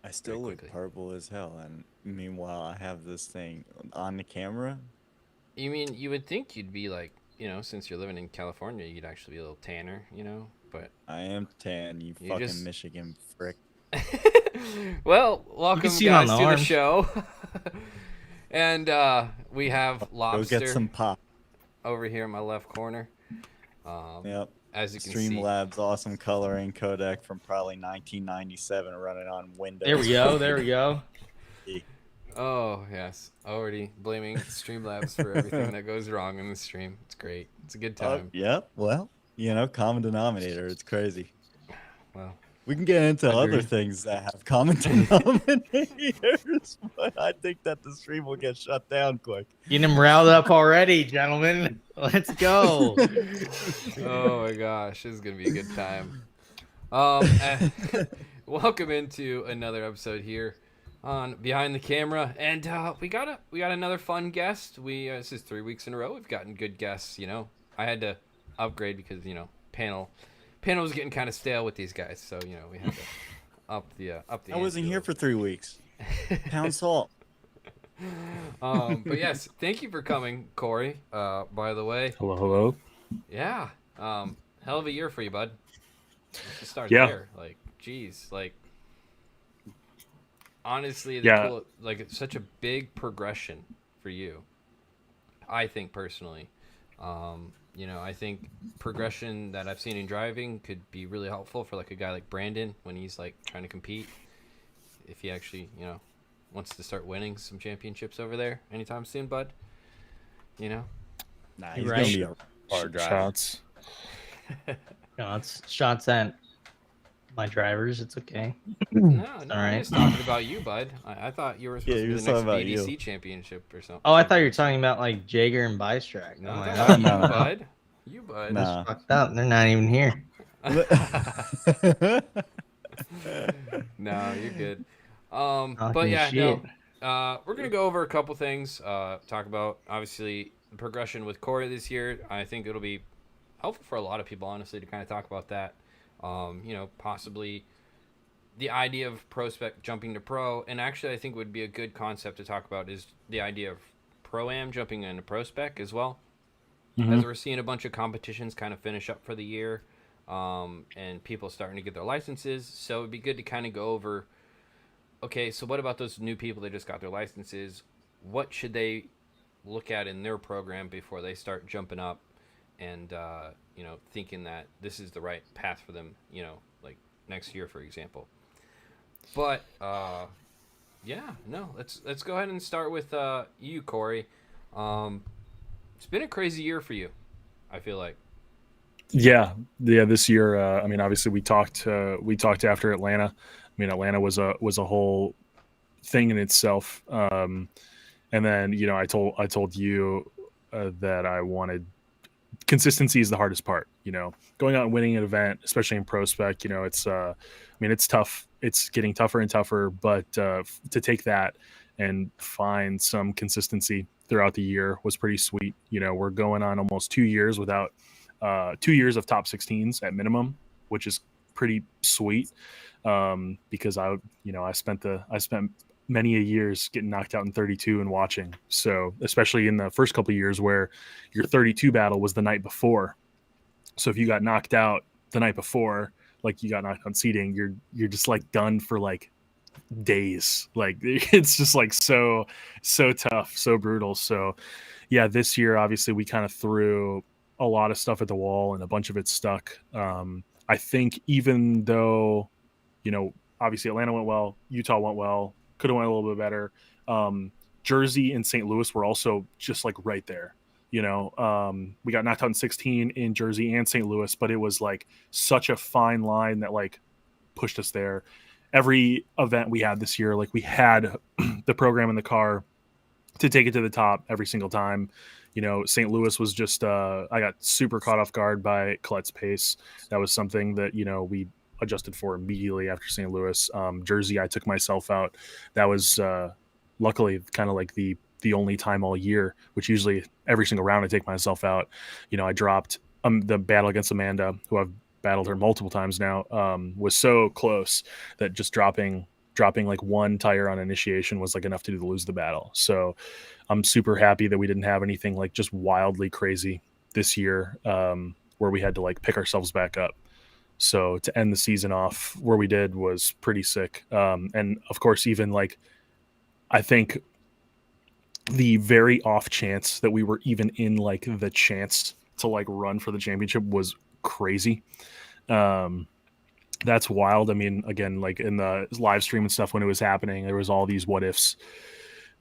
I very still look quickly. purple as hell, and meanwhile I have this thing on the camera. You mean you would think you'd be like, since you're living in California, you'd actually be a little tanner, but I am tan, you you fucking just. Michigan frick. Well, You can welcome see it on the guys to the arms. show. And we have Go get Lobster some pop. over here in my left corner. Um, Yep. as you can see. Streamlabs awesome coloring codec from probably 1997 running on There we Windows go. Phone There we go. 3. Oh, yes. Already blaming Streamlabs for everything that goes wrong in the stream. It's great. It's a good Oh, time. yep. Well, common denominator. It's crazy. Well, We can get into other agreed. things that have common denominators, but I think that the stream will get shut down quick. Getting him riled up already, gentlemen. Let's go. Oh my gosh, this is gonna be a good time. Uh, welcome into another episode here on Behind the Camera, and we got another fun guest. This is 3 weeks in a row. We've gotten good guests. I had to upgrade because panel was getting kind of stale with these guys, so we had to up the I ante wasn't a here little for 3 weeks. Pound salt. But yes, thank you for coming, Cory. By the way, Hello, hello. yeah, hell of a year for you, bud. Let's just start Yeah, there. Like, geez, like honestly, yeah, it's such a big progression for you. I think personally, I think progression that I've seen in driving could be really helpful for like a guy like Brandon when he's like trying to compete. If he actually, wants to start winning some championships over there anytime soon, bud. You know. Nah, You're he's gonna right. be a car driver. shots. Shots at my drivers. It's okay. No, no, All I'm right. just talking about you, bud. I thought you were Yeah, supposed to he be was the talking next about you. BDC championship or something. Oh, I thought you were Champion. talking about like Jager and Bystrack. No, I'm I'm like, talking No, about oh, you, no, no. bud. You, bud. that's Nah. fucked up. They're not even here. No, you're good. But Talking yeah, shit. no. We're gonna go over a couple things. Talk about obviously the progression with Cory this year. I think it'll be helpful for a lot of people, honestly, to kind of talk about that. Possibly the idea of ProSpec jumping to pro, and actually, I think would be a good concept to talk about is the idea of Pro Am jumping into ProSpec as well, Hmm. as we're seeing a bunch of competitions kind of finish up for the year, and people starting to get their licenses. So it'd be good to kind of go over. Okay, so what about those new people that just got their licenses? What should they look at in their program before they start jumping up and thinking that this is the right path for them? Like next year, for example. But yeah, no, let's go ahead and start with you, Cory. Um, it's been a crazy year for you. I feel like. Yeah. This year, I mean, obviously, we talked. We talked after Atlanta. I mean, Atlanta was a whole thing in itself. And then I told you that I wanted consistency is the hardest part. Going out and winning an event, especially in pro spec. It's I mean, it's tough. It's getting tougher and tougher. But to take that and find some consistency throughout the year was pretty sweet. We're going on almost 2 years without 2 years of top 16s at minimum, which is pretty sweet. Because I spent many a years getting knocked out in 32 and watching. So especially in the first couple of years where your 32 battle was the night before. So if you got knocked out the night before, like you got knocked on seating, you're just like done for like days. Like it's just like so tough, so brutal. So yeah, this year obviously we kind of threw a lot of stuff at the wall and a bunch of it stuck. I think even though obviously Atlanta went well, Utah went well, could have went a little bit better. Um, Jersey and St. Louis were also just like right there. We got knocked out in 16 in Jersey and St. Louis, but it was like such a fine line that like pushed us there. Every event we had this year, like we had the program in the car to take it to the top every single time. St. Louis was just I got super caught off guard by Colette's pace. That was something that we adjusted for immediately after St. Louis. Jersey, I took myself out. That was luckily kind of like the only time all year, which usually every single round I take myself out. I dropped the battle against Amanda, who I've battled her multiple times now, was so close that just dropping dropping like one tire on initiation was like enough to lose the battle. So I'm super happy that we didn't have anything like just wildly crazy this year, where we had to like pick ourselves back up. So to end the season off where we did was pretty sick. And of course, even like, I think the very off chance that we were even in like the chance to like run for the championship was crazy. That's wild. I mean, again, like in the live stream and stuff when it was happening, there was all these what ifs,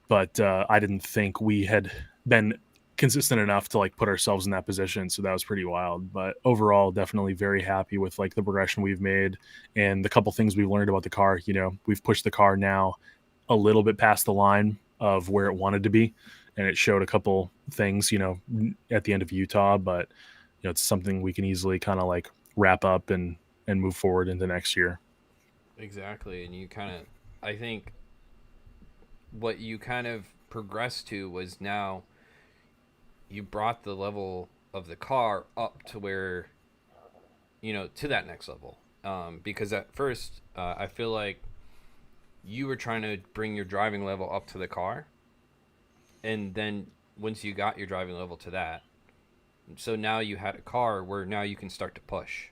but I didn't think we had been consistent enough to like put ourselves in that position. So that was pretty wild. But overall, definitely very happy with like the progression we've made and the couple things we've learned about the car. You know, we've pushed the car now a little bit past the line of where it wanted to be, and it showed a couple things, you know, at the end of Utah. But you know, it's something we can easily kind of like wrap up and move forward into next year. Exactly. And you kind of, I think what you kind of progressed to was now you brought the level of the car up to where, you know, to that next level. Because at first, I feel like you were trying to bring your driving level up to the car. And then once you got your driving level to that, so now you had a car where now you can start to push.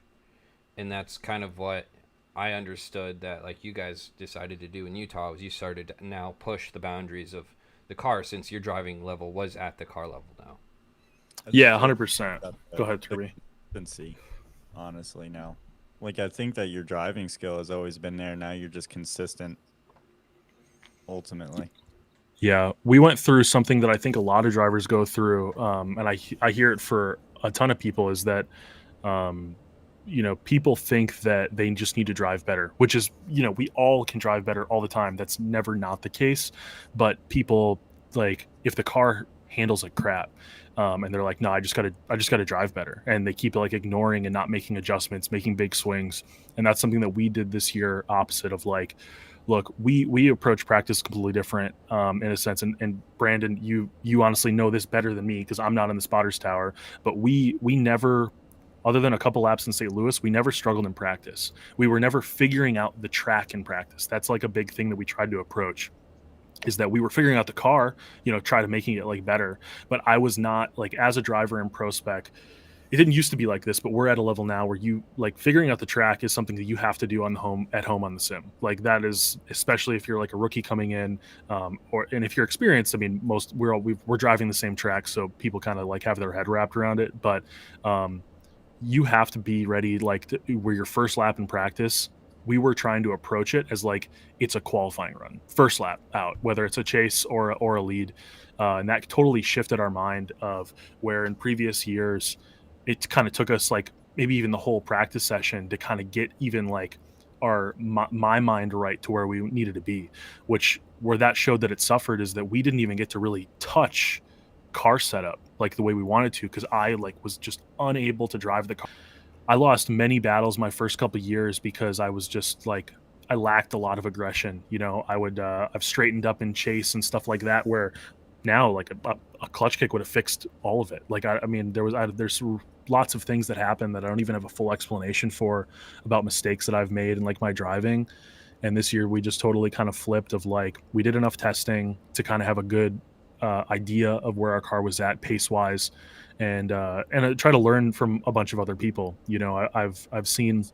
And that's kind of what I understood that like you guys decided to do in Utah was you started to now push the boundaries of the car since your driving level was at the car level now. Yeah, 100%. Go ahead, Herbie. Consistency, honestly, now. Like, I think that your driving skill has always been there. Now you're just consistent, ultimately. Yeah, we went through something that I think a lot of drivers go through, and I hear it for a ton of people, is that you know, people think that they just need to drive better, which is, you know, we all can drive better all the time. That's never not the case. But people, like, if the car handles like crap, and they're like, no, I just gotta drive better, and they keep like ignoring and not making adjustments, making big swings. And that's something that we did this year, opposite of like, look, we approach practice completely different, in a sense. And Brandon, you honestly know this better than me because I'm not in the spotters tower, but we never, other than a couple laps in St. Louis, we never struggled in practice. We were never figuring out the track in practice. That's like a big thing that we tried to approach, is that we were figuring out the car, you know, try to making it like better. But I was not like, as a driver in ProSpec, it didn't used to be like this, but we're at a level now where you like figuring out the track is something that you have to do at home on the sim. Like that is, especially if you're like a rookie coming in, and if you're experienced, I mean, we're driving the same track. So people kind of like have their head wrapped around it, but, you have to be ready, like where your first lap in practice, we were trying to approach it as like it's a qualifying run, first lap out, whether it's a chase or a lead, and that totally shifted our mind of where in previous years it kind of took us like maybe even the whole practice session to kind of get even like my mind right to where we needed to be, which where that showed that it suffered is that we didn't even get to really touch car setup like the way we wanted to, because I like was just unable to drive the car. I lost many battles my first couple of years because I was just like, I lacked a lot of aggression. You know, I've straightened up in chase and stuff like that, where now like a clutch kick would have fixed all of it. Like I mean, there's lots of things that happen that I don't even have a full explanation for, about mistakes that I've made in like my driving. And this year we just totally kind of flipped of like, we did enough testing to kind of have a good idea of where our car was at pace wise, and I try to learn from a bunch of other people. You know, I've seen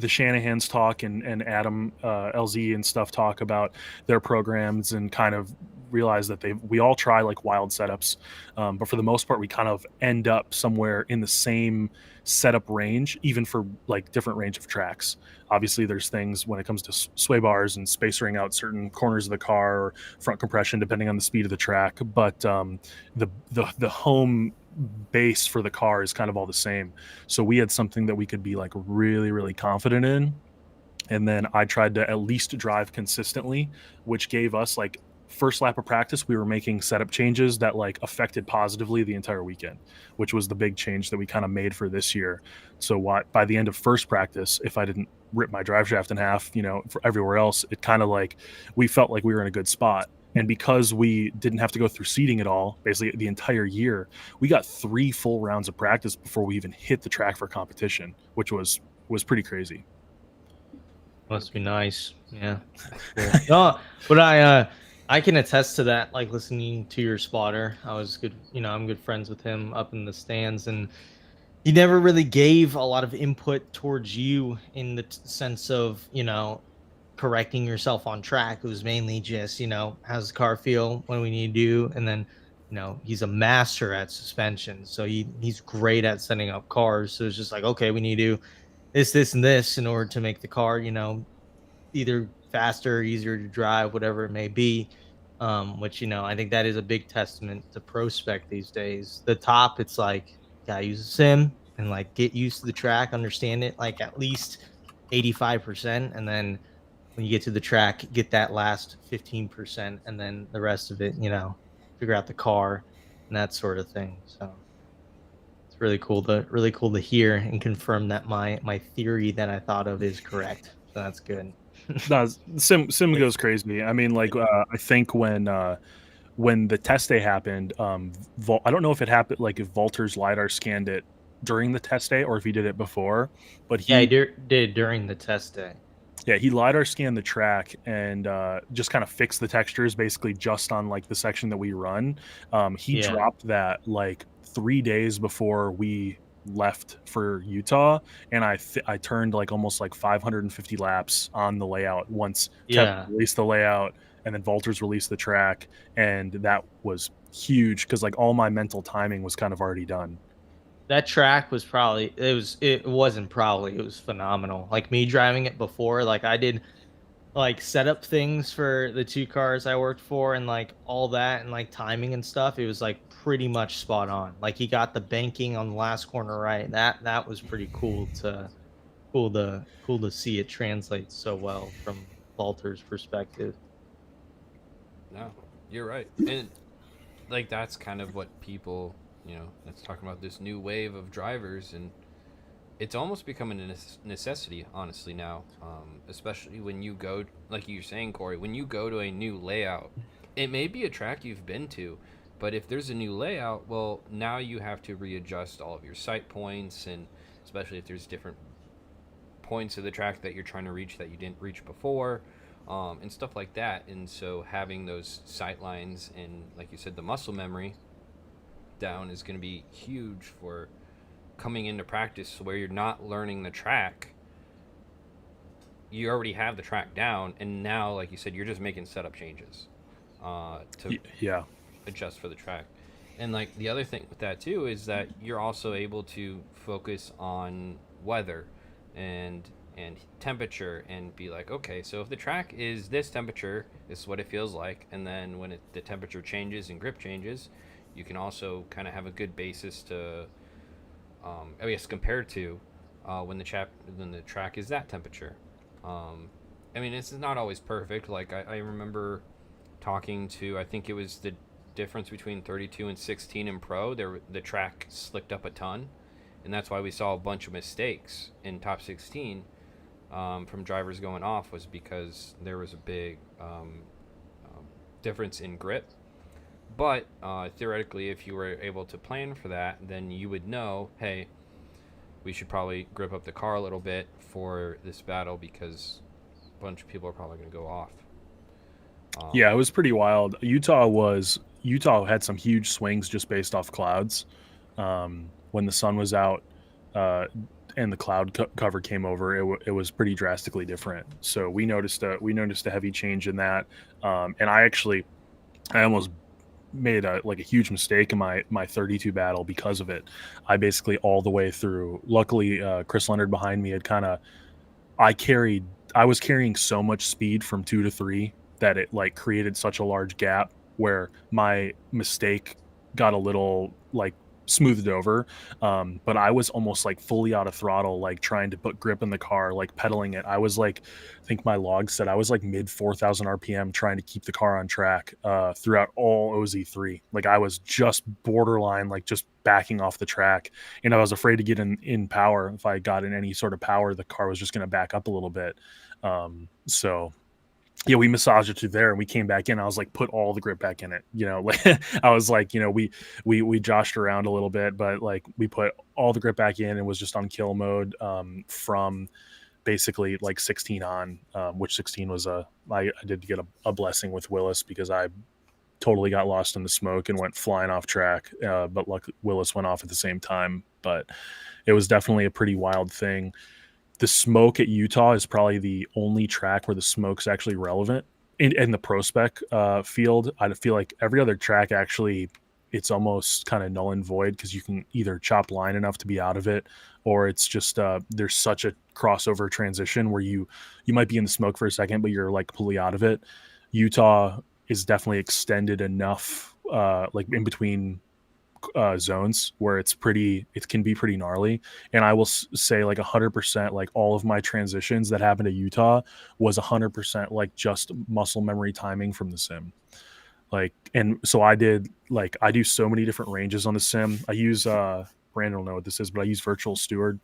the Shanahans talk and Adam LZ and stuff talk about their programs, and kind of realize that we all try like wild setups, but for the most part we kind of end up somewhere in the same setup range, even for like different range of tracks. Obviously there's things when it comes to sway bars and spacering out certain corners of the car or front compression depending on the speed of the track, but the home base for the car is kind of all the same. So we had something that we could be like really, really confident in. And then I tried to at least drive consistently, which gave us like first lap of practice, we were making setup changes that like affected positively the entire weekend, which was the big change that we kind of made for this year. So by the end of first practice, if I didn't rip my drive shaft in half, you know, for everywhere else, it kind of like, we felt like we were in a good spot. And because we didn't have to go through seeding at all, basically the entire year, we got 3 full rounds of practice before we even hit the track for competition, which was pretty crazy. Must be nice. Yeah. Cool. No, but I can attest to that. Like listening to your spotter, I was good. I'm good friends with him up in the stands, and he never really gave a lot of input towards you in the sense of correcting yourself on track. It was mainly just how's the car feel, what do we need to do, and then he's a master at suspension, so he's great at setting up cars. So it's just like, okay, we need to do this, and this in order to make the car either faster, easier to drive, whatever it may be. Which I think that is a big testament to ProSpec these days. The top, it's like gotta use a sim and like get used to the track, understand it like at least 85%, and then when you get to the track, get that last 15%, and then the rest of it, figure out the car and that sort of thing. So it's really cool to hear and confirm that my theory that I thought of is correct. So that's good. No, sim goes crazy. I mean, like I think when the test day happened, I don't know if it happened like if Volter's lidar scanned it during the test day or if he did it before, but Yeah, I he did during the test day. yeah, he lidar scanned the track and just kind of fixed the textures basically just on like the section that we run. He Yeah. dropped that like 3 days before we left for Utah, and I turned like almost like 550 laps on the layout once Kevin Yeah. released the layout and then Volters released the track, and that was huge because like all my mental timing was kind of already done. That track was probably it wasn't probably it was phenomenal. Like me driving it before, like I did like setup things for the two cars I worked for and like all that and like timing and stuff. It was like pretty much spot on. Like he got the banking on the last corner right. That was pretty cool to see it translate so well from Walter's perspective. No, you're right. And like that's kind of what people, that's talking about this new wave of drivers, and it's almost becoming a necessity, honestly, now. Especially when you go, like you're saying, Corey, when you go to a new layout, it may be a track you've been to, but if there's a new layout, well, now you have to readjust all of your sight points, and especially if there's different points of the track that you're trying to reach that you didn't reach before, and stuff like that. And so having those sight lines and, like you said, the muscle memory down is going to be huge for coming into practice where you're not learning the track. You already have the track down, and now, like you said, you're just making setup changes to Yeah. adjust for the track. And like the other thing with that too is that you're also able to focus on weather and temperature and be like, okay, so if the track is this temperature, this is what it feels like, and then when the temperature changes and grip changes, you can also kind of have a good basis to I guess compared to when the track is that temperature. I mean, it's not always perfect. Like I remember talking to, I think it was the difference between 32 and 16 in pro. The track slicked up a ton, and that's why we saw a bunch of mistakes in top 16 from drivers going off, was because there was a big difference in grip. But theoretically, if you were able to plan for that, then you would know, hey, we should probably grip up the car a little bit for this battle because a bunch of people are probably going to go off. Yeah, it was pretty wild. Utah had some huge swings just based off clouds. When the sun was out and the cloud cover came over, it was pretty drastically different. So we noticed a heavy change in that. And I almost made a huge mistake in my 32 battle because of it. I basically all the way through. Luckily, Chris Leonard behind me had I was carrying so much speed from 2 to 3 that it like created such a large gap where my mistake got a little like smoothed over. But I was almost like fully out of throttle, like trying to put grip in the car, like pedaling it. I was like, I think my log said I was like mid 4,000 RPM trying to keep the car on track throughout all OZ3. Like I was just borderline, like just backing off the track. And I was afraid to get in power. If I got in any sort of power, the car was just going to back up a little bit. So yeah, we massaged it to there and we came back in. I was like, put all the grip back in it. Like I was like, we joshed around a little bit, but like we put all the grip back in and was just on kill mode from basically like 16 on, which 16 was I did get a blessing with Willis because I totally got lost in the smoke and went flying off track. But luckily Willis went off at the same time. But it was definitely a pretty wild thing. The smoke at Utah is probably the only track where the smoke's actually relevant in the ProSpec field. I feel like every other track actually it's almost kind of null and void because you can either chop line enough to be out of it, or it's just there's such a crossover transition where you might be in the smoke for a second, but you're like completely out of it. Utah is definitely extended enough, like in between zones where it can be pretty gnarly. And I will say like 100%, like all of my transitions that happened to Utah was 100% like just muscle memory timing from the sim. Like, and so I do so many different ranges on the sim. I use Brandon will know what this is, but I use virtual steward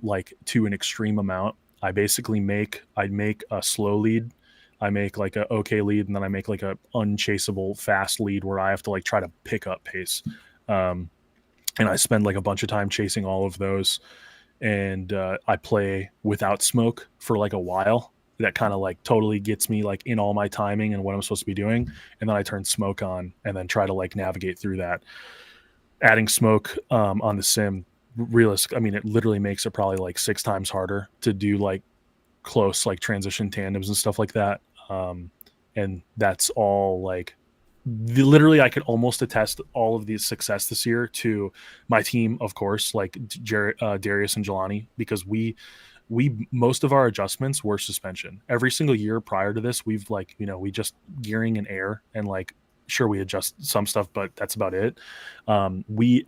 like to an extreme amount. I basically make a slow lead, I make like a okay lead, and then I make like a unchaseable fast lead where I have to like try to pick up pace. Um, and I spend like a bunch of time chasing all of those. And I play without smoke for like a while. That kind of like totally gets me like in all my timing and what I'm supposed to be doing. And then I turn smoke on and then try to like navigate through that. Adding smoke on the sim, realistic. I mean, it literally makes it probably like 6 times harder to do like close like transition tandems and stuff like that. And that's all like literally I could almost attest all of the success this year to my team, of course, like Darius and Jelani, because we most of our adjustments were suspension. Every single year prior to this, we've like, we just gearing and air and like sure we adjust some stuff, but that's about it. We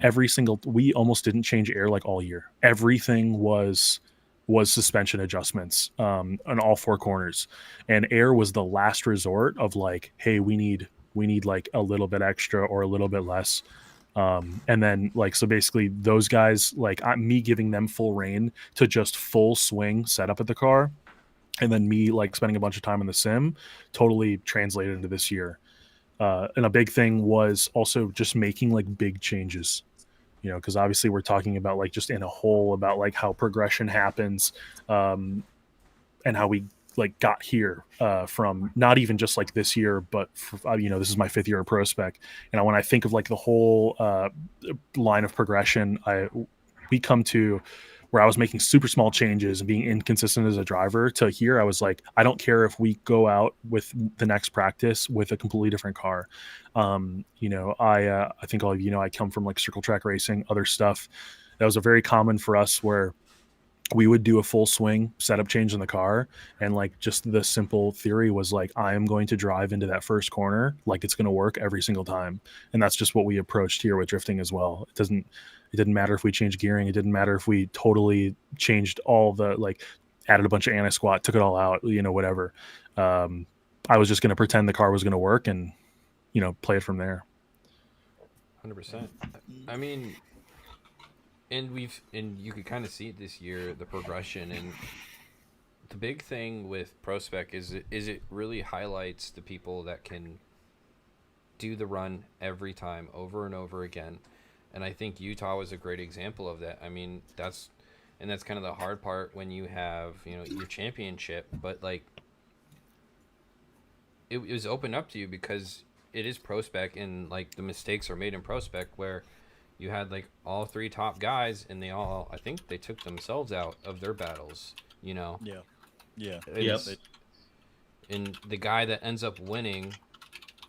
almost didn't change air like all year. Everything was suspension adjustments on all 4 corners, and air was the last resort of like, hey, we need like a little bit extra or a little bit less. And then like, so basically those guys, like me giving them full reign to just full swing setup at the car, and then me like spending a bunch of time in the sim totally translated into this year. And a big thing was also just making like big changes, because obviously we're talking about like just in a whole about like how progression happens, and how we like got here from not even just like this year, but this is my 5th year of ProSpec, and when I think of like the whole line of progression, we come to where I was making super small changes and being inconsistent as a driver to here. I was like, I don't care if we go out with the next practice with a completely different car. I think all of I come from like circle track racing, other stuff. That was a very common for us where we would do a full swing setup change in the car, and like just the simple theory was like, I am going to drive into that first corner like it's going to work every single time. And that's just what we approached here with drifting as well. It didn't matter if we changed gearing, it didn't matter if we totally changed all the like added a bunch of anti-squat, took it all out, whatever. I was just going to pretend the car was going to work and play it from there. 100%. I mean, and you could kind of see it this year, the progression. And the big thing with ProSpec is it really highlights the people that can do the run every time over and over again. And I think Utah was a great example of that. I mean, that's kind of the hard part when you have, your championship, but like it was opened up to you because it is ProSpec, and like the mistakes are made in ProSpec where you had like all 3 top guys and I think they took themselves out of their battles, Yeah. Yep. And the guy that ends up winning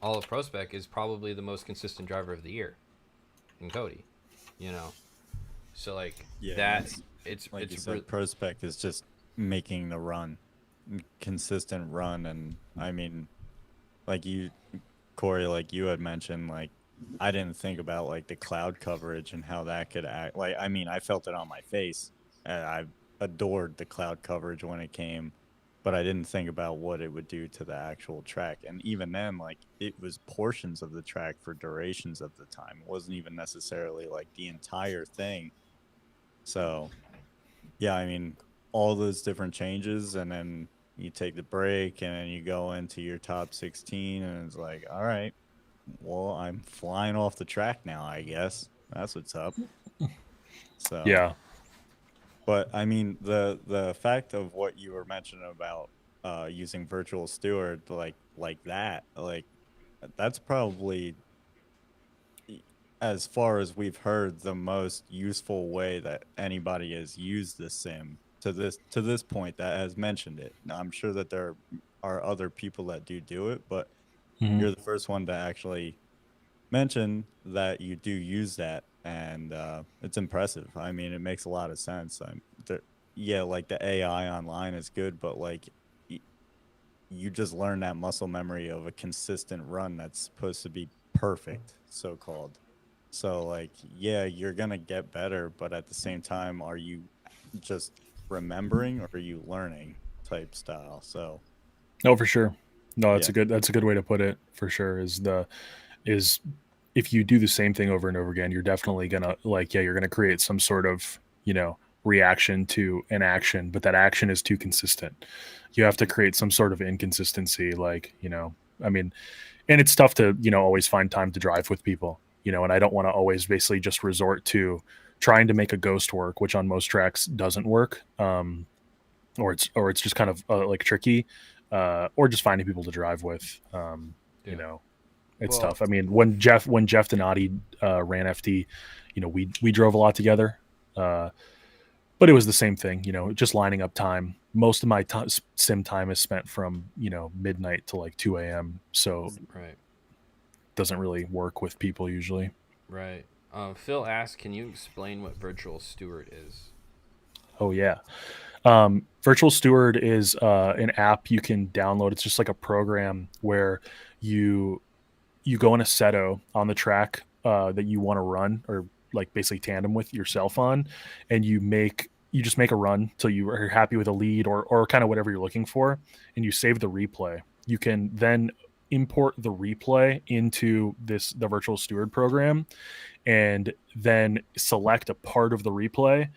all of ProSpec is probably the most consistent driver of the year in Cody, so like it's like you said, ProSpec is just making the run, consistent run. And I mean, like you, Cory, like you had mentioned, like I didn't think about like the cloud coverage and how that could act. Like, I mean, I felt it on my face, and I adored the cloud coverage when it came, but I didn't think about what it would do to the actual track. And even then, like it was portions of the track for durations of the time. It wasn't even necessarily like the entire thing. So yeah, I mean, all those different changes, and then you take the break, and then you go into your top 16, and it's like, all right, well, I'm flying off the track now, I guess. That's what's up. So Yeah. But I mean, the fact of what you were mentioning about using virtual steward like that, like that's probably as far as we've heard the most useful way that anybody has used the sim to this point that has mentioned it. Now, I'm sure that there are other people that do it, but Mhm. you're the first one to actually mention that you do use that, and it's impressive. I mean, it makes a lot of sense. Yeah, like the AI online is good, but like you just learn that muscle memory of a consistent run that's supposed to be perfect, so called. So like, yeah, you're gonna get better, but at the same time, are you just remembering or are you learning type style? So Oh, for sure. No, yeah, that's a good way to put it. For sure, is if you do the same thing over and over again, you're definitely gonna like, yeah, you're gonna create some sort of, reaction to an action, but that action is too consistent. You have to create some sort of inconsistency, like, I mean, and it's tough to, always find time to drive with people, and I don't want to always basically just resort to trying to make a ghost work, which on most tracks doesn't work. Or it's just kind of like tricky, or just finding people to drive with. You Yeah. know, it's Well, tough. I mean, when Jeff Donati ran FD, we drove a lot together, uh, but it was the same thing. Just lining up time. Most of my sim time is spent from midnight to like 2 a.m. So it right, doesn't really work with people usually. right. Phil asked, can you explain what virtual steward is? Oh yeah. Virtual Steward is an app you can download. It's just like a program where you you go in a seto on the track that you want to run, or like basically tandem with yourself on, and you just make a run till you are happy with a lead, or kind of whatever you're looking for, and you save the replay. You can then import the replay into the virtual steward program, and then select a part of the replay,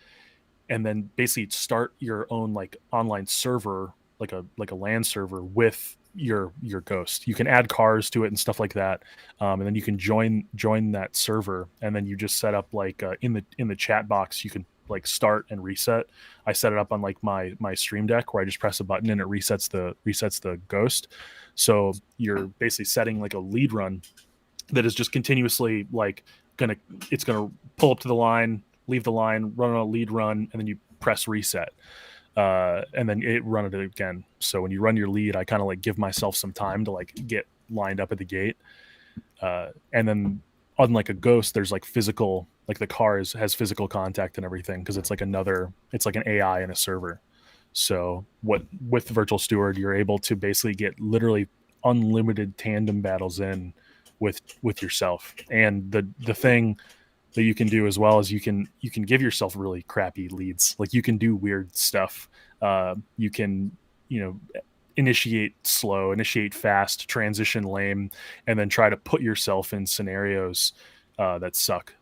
and then basically start your own like online server, like a LAN server with your ghost. You can add cars to it and stuff like that, and then you can join that server, and then you just set up like in the chat box you can like start and reset. I set it up on like my stream deck where I just press a button and it resets the ghost. So you're basically setting like a lead run that is just continuously like gonna it's gonna pull up to the line, leave the line, run on a lead run, and then you press reset, and then it run it again. So when you run your lead, I kind of like give myself some time to like get lined up at the gate, and then on like a ghost, there's like physical, like the car has physical contact and everything, because it's like an AI in a server. So what with virtual steward, you're able to basically get literally unlimited tandem battles in with yourself. And the thing that you can do as well is you can give yourself really crappy leads. Like you can do weird stuff. You can initiate slow, initiate fast, transition lame, and then try to put yourself in scenarios that suck.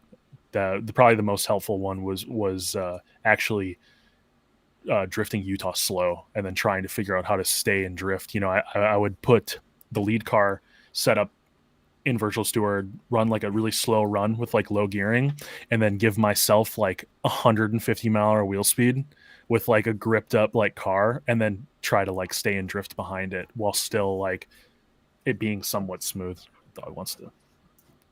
Probably the most helpful one was actually drifting Utah slow, and then trying to figure out how to stay and drift. I would put the lead car set up in virtual steward, run like a really slow run with like low gearing, and then give myself like 150-mile-an-hour wheel speed with like a gripped up like car, and then try to like stay and drift behind it while still like it being somewhat smooth. Dog wants to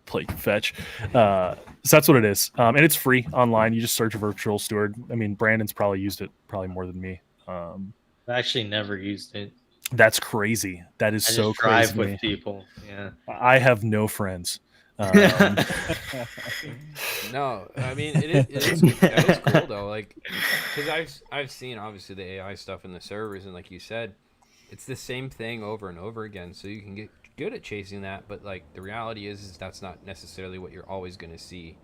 play fetch. So that's what it is, and it's free online. You just search virtual steward. I mean, Brandon's probably used it probably more than me. I actually never used it. That's crazy. That is I so just crazy drive to with me. people. Yeah. I have no friends. Um, No, I mean that is cool though. Like, because I've seen obviously the AI stuff in the servers, and like you said, it's the same thing over and over again. So you can get good at chasing that, but like the reality is that's not necessarily what you're always going to see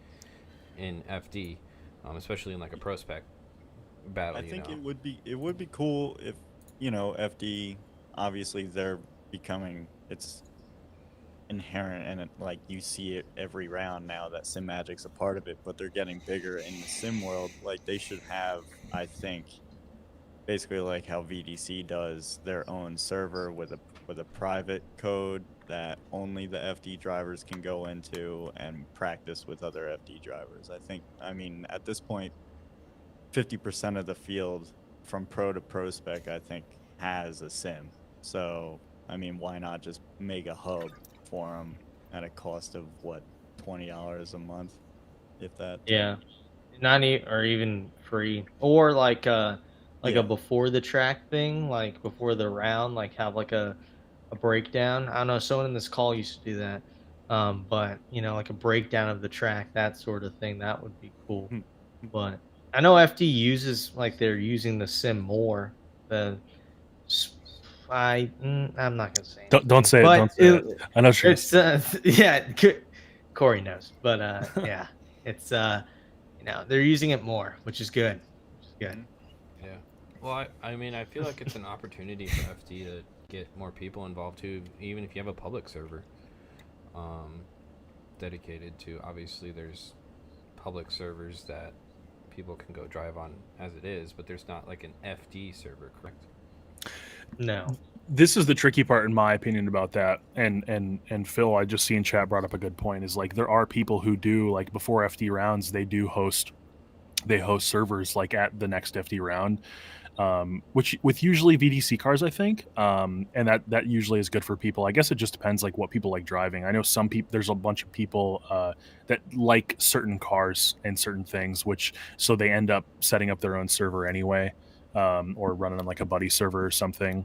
in FD, especially in like a ProSpec battle. I think it would be cool if FD, obviously they're becoming it's inherent, and like you see it every round now that sim magic's a part of it, but they're getting bigger in the sim world. Like they should have, I think, basically like how VDC does their own server with a private code that only the FD drivers can go into and practice with other FD drivers. I think, I mean, at this point, 50% of the field from pro to ProSpec, I think, has a sim. So, I mean, why not just make a hub for them at a cost of what, $20 a month, if that? Yeah, or even free, or like a Yeah. before the track thing, like before the round, like have like a breakdown. I don't know. Someone in this call used to do that. But like a breakdown of the track, that sort of thing, that would be cool. But I know FD uses like they're using the sim more. The s- I'm not gonna say Don't anything, say it. but Don't say it. I know what you're gonna it's say. yeah, Corey knows, but yeah, it's they're using it more, which is good. Which is good. Mhm. Yeah. Well, I mean, I feel like it's an opportunity for FD to get more people involved too, even if you have a public server um, dedicated to. Obviously, there's public servers that people can go drive on as it is, but there's not like an FD server, correct? No. This is the tricky part, in my opinion, about that. And Phil, I just see in chat brought up a good point. Is like there are people who do, like, before FD rounds, they host servers like at the next FD round, which with usually VDC cars, I think, and that usually is good for people. I guess it just depends like what people like driving. I know some people, there's a bunch of people that like certain cars and certain things, which so they end up setting up their own server anyway, or running on like a buddy server or something.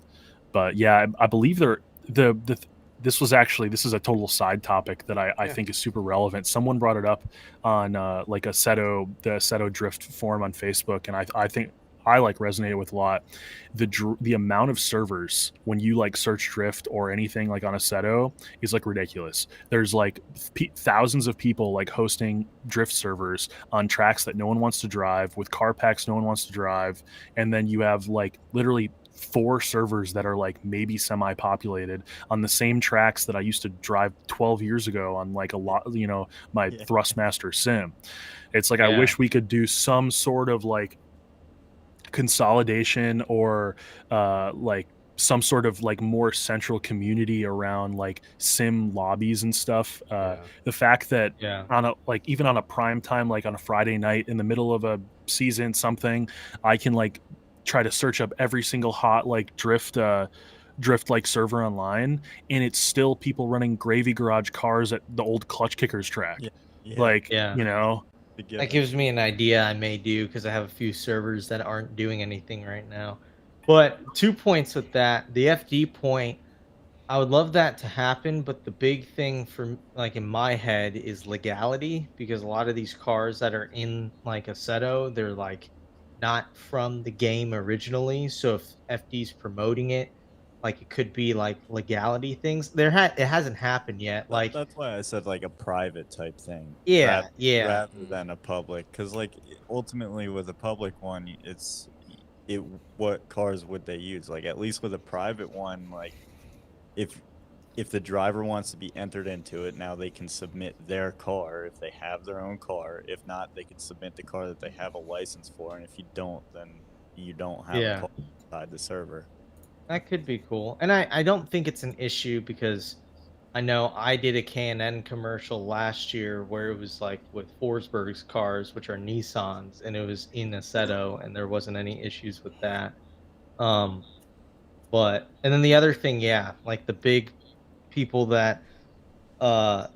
But yeah, I believe this is a total side topic that I Yeah. think is super relevant. Someone brought it up on like the Seto Drift forum on Facebook, and I think I like resonated with a lot. The amount of servers when you like search drift or anything like on a Seto is like ridiculous. There's like thousands of people like hosting drift servers on tracks that no one wants to drive with car packs no one wants to drive, and then you have like literally 4 servers that are like maybe semi-populated on the same tracks that I used to drive 12 years ago on like a lot, my Yeah. Thrustmaster sim. It's like I Yeah. wish we could do some sort of like consolidation or like some sort of like more central community around like sim lobbies and stuff. Yeah. The fact that Yeah. on a like even on a prime time, like on a Friday night in the middle of a season something, I can like try to search up every single hot like drift like server online, and it's still people running gravy garage cars at the old clutch kickers track. Yeah. Yeah. Like, Yeah. The That given. gives me an idea I may do because I have a few servers that aren't doing anything right now. But 2 points with that. The FD point, I would love that to happen, but the big thing for like in my head is legality because a lot of these cars that are in like Assetto, they're like not from the game originally. So if FD's promoting it, like it could be like legality things. It hasn't happened yet. Like That's why I said like a private type thing, yeah, yeah. rather than a public, because like ultimately with a public one, it what cars would they use? Like at least with a private one, like if the driver wants to be entered into it, now they can submit their car if they have their own car. If not, they can submit the car that they have a license for, and if you don't, then you don't have a Yeah. car inside the server. That could be cool. And I don't think it's an issue because I know I did a K&N commercial last year where it was like with Forsberg's cars, which are Nissans, and it was in Assetto, and there wasn't any issues with that. Um, and then the other thing, yeah, like the big people that uh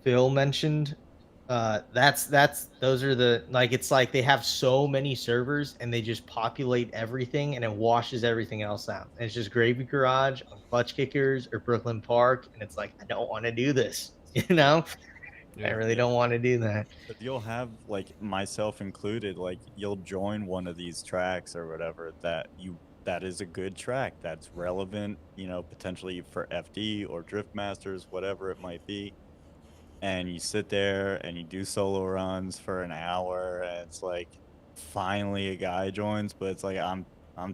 Phil mentioned, that's those are the like it's like they have so many servers and they just populate everything and it washes everything else out. And it's just Gravy Garage on Clutch Kickers or Brooklyn Park, and it's like I don't want to do this, I Yeah. really Yeah. don't want to do that. But you'll have like myself included, like you'll join one of these tracks or whatever that is a good track that's relevant, potentially for FD or Drift Masters, whatever it might be. And you sit there and you do solo runs for an hour, and it's like finally a guy joins, but it's like I'm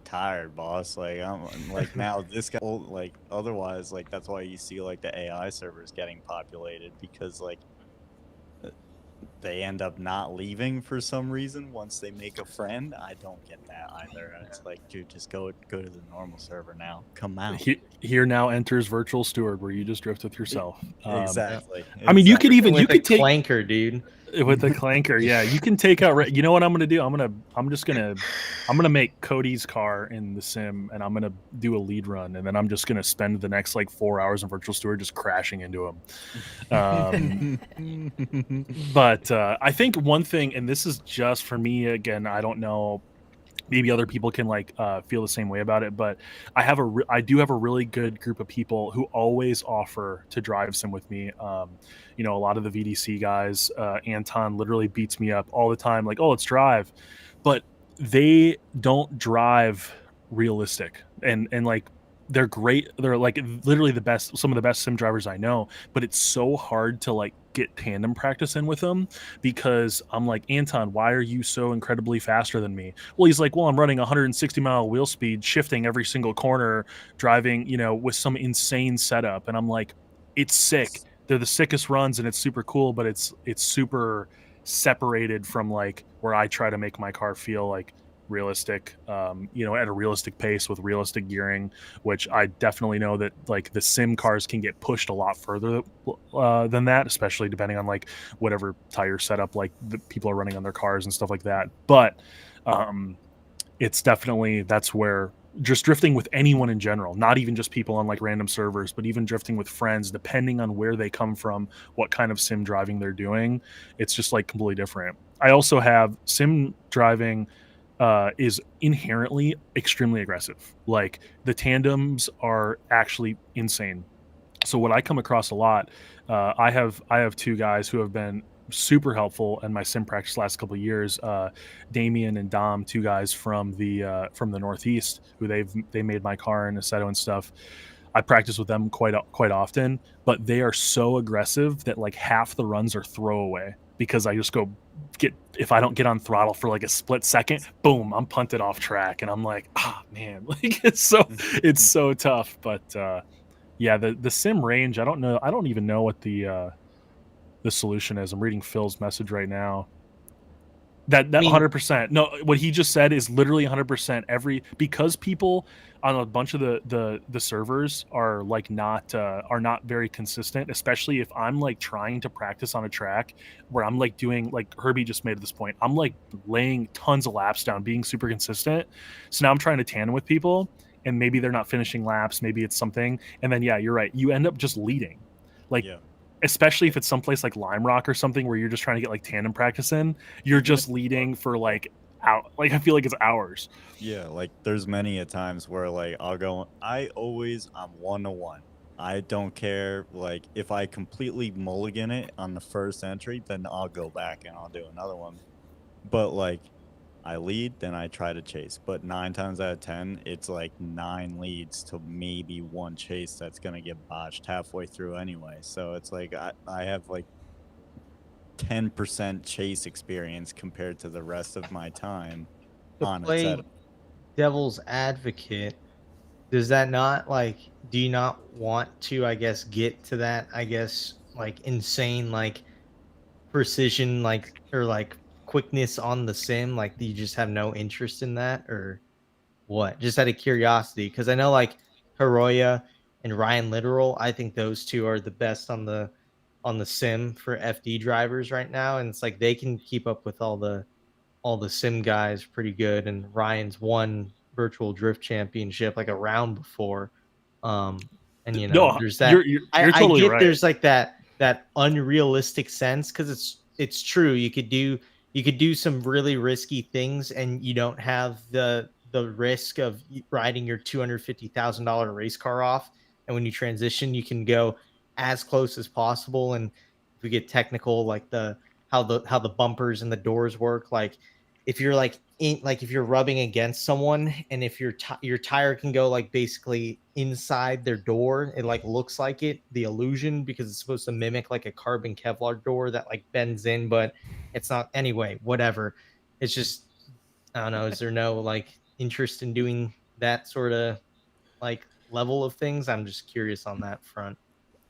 tired, boss. Like I'm like now this guy like otherwise like that's why you see like the AI servers getting populated because like they end up not leaving for some reason once they make a friend. I don't get that either. It's like, dude, just go to the normal server now. Come out. Here now enters Virtual Steward, where you just drift with yourself. Exactly. I mean, you could With even a take clanker, dude. with the clanker. Yeah, you can take out. You know what I'm gonna do? I'm gonna make Cody's car in the sim, and I'm gonna do a lead run, and then I'm just gonna spend the next like 4 hours in virtual steward just crashing into him. But I think one thing, and this is just for me again, I don't know, maybe other people can like feel the same way about it, but I do have a really good group of people who always offer to drive sim with me. A lot of the VDC guys, Anton literally beats me up all the time, like, oh, let's drive, but they don't drive realistic, and like they're great. They're like literally some of the best sim drivers I know, but it's so hard to like get tandem practice in with them because I'm like, Anton, why are you so incredibly faster than me? Well, he's like, well, I'm running 160-mile wheel speed, shifting every single corner, driving, with some insane setup. And I'm like, it's sick. They're the sickest runs and it's super cool, but it's super separated from like where I try to make my car feel like realistic, at a realistic pace with realistic gearing, which I definitely know that like the sim cars can get pushed a lot further than that, especially depending on like whatever tire setup like the people are running on their cars and stuff like that. But it's definitely, that's where just drifting with anyone in general, not even just people on like random servers, but even drifting with friends, depending on where they come from, what kind of sim driving they're doing, it's just like completely different. I also have sim driving is inherently extremely aggressive. Like the tandems are actually insane. So what I come across a lot, I have two guys who have been super helpful in my sim practice last couple of years. Damien and Dom, two guys from the Northeast, who they made my car in Assetto and stuff. I practice with them quite often, but they are so aggressive that like half the runs are throwaway because I just go if I don't get on throttle for like a split second, boom, I'm punted off track, and I'm like, man, like it's so tough. But yeah, the sim range, I don't even know what the solution is. I'm reading Phil's message right now. That 100%. No, what he just said is literally 100%. Because people on a bunch of the servers are like not very consistent, especially if I'm like trying to practice on a track where I'm like doing, like Herbie just made this point, I'm like laying tons of laps down, being super consistent. So now I'm trying to tandem with people, and maybe they're not finishing laps, maybe it's something, and then yeah, you're right, you end up just leading, like. Yeah. Especially if it's someplace like Lime Rock or something where you're just trying to get like tandem practice in, you're just leading for like I feel like it's hours. Yeah, like there's many a times where like I'm 1-1. I don't care, like if I completely mulligan it on the first entry, then I'll go back and I'll do another one. But like I lead, then I try to chase. But 9 times out of 10, it's like 9 leads to maybe 1 chase that's going to get botched halfway through anyway. So it's like I have like 10% chase experience compared to the rest of my time on a setup. Devil's advocate, does that not like, do you not want to, I guess, get to that, I guess, like insane, like precision, like, or like quickness on the sim? Like, do you just have no interest in that, or what? Just out of curiosity, because I know like Hiroya and Ryan Literal, I think those two are the best on the sim for FD drivers right now, and it's like they can keep up with all the sim guys pretty good. And Ryan's won virtual drift championship like a round before. And there's that. You're totally I get right. There's like that unrealistic sense, because it's true. You could do some really risky things, and you don't have the risk of riding your $250,000 race car off. And when you transition, you can go as close as possible. And if we get technical, like how the bumpers and the doors work, like if you're like if you're rubbing against someone, and if your tire can go like basically inside their door, it like looks like the illusion, because it's supposed to mimic like a carbon Kevlar door that like bends in, but it's not. Anyway, whatever. It's just, I don't know. Is there no like interest in doing that sort of like level of things? I'm just curious on that front.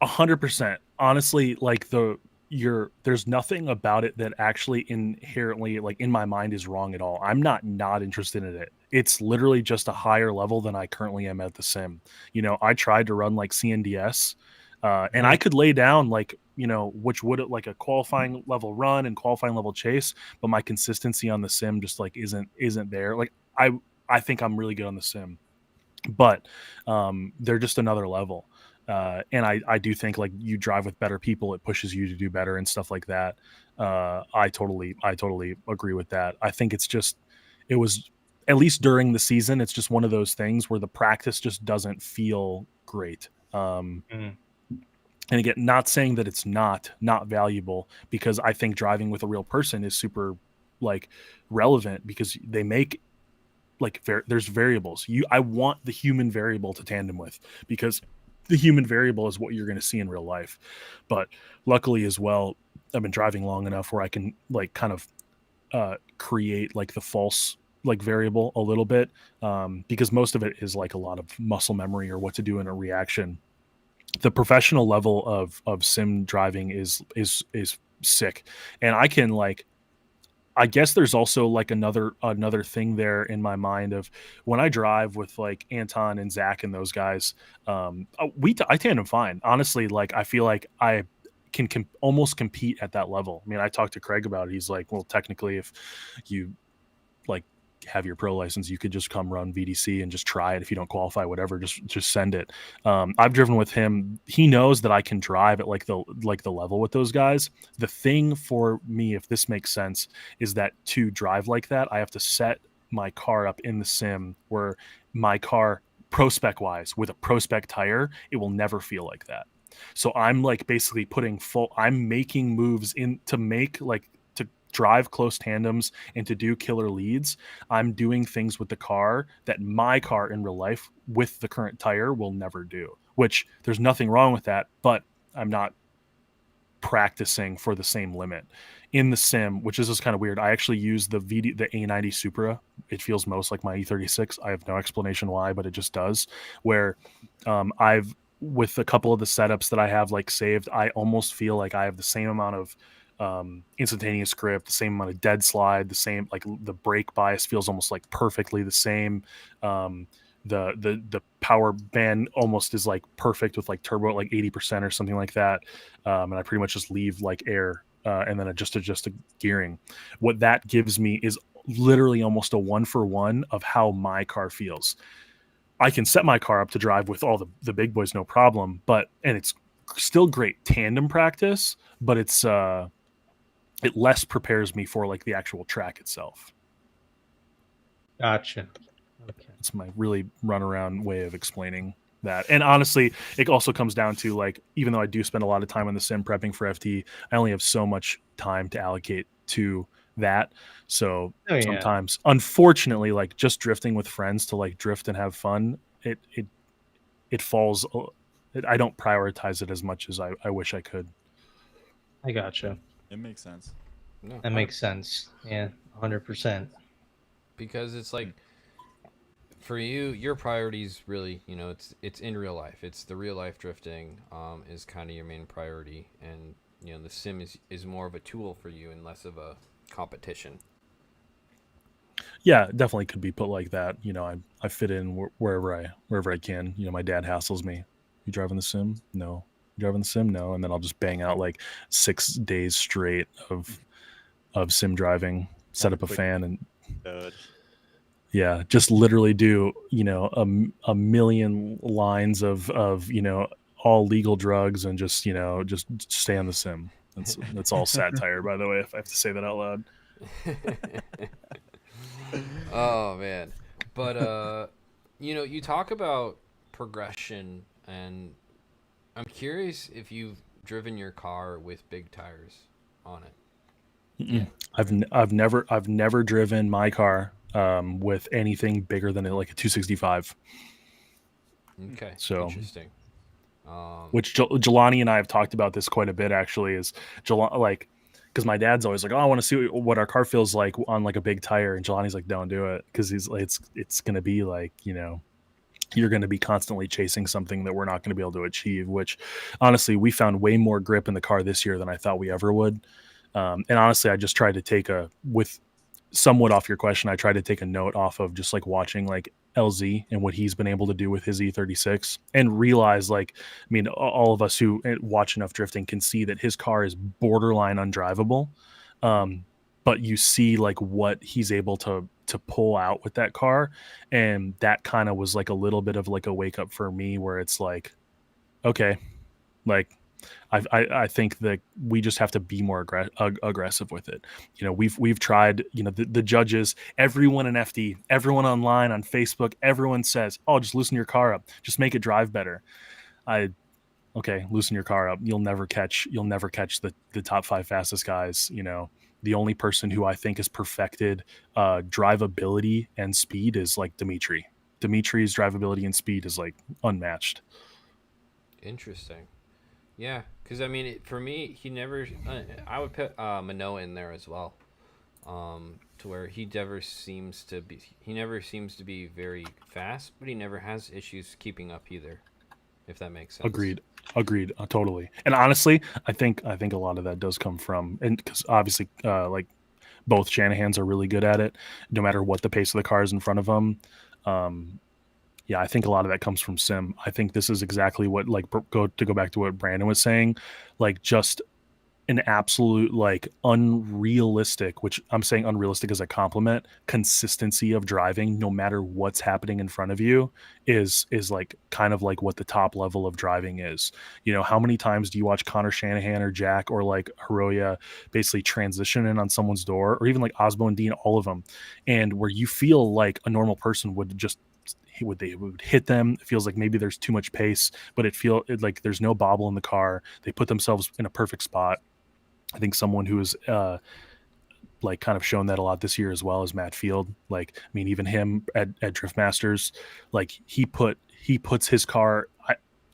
100%. Honestly, like there's nothing about it that actually inherently, like in my mind, is wrong at all. I'm not interested in it. It's literally just a higher level than I currently am at the sim. I tried to run like CNDS And I could lay down like, you know, which would like a qualifying level run and qualifying level chase, but my consistency on the sim just like isn't there. Like I think I'm really good on the sim, but they're just another level. And I do think like you drive with better people, it pushes you to do better and stuff like that. I totally agree with that. I think it was, at least during the season, it's just one of those things where the practice just doesn't feel great. And again, not saying that it's not valuable, because I think driving with a real person is super like relevant, because they make like there's variables. I want the human variable to tandem with, because the human variable is what you're going to see in real life. But luckily as well, I've been driving long enough where I can like kind of create like the false like variable a little bit, because most of it is like a lot of muscle memory or what to do in a reaction. The professional level of sim driving is sick, and I can like, I guess there's also like another thing there in my mind of when I drive with like Anton and Zach and those guys, I tandem fine. Honestly, like I feel like I can almost compete at that level. I mean, I talked to Craig about it. He's like, well, technically, if you like have your pro license, you could just come run VDC and just try it. If you don't qualify, whatever, just send it. I've driven with him. He knows that I can drive at like the level with those guys. The thing for me, if this makes sense, is that to drive like that, I have to set my car up in the sim where my car, ProSpec wise, with a ProSpec tire, it will never feel like that. So I'm like basically I'm making moves in to make like drive close tandems and to do killer leads. I'm doing things with the car that my car in real life with the current tire will never do, which there's nothing wrong with that, but I'm not practicing for the same limit in the sim, which is just kind of weird. I actually use the A90 Supra. It feels most like my E36. I have no explanation why, but it just does. Where I've, with a couple of the setups that I have like saved, I almost feel like I have the same amount of instantaneous grip, the same amount of dead slide, the same, like the brake bias feels almost like perfectly the same. The power band almost is like perfect with like turbo at like 80% or something like that. And I pretty much just leave like air and then adjust the gearing. What that gives me is literally almost a 1-for-1 of how my car feels. I can set my car up to drive with all the big boys, no problem, and it's still great tandem practice, but it less prepares me for like the actual track itself. Gotcha. Okay. It's my really runaround way of explaining that. And honestly, it also comes down to like, even though I do spend a lot of time on the sim prepping for FT, I only have so much time to allocate to that. So sometimes, unfortunately, like just drifting with friends to like drift and have fun, it falls. I don't prioritize it as much as I wish I could. I gotcha. It makes sense. No, That makes sense. Yeah, 100%. Because it's like, for you, your priorities really, you know, it's in real life. It's the real life drifting is kind of your main priority, and you know the sim is more of a tool for you and less of a competition. Yeah, definitely could be put like that. You know, I fit in wherever I can. You know, my dad hassles me. You driving the sim? No. You driving the sim? No. And then I'll just bang out like 6 days straight of sim driving, set up a fan, and yeah, just literally do, you know, a million lines of you know, all legal drugs, and just, you know, just stay on the sim. That's all satire, by the way, if I have to say that out loud. Oh man, but you know, you talk about progression, and I'm curious if you've driven your car with big tires on it. Yeah. I've never driven my car with anything bigger than like a 265. Okay, so interesting. Which Jelani and I have talked about this quite a bit, actually, is like, because my dad's always like, oh, I want to see what our car feels like on like a big tire, and Jelani's like, don't do it, because he's like, it's gonna be like, you know, you're going to be constantly chasing something that we're not going to be able to achieve, which honestly, we found way more grip in the car this year than I thought we ever would. And honestly, I just tried to with somewhat off your question, I tried to take a note off of just like watching like LZ and what he's been able to do with his E36, and realize, like, I mean, all of us who watch enough drifting can see that his car is borderline undrivable. But you see like what he's able to pull out with that car, and that kind of was like a little bit of like a wake up for me, where it's like, okay, like I think that we just have to be more aggressive with it. You know, we've tried. You know, the judges, everyone in FD, everyone online on Facebook, everyone says, "Oh, just loosen your car up, just make it drive better." Okay, loosen your car up. You'll never catch the top 5 fastest guys. You know, the only person who I think has perfected drivability and speed is like Dimitri. Dimitri's drivability and speed is like unmatched. Interesting. Yeah, because I mean, for me, he never. I would put Manoa in there as well, to where he never seems to be. He never seems to be very fast, but he never has issues keeping up either. If that makes sense. Agreed, totally. And honestly, I think a lot of that does come from, and because obviously, like both Shanahans are really good at it, no matter what the pace of the car is in front of them. Yeah, I think a lot of that comes from sim. I think this is exactly what, like, go back to what Brandon was saying, like just an absolute like unrealistic, which I'm saying unrealistic as a compliment, consistency of driving no matter what's happening in front of you is like kind of like what the top level of driving is. You know, how many times do you watch Connor Shanahan or Jack or like Hiroya basically transition in on someone's door, or even like Osbo and Dean, all of them, and where you feel like a normal person would just they would hit them. It feels like maybe there's too much pace, but like there's no bobble in the car. They put themselves in a perfect spot. I think someone who is like kind of shown that a lot this year as well as Matt Field. Like, I mean, even him at Drift Masters, like he puts his car.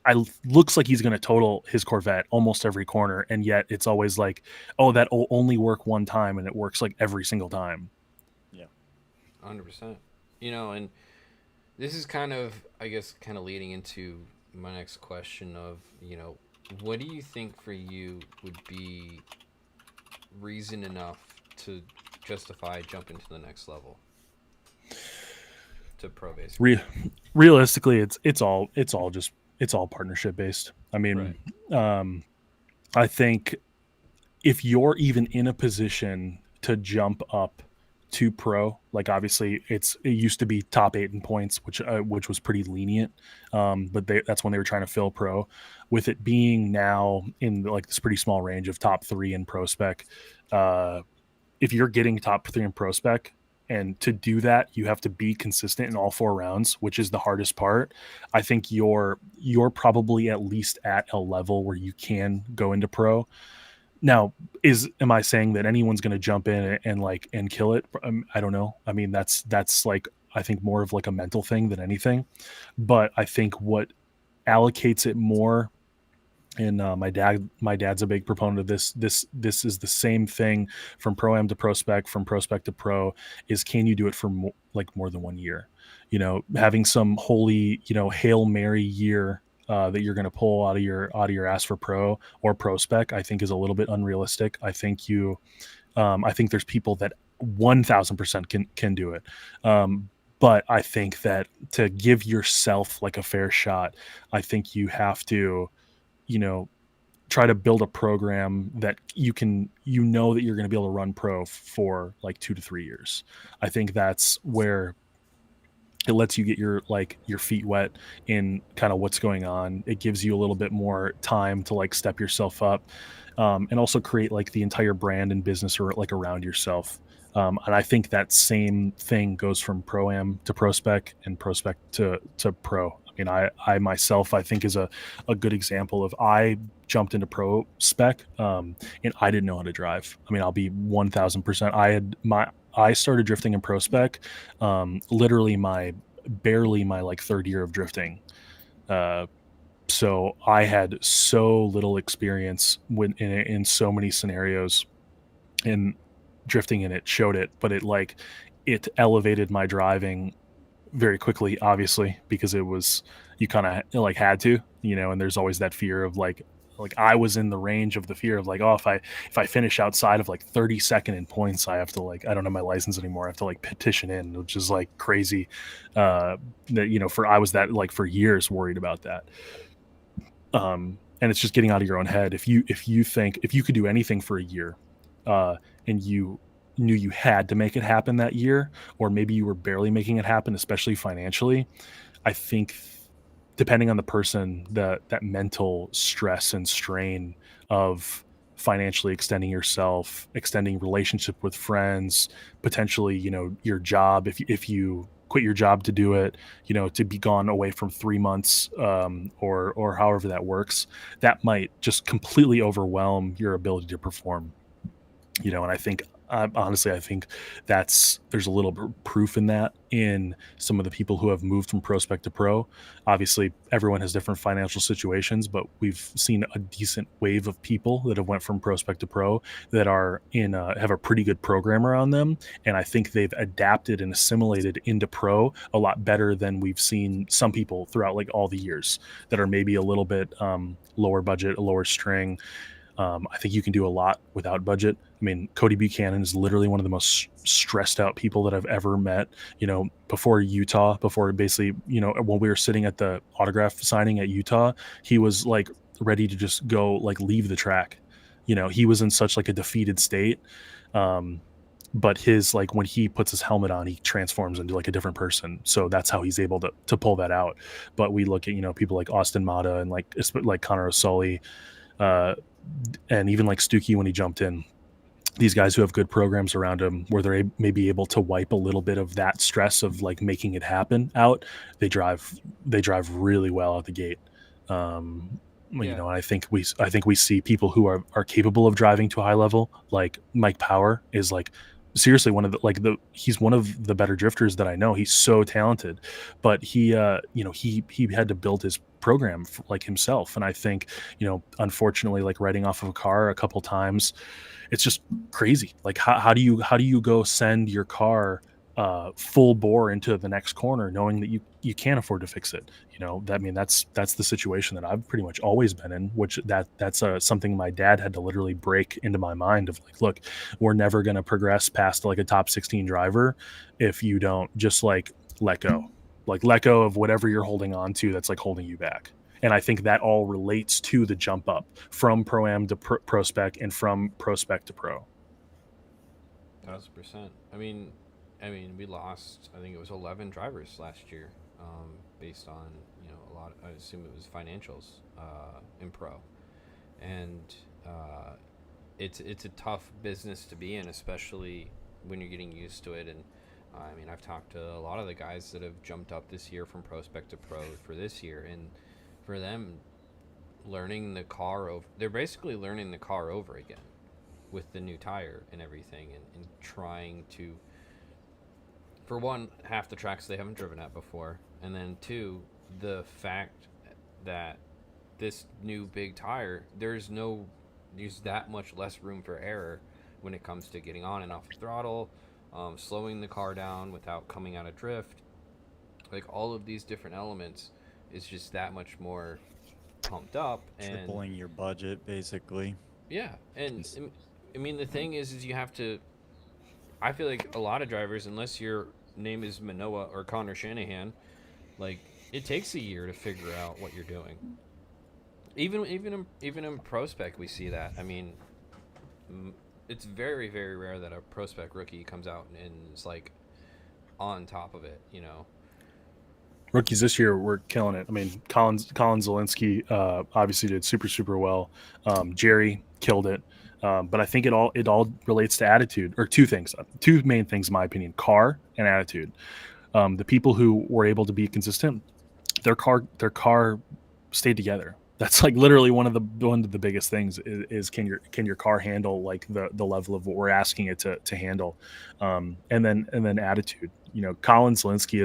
I looks like he's going to total his Corvette almost every corner, and yet it's always like, oh, that'll only work one time, and it works like every single time. Yeah, 100%. You know, and this is kind of, I guess, kind of leading into my next question of, you know, what do you think for you would be reason enough to justify jumping to the next level to pro, basically? Realistically, it's all partnership based. I mean, Right. I think if you're even in a position to jump up to pro, like obviously it used to be top 8 in points, which was pretty lenient, but that's when they were trying to fill pro. With it being now in like this pretty small range of top 3 in ProSpec, if you're getting top 3 in ProSpec, and to do that you have to be consistent in all 4 rounds, which is the hardest part. I think you're probably at least at a level where you can go into pro. Now, am I saying that anyone's going to jump in and kill it? I don't know. I mean, that's like, I think more of like a mental thing than anything. But I think what allocates it more, and my dad's a big proponent of this. This is the same thing from Pro-Am to ProSpec, from ProSpec to Pro, is can you do it for more than 1 year? You know, having some holy, you know, Hail Mary year that you're going to pull out of your ass for pro or ProSpec, I think is a little bit unrealistic. I think I think there's people that 1000% can do it. But I think that to give yourself like a fair shot, I think you have to, you know, try to build a program that you can, you know, that you're going to be able to run pro for like 2 to 3 years. I think that's where it lets you get your feet wet in kind of what's going on. It gives you a little bit more time to like step yourself up, and also create like the entire brand and business or like around yourself. And I think that same thing goes from Pro-Am to ProSpec and ProSpec to Pro. I mean, I myself, I think is a good example of, I jumped into ProSpec, and I didn't know how to drive. I mean, I'll be 1000%. I started drifting in ProSpec, literally barely my like 3rd year of drifting. So I had so little experience in so many scenarios, and drifting in it showed it, but it elevated my driving very quickly, obviously, because it was, you kind of like had to, and there's always that fear of like I was in the range of the fear of like, oh, if I finish outside of like 32nd in points, I have to like, I don't have my license anymore. I have to like petition in, which is like crazy. That, I was that like for years worried about that. And it's just getting out of your own head. If you think if you could do anything for a year, and you knew you had to make it happen that year, or maybe you were barely making it happen, especially financially, I think depending on the person, that mental stress and strain of financially extending yourself, extending relationship with friends, potentially, your job, if you quit your job to do it, to be gone away from 3 months, or however that works, that might just completely overwhelm your ability to perform. And I think, honestly, I think there's a little proof in that in some of the people who have moved from ProSpec to Pro. Obviously, everyone has different financial situations, but we've seen a decent wave of people that have went from ProSpec to Pro that are have a pretty good program around them, and I think they've adapted and assimilated into Pro a lot better than we've seen some people throughout like all the years that are maybe a little bit lower budget, a lower string. I think you can do a lot without budget. I mean, Cody Buchanan is literally one of the most stressed out people that I've ever met. Before Utah, before basically, when we were sitting at the autograph signing at Utah, he was like ready to just go like leave the track. He was in such like a defeated state. But his, like, when he puts his helmet on, he transforms into like a different person. So that's how he's able to pull that out. But we look at, people like Austin Mata and like Connor O'Sully, and even like Stuckey when he jumped in, these guys who have good programs around them where they're maybe able to wipe a little bit of that stress of like making it happen out. They drive really well out the gate. And I think we see people who are capable of driving to a high level, like Mike Power is like seriously one of he's one of the better drifters that I know. He's so talented, but he had to build his program like himself. And I think, unfortunately, like riding off of a car a couple times, it's just crazy. Like how do you go send your car full bore into the next corner knowing that you can't afford to fix it? That's the situation that I've pretty much always been in, which that's something my dad had to literally break into my mind of like, look, we're never going to progress past like a top 16 driver if you don't just like let go of whatever you're holding on to that's like holding you back. And I think that all relates to the jump up from Pro-Am to Pro-Spec and from Pro-Spec to Pro. 1,000%. I mean, we lost, I think it was 11 drivers last year, based on, a lot, I assume it was financials, in Pro. And it's a tough business to be in, especially when you're getting used to it. And I've talked to a lot of the guys that have jumped up this year from ProSpec to Pro for this year, and for them, learning the car over, they're basically learning the car over again with the new tire and everything, and trying to, for one, half the tracks they haven't driven at before, and then two, the fact that this new big tire, there's that much less room for error when it comes to getting on and off the throttle, slowing the car down without coming out of drift. Like, all of these different elements is just that much more pumped up, and tripling your budget basically. Yeah. And the thing is you have to, I feel like a lot of drivers, unless your name is Manoa or Connor Shanahan, like, it takes a year to figure out what you're doing. Even in ProSpec we see that. It's very, very rare that a ProSpec rookie comes out and is like on top of it, Rookies this year were killing it. Colin Zielinski obviously did super, super well. Jerry killed it. But I think it all relates to attitude, or two main things, in my opinion: car and attitude. The people who were able to be consistent, their car stayed together. That's like literally one of the biggest things is can your car handle like the level of what we're asking it to handle, and then attitude. Colin Zielinski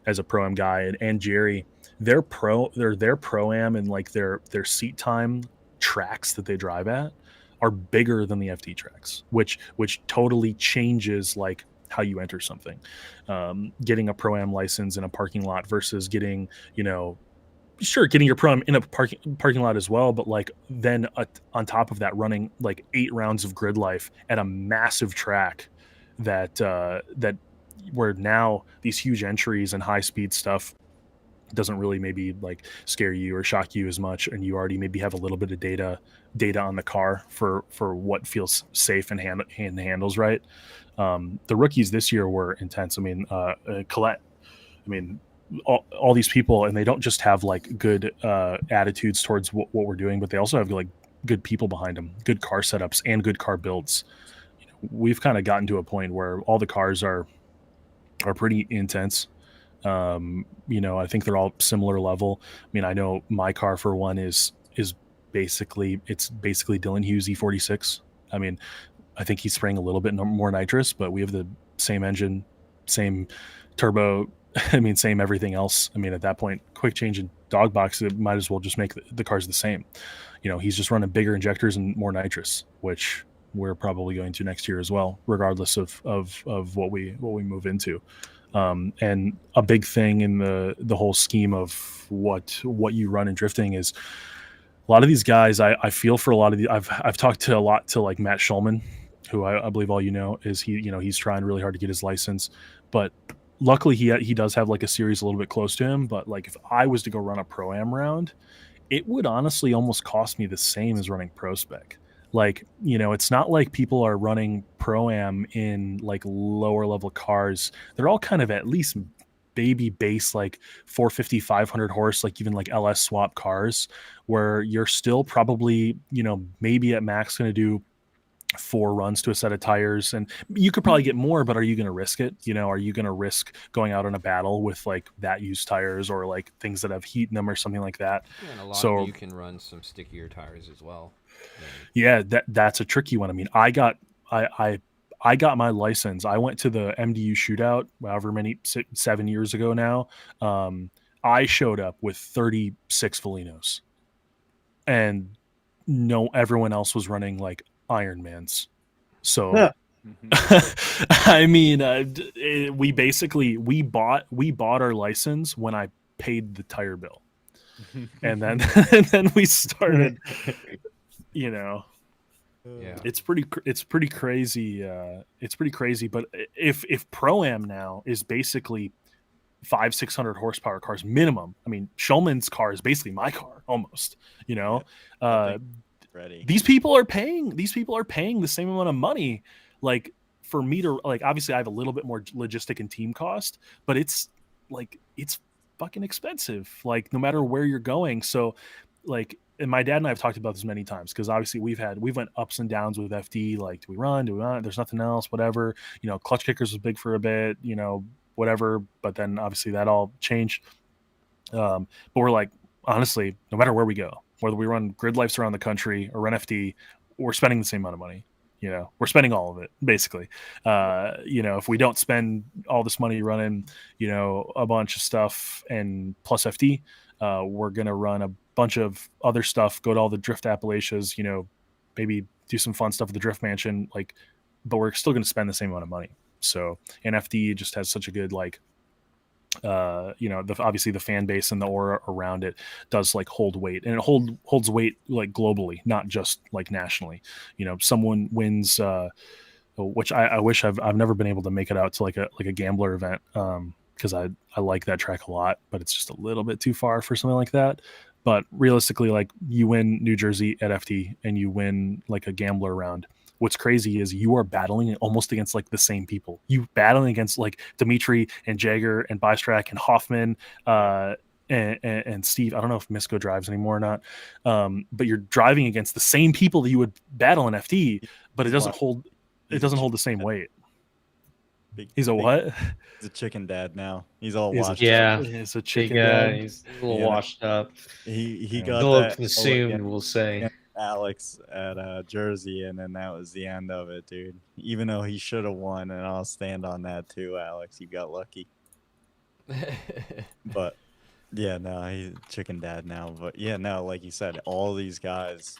as a Pro-Am guy, and Jerry, their Pro-Am and like their seat time tracks that they drive at are bigger than the FD tracks, which totally changes like how you enter something. Getting a pro-am license in a parking lot versus getting, sure, getting your pro-am in a parking lot as well, but like then on top of that, running like 8 rounds of grid life at a massive track that where now these huge entries and high speed stuff doesn't really maybe like scare you or shock you as much, and you already maybe have a little bit of data on the car for what feels safe and handles right. The rookies this year were intense. I mean, Colette, I mean, all these people, and they don't just have like good attitudes towards what we're doing, but they also have like good people behind them, good car setups and good car builds. We've kind of gotten to a point where all the cars are pretty intense. I think they're all similar level. I mean, I know my car for one is basically Dylan Hughes E46. I mean, I think he's spraying a little bit more nitrous, but we have the same engine, same turbo. I mean, same everything else. I mean, at that point, quick change in dog box, it might as well just make the cars the same. He's just running bigger injectors and more nitrous, which we're probably going to next year as well, regardless of what we move into. And a big thing in the whole scheme of what you run in drifting is a lot of these guys. I feel for a lot of the. I've talked to like Matt Schulman, who I believe all is he's trying really hard to get his license, but luckily he does have like a series a little bit close to him. But like if I was to go run a pro-am round, it would honestly almost cost me the same as running ProSpec. Like, it's not like people are running pro-am in like lower level cars. They're all kind of at least baby base, like 450, 500 horse, like even like LS swap cars, where you're still probably, maybe at max going to do 4 runs to a set of tires, and you could probably get more, but are you going to risk it? Are you going to risk going out on a battle with like that used tires or like things that have heat in them or something like that? Yeah, and a lot of you can run some stickier tires as well. Yeah, that's a tricky one. I mean, I got my license. I went to the MDU shootout, however many 7 years ago now. I showed up with 36 Velinos, and no, everyone else was running like Ironmans. So, Yeah. I mean, we bought our license when I paid the tire bill, and then we started. Yeah, it's pretty crazy. It's pretty crazy. But if Pro-Am now is basically 500-600 horsepower cars minimum, I mean, Schulman's car is basically my car almost. Ready. These people are paying the same amount of money. Like for me to like, obviously I have a little bit more logistic and team cost, but it's fucking expensive. Like no matter where you're going. So like, and my dad and I have talked about this many times because obviously we went ups and downs with FD. Like, do we run? Do we not? There's nothing else. Whatever. Clutch kickers was big for a bit. Whatever. But then obviously that all changed. But we're like, honestly, no matter where we go, whether we run grid lives around the country or run FD, we're spending the same amount of money. We're spending all of it basically. If we don't spend all this money running, a bunch of stuff and plus FD, we're gonna run a bunch of other stuff, go to all the drift Appalachias, maybe do some fun stuff with the drift mansion, like, but we're still going to spend the same amount of money. So, and FD just has such a good, like, obviously the fan base and the aura around it does like hold weight, and it holds weight like globally, not just like nationally. Someone wins, which I wish I've never been able to make it out to like a gambler event. Because I like that track a lot, but it's just a little bit too far for something like that. But realistically, like you win New Jersey at FD and you win like a gambler round. What's crazy is you are battling almost against like the same people. You battling against like Dimitri and Jagger and Bystrack and Hoffman and Steve. I don't know if Misko drives anymore or not. But you're driving against the same people that you would battle in FD, but it doesn't hold the same weight. He's a what? He's a chicken dad now. He's all washed up. Yeah, he's a chicken big, dad. he's a little washed up. He A got little that consumed, we'll say. Alex at Jersey, and then that was the end of it, dude. Even though he should have won, and I'll stand on that too, Alex. You got lucky. But yeah, no, he's chicken dad now. But yeah, no, like you said, all these guys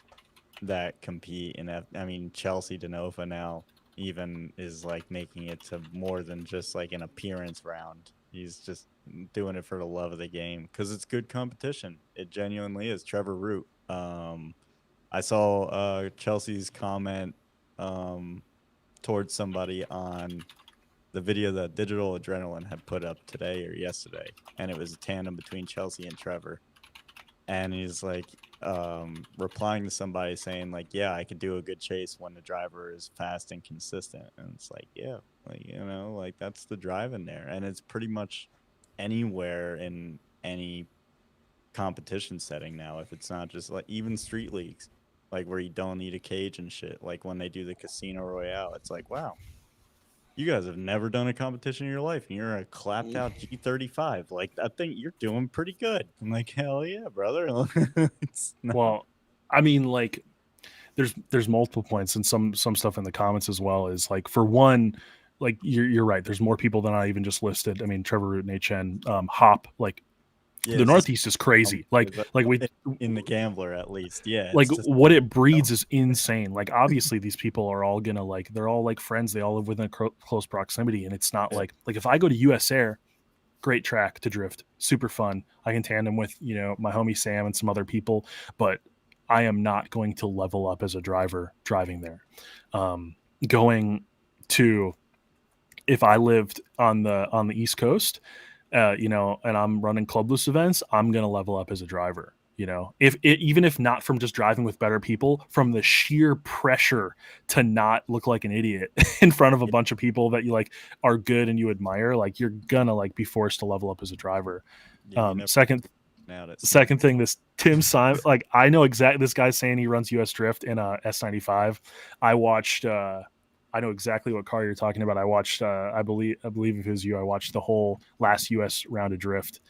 that compete in I mean, Chelsea Denova now, he's 100% a chicken dad. He's 100% a chicken dad. But yeah, no, like you said, all these guys that compete in I mean, Chelsea Denova now, he's 100% a chicken dad. All these guys that compete in even is like making it to more than just like an appearance round. He's just doing it for the love of the game because it's good competition. It genuinely is. Trevor Root. I saw Chelsea's comment um, towards somebody on the video that Digital Adrenaline had put up today or yesterday, and it was a tandem between Chelsea and Trevor. And he's like replying to somebody saying like, yeah, I could do a good chase when the driver is fast and consistent. And it's like, yeah, like, you know, like that's the drive in there. And it's pretty much anywhere in any competition setting now, if it's not just like even street leagues, like where you don't need a cage and shit, like when they do the Casino Royale, it's like, wow, you guys have never done a competition in your life and you're a clapped out G35. Like, I think you're doing pretty good. I'm like, hell yeah, brother. It's not... Well, I mean, like, there's multiple points, and some stuff in the comments as well is like, for one, like you're right. There's more people than I even just listed. I mean, Trevor Root and HN, Hop, like yeah, the Northeast is crazy. Like we in the Gambler at least, yeah. Like just, what it breeds is insane. Like obviously these people are all gonna like, they're all like friends. They all live within close proximity, and it's not like if I go to US Air, great track to drift, super fun. I can tandem with, you know, my homie Sam and some other people, but I am not going to level up as a driver driving there. Going to, if I lived on the East Coast, you know, and I'm running clubless events, I'm gonna level up as a driver. You know, even if not from just driving with better people, from the sheer pressure to not look like an idiot in front of a bunch of people that you like are good and you admire, like you're gonna like be forced to level up as a driver. Second thing, this Tim Simon, like I know exactly, this guy's saying he runs US Drift in a S95. I watched I know exactly what car you're talking about. I watched I believe it was you. I watched the whole last US round of drift.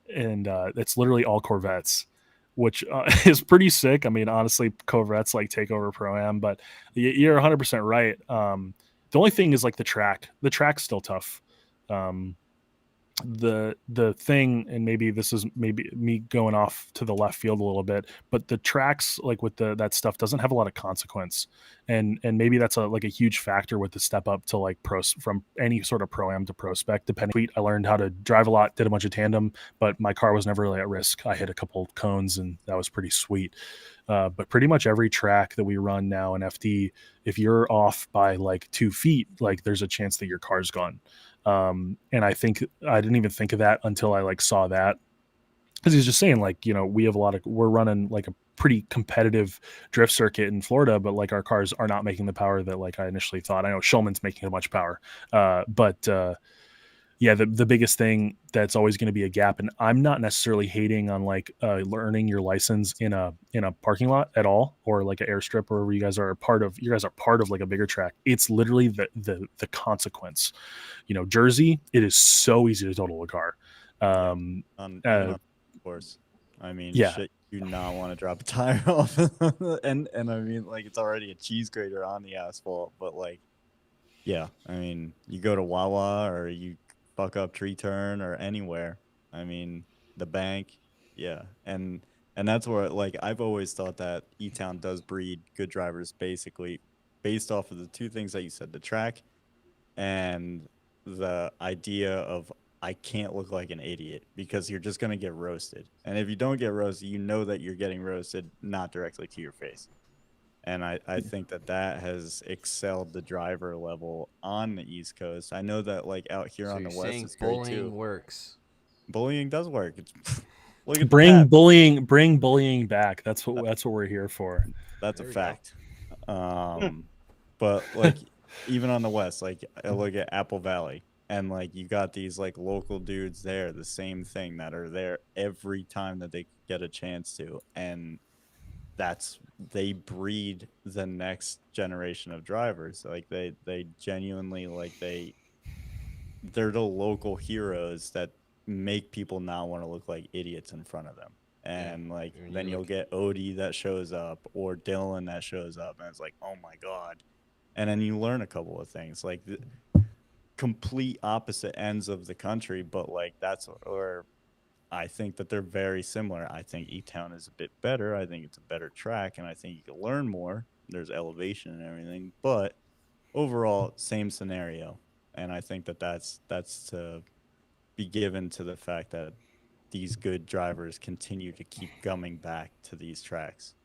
And it's literally all Corvettes, which is pretty sick. I mean, honestly, Corvettes like take over Pro-Am, but you're 100% right. The only thing is like the track. The track's still tough. The thing, and maybe this is maybe me going off to the left field a little bit, but the tracks, like with that stuff, doesn't have a lot of consequence, and maybe that's a huge factor with the step up to like from any sort of Pro-Am to ProSpec. Depending, I learned how to drive a lot, did a bunch of tandem, but my car was never really at risk. I hit a couple cones, and that was pretty sweet. But pretty much every track that we run now in FD, if you're off by like 2 feet, like there's a chance that your car's gone. And I think I didn't even think of that until I like saw that, because he's just saying like, you know, we're running like a pretty competitive drift circuit in Florida, but like our cars are not making the power that like I initially thought. I know Shulman's making a much power, but yeah, the biggest thing that's always going to be a gap, and I'm not necessarily hating on like learning your license in a parking lot at all, or like an airstrip, or where you guys are part of like a bigger track. It's literally the consequence. You know, Jersey, it is so easy to total a car. Of course. I mean, yeah. shit, you do not want to drop a tire off, and I mean, like it's already a cheese grater on the asphalt, but like, yeah, I mean, you go to Wawa or you fuck up tree turn or anywhere. I mean, the bank, yeah, and that's where like I've always thought that E-Town does breed good drivers basically based off of the two things that you said, the track and the idea of I can't look like an idiot, because you're just gonna get roasted, and if you don't get roasted, you know that you're getting roasted not directly to your face. And I think that has excelled the driver level on the East Coast. I know that like out here on the West, it's great too. Bullying works. Bullying does work. It's, look at bring bullying back. That's what we're here for. That's a fact. But like even on the West, like I look at Apple Valley, and like you got these like local dudes there, the same thing, that are there every time that they get a chance to, and they breed the next generation of drivers. Like they genuinely like they're the local heroes that make people not want to look like idiots in front of them. And like then you'll get Odie that shows up, or Dylan that shows up, and it's like, oh my god. And then you learn a couple of things, like the complete opposite ends of the country, but like that's where I think that they're very similar. I think E-Town is a bit better. I think it's a better track, and I think you can learn more. there's elevation and everything, but overall same scenario. And I think that that's to be given to the fact that these good drivers continue to keep coming back to these tracks.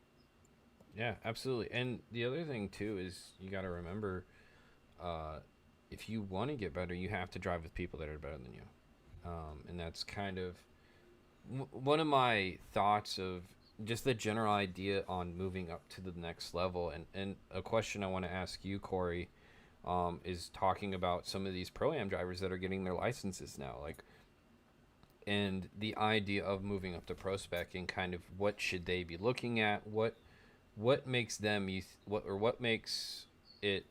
Yeah, absolutely. And the other thing too is you got to remember, uh, if you want to get better, you have to drive with people that are better than you. And that's kind of one of my thoughts of just the general idea on moving up to the next level. And a question I want to ask you, Cory, is talking about some of these pro-am drivers that are getting their licenses now, like, and the idea of moving up to ProSpec and kind of what should they be looking at, what makes them what makes it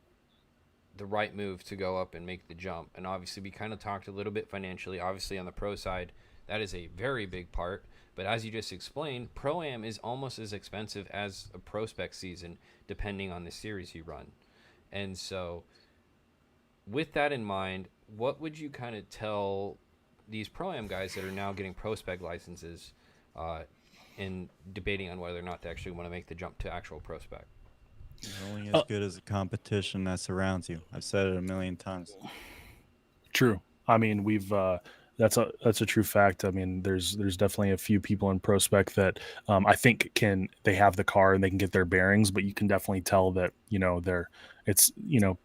the right move to go up and make the jump. And obviously we kind of talked a little bit financially. Obviously on the pro side, that is a very big part, but as you just explained, pro-am is almost as expensive as a ProSpec season depending on the series you run. And so with that in mind, what would you kind of tell these pro-am guys that are now getting ProSpec licenses, and debating on whether or not they actually want to make the jump to actual ProSpec? You're only as good as the competition that surrounds you. I've said it a million times. True. I mean, we've that's a true fact. I mean, there's definitely a few people in ProSpec that I think they have the car and they can get their bearings, but you can definitely tell that it's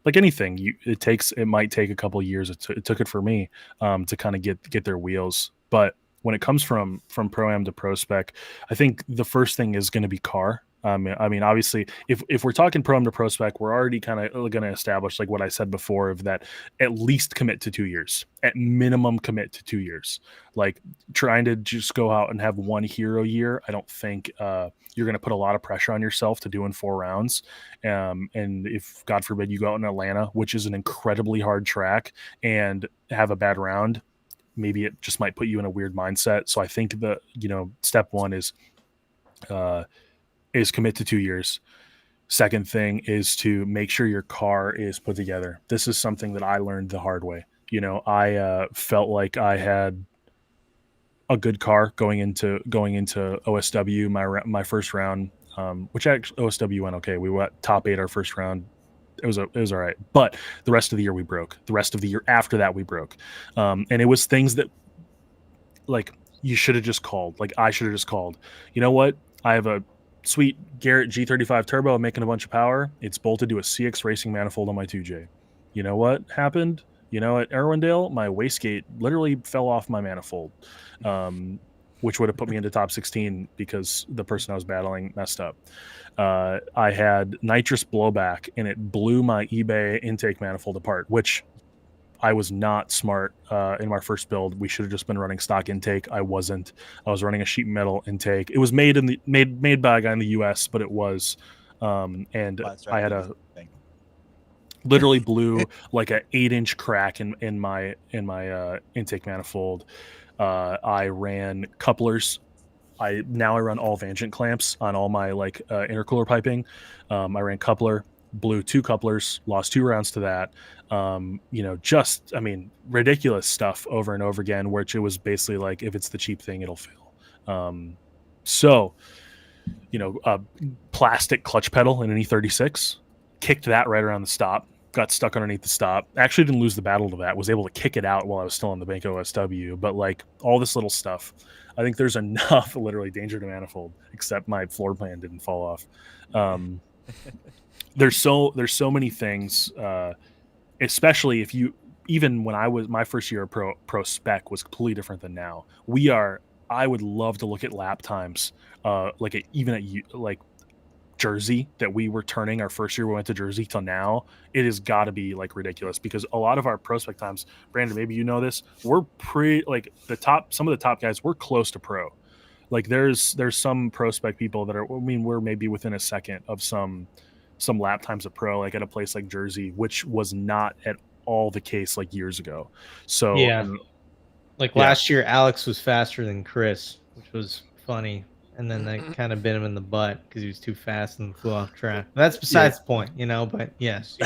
like anything. It might take a couple of years. It took it for me to kind of get their wheels, but when it comes from pro-am to ProSpec, I think the first thing is going to be car. I mean, obviously, if we're talking pro-am to ProSpec, we're already kind of going to establish, like what I said before, of that at least commit to 2 years, at minimum commit to 2 years. Like trying to just go out and have one hero year, I don't think you're going to put a lot of pressure on yourself to doing 4 rounds. And if God forbid you go out in Atlanta, which is an incredibly hard track, and have a bad round, maybe it just might put you in a weird mindset. So I think step one is commit to 2 years. Second thing is to make sure your car is put together. This is something that I learned the hard way. I felt like I had a good car going into OSW, my first round, which actually OSW went okay. We went top 8 our first round. It was all right, but the rest of the year we broke. The rest of the year after that we broke, and it was things that, like, you should have just called. Like, I should have just called. You know what? I have a sweet Garrett G35 turbo. I'm making a bunch of power. It's bolted to a CX Racing manifold on my 2J. You know what happened? At Irwindale, my wastegate literally fell off my manifold, which would have put me into top 16 because the person I was battling messed up. I had nitrous blowback, and it blew my eBay intake manifold apart, which I was not smart in my first build. We should have just been running stock intake. I wasn't. I was running a sheet metal intake. It was made by a guy in the US, but it was, and I had literally blew like an 8-inch crack in my intake manifold. I ran couplers. I run all Vangent clamps on all my intercooler piping. I ran coupler, blew 2 couplers, lost 2 rounds to that. Ridiculous stuff over and over again, which it was basically like, if it's the cheap thing, it'll fail. A plastic clutch pedal in an E36, kicked that right around the stop, got stuck underneath the stop. Actually didn't lose the battle to that, was able to kick it out while I was still on the bank OSW. But like all this little stuff, I think there's enough literally danger to manifold, except my floor plan didn't fall off. There's so many things, especially if you, even when I was, my first year of pro spec was completely different than now. I would love to look at lap times, even at Jersey, that we were turning our first year we went to Jersey till now. It has got to be like ridiculous, because a lot of our ProSpec times, Brandon, maybe you know this, we're pretty like some of the top guys, we're close to pro. Like there's some ProSpec people that are, we're maybe within a second of some lap times of pro, like at a place like Jersey, which was not at all the case like years ago. So yeah, last year Alex was faster than Chris, which was funny. And then that kind of bit him in the butt because he was too fast and flew off track. That's besides the point, But yes,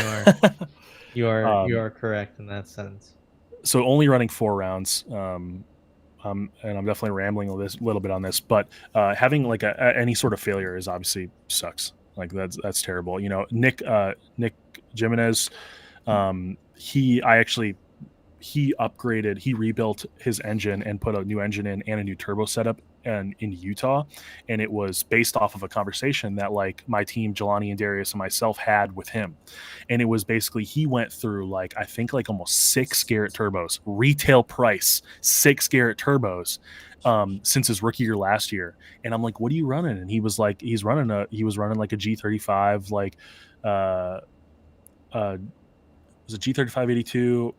you are correct in that sense. So only running 4 rounds, and I'm definitely rambling a little bit on this, but having like any sort of failure is obviously sucks. Like that's terrible. You know, Nick Jimenez, he upgraded, he rebuilt his engine and put a new engine in and a new turbo setup and in Utah, and it was based off of a conversation that like my team, Jelani and Darius and myself, had with him. And it was basically, he went through like, I think like almost 6 Garrett turbos, retail price 6 Garrett turbos, since his rookie year last year. And I'm like, what are you running? And he was like, he was running like a G35, like it was a G3582,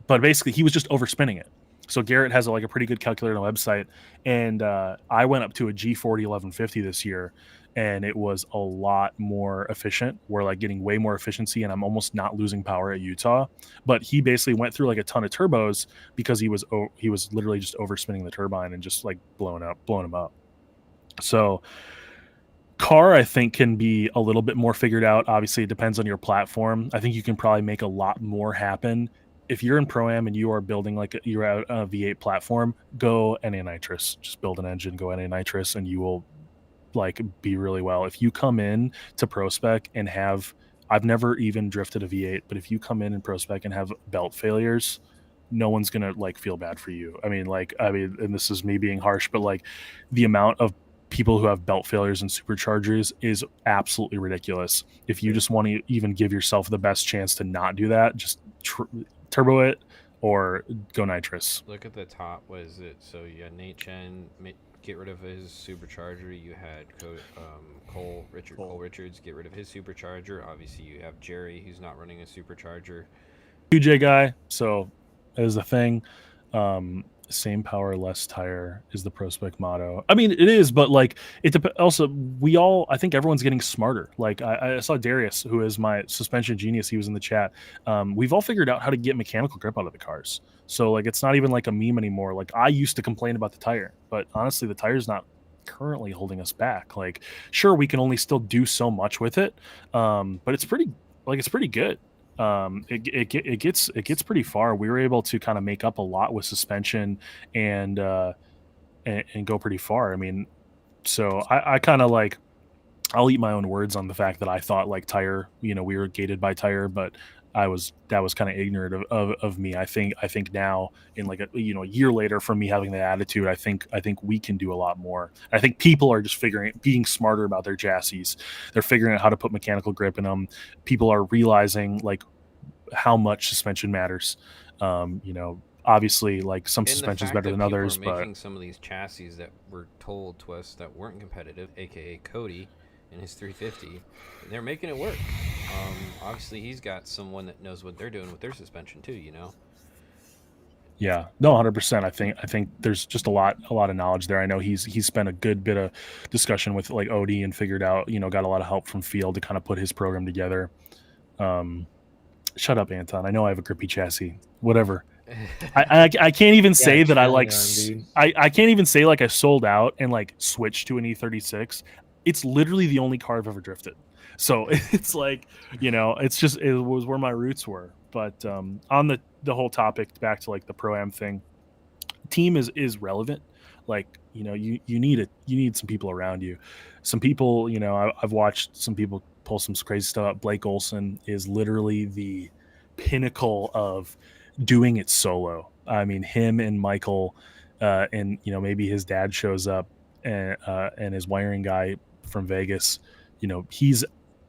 but basically he was just overspinning it. So Garrett has like a pretty good calculator on the website, and I went up to a G40 1150 this year, and it was a lot more efficient. We're like getting way more efficiency, and I'm almost not losing power at Utah. But he basically went through like a ton of turbos because he was literally just overspinning the turbine and just like blowing him up. So car, I think, can be a little bit more figured out. Obviously, it depends on your platform. I think you can probably make a lot more happen. If you're in Pro-Am and you are building like you're at a V8 platform, go NA nitrous. Just build an engine, go NA nitrous, and you will like be really well. If you come in to ProSpec and have, I've never even drifted a V8, but if you come in ProSpec and have belt failures, no one's gonna like feel bad for you. I mean, and this is me being harsh, but like the amount of people who have belt failures and superchargers is absolutely ridiculous. If you just want to even give yourself the best chance to not do that, just turbo it or go nitrous. Look at the top. What is it? So you had Nate Chen get rid of his supercharger. You had Cole Richards get rid of his supercharger. Obviously, you have Jerry, who's not running a supercharger. 2J guy. So as the thing, same power, less tire is the ProSpec motto. I mean, it is, but like also, I think everyone's getting smarter. Like I saw Darius, who is my suspension genius. He was in the chat. We've all figured out how to get mechanical grip out of the cars. So like, it's not even like a meme anymore. Like I used to complain about the tire, but honestly, the tire's not currently holding us back. Like, sure, we can only still do so much with it. But it's pretty good. It gets pretty far. We were able to kind of make up a lot with suspension and go pretty far. I mean, so I kind of like, I'll eat my own words on the fact that I thought like tire, we were gated by tire, but that was kind of ignorant of me. I think now in like a year later from me having that attitude, I think we can do a lot more. I think people are just being smarter about their chassis. They're figuring out how to put mechanical grip in them. People are realizing like how much suspension matters. Obviously like some suspension is better than others, but making some of these chassis that were told to us that weren't competitive, aka Cody and his 350, they're making it work. Obviously he's got someone that knows what they're doing with their suspension too, Yeah, no, 100%. I think there's just a lot of knowledge there. I know he's spent a good bit of discussion with like Odie and figured out, got a lot of help from field to kind of put his program together. Shut up, Anton. I know I have a grippy chassis. Whatever. I can't even say that I like I can't even say like I sold out and like switched to an E36. It's literally the only car I've ever drifted. So it's like, it's just, it was where my roots were. But on the whole topic, back to like the Pro-Am thing, team is relevant. Like, you need some people around you. Some people, I've watched some people pull some crazy stuff up. Blake Olson is literally the pinnacle of doing it solo. I mean, him and Michael, and maybe his dad shows up, and his wiring guy from Vegas.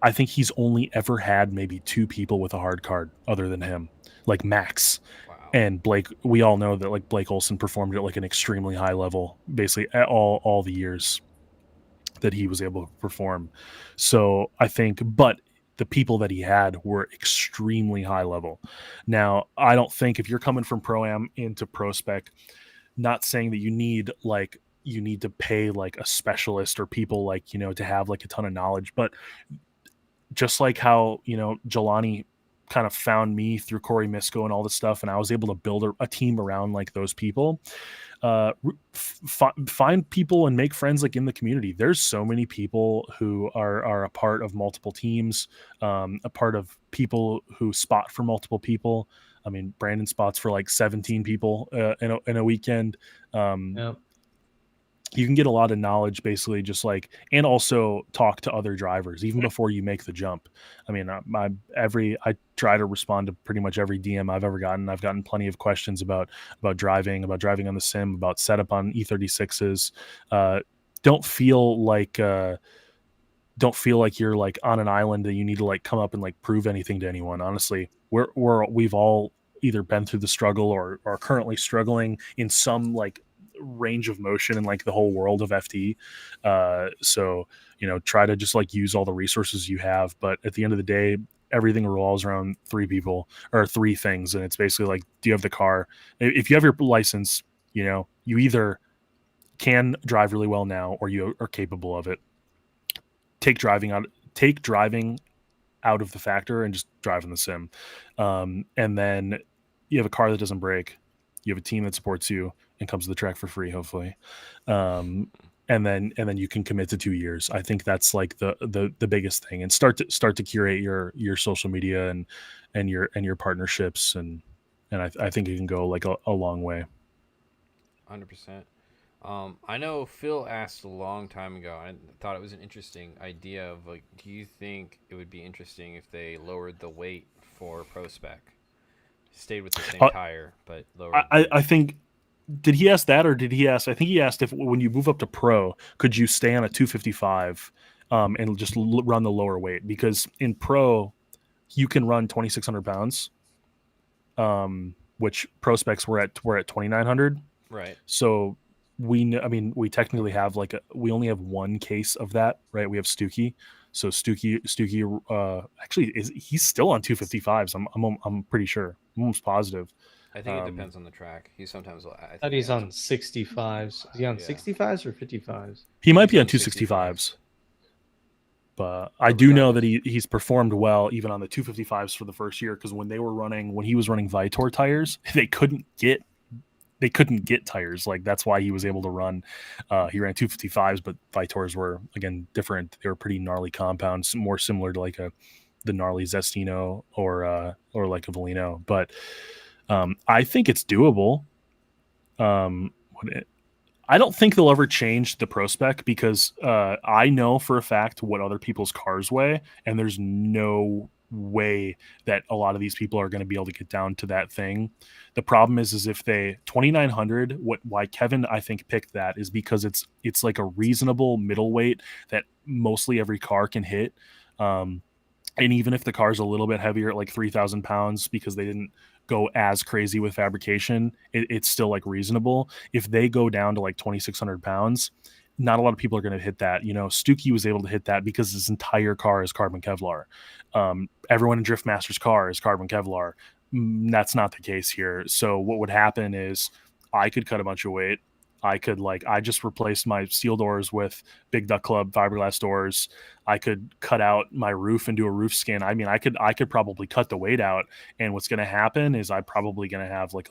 I think he's only ever had maybe 2 people with a hard card other than him, like Max. Wow. And Blake. We all know that like Blake Olson performed at like an extremely high level, basically at all the years that he was able to perform. So I think, but the people that he had were extremely high level. Now, I don't think if you're coming from Pro-Am into ProSpec, not saying that you need to pay like a specialist or people like, to have like a ton of knowledge, but just like how, Jelani kind of found me through Corey Misko and all this stuff, and I was able to build a team around like those people. Find people and make friends like in the community. There's so many people who are a part of multiple teams, a part of people who spot for multiple people. I mean, Brandon spots for like 17 people in a weekend. Yep. you can get a lot of knowledge basically just like, and also talk to other drivers even before you make the jump. I mean, I try to respond to pretty much every DM I've ever gotten. I've gotten plenty of questions about driving on the sim, about setup on E36s. Don't feel like you're like on an island that you need to like come up and like prove anything to anyone. Honestly, we've all either been through the struggle or are currently struggling in some like range of motion in like the whole world of FT. So, try to just like use all the resources you have. But at the end of the day, everything revolves around three people or three things. And it's basically like, do you have the car? If you have your license, you either can drive really well now or you are capable of it. Take driving out of the factor and just drive in the sim. And then you have a car that doesn't break. You have a team that supports you and comes to the track for free, hopefully. And then you can commit to 2 years. I think that's like the biggest thing. And start to curate your social media and your partnerships, and I think it can go like a long way. 100%. I know Phil asked a long time ago. I thought it was an interesting idea of like, do you think it would be interesting if they lowered the weight for ProSpec, stayed with the same tire but lowered? I think. Did he ask that, or did he ask? I think he asked if when you move up to pro, could you stay on a 255 and just run the lower weight? Because in pro, you can run 2,600 pounds, which ProSpecs were at 2,900. Right. So we technically have we only have one case of that, right? We have Stuckey. So Stuckey actually he's still on 255s. I'm pretty sure. I'm almost positive. I think it depends on the track. He sometimes. I thought he's on 65s. Is he on 65s or 55s? He might be on 265s. But I do know that he's performed well even on the 255s for the first year, because when he was running Vitor tires, they couldn't get tires. Like, that's why he was able to run. He ran 255s, but Vitors were again different. They were pretty gnarly compounds, more similar to like the gnarly Zestino or like a Volino. But I think it's doable. I don't think they'll ever change the ProSpec, because I know for a fact what other people's cars weigh, and there's no way that a lot of these people are going to be able to get down to that thing. The problem is if they 2,900, why Kevin I think picked that is because it's like a reasonable middleweight that mostly every car can hit. And even if the car's a little bit heavier at like 3,000 pounds, because they didn't go as crazy with fabrication, it's still like reasonable. If they go down to like 2,600 pounds, not a lot of people are going to hit that. Stuckey was able to hit that because his entire car is carbon Kevlar. Everyone in Driftmaster's car is carbon Kevlar. That's not the case here. So what would happen is I could cut a bunch of weight. I just replaced my steel doors with Big Duck Club fiberglass doors. I could cut out my roof and do a roof skin. I mean, I could probably cut the weight out. And what's going to happen is I'm probably going to have like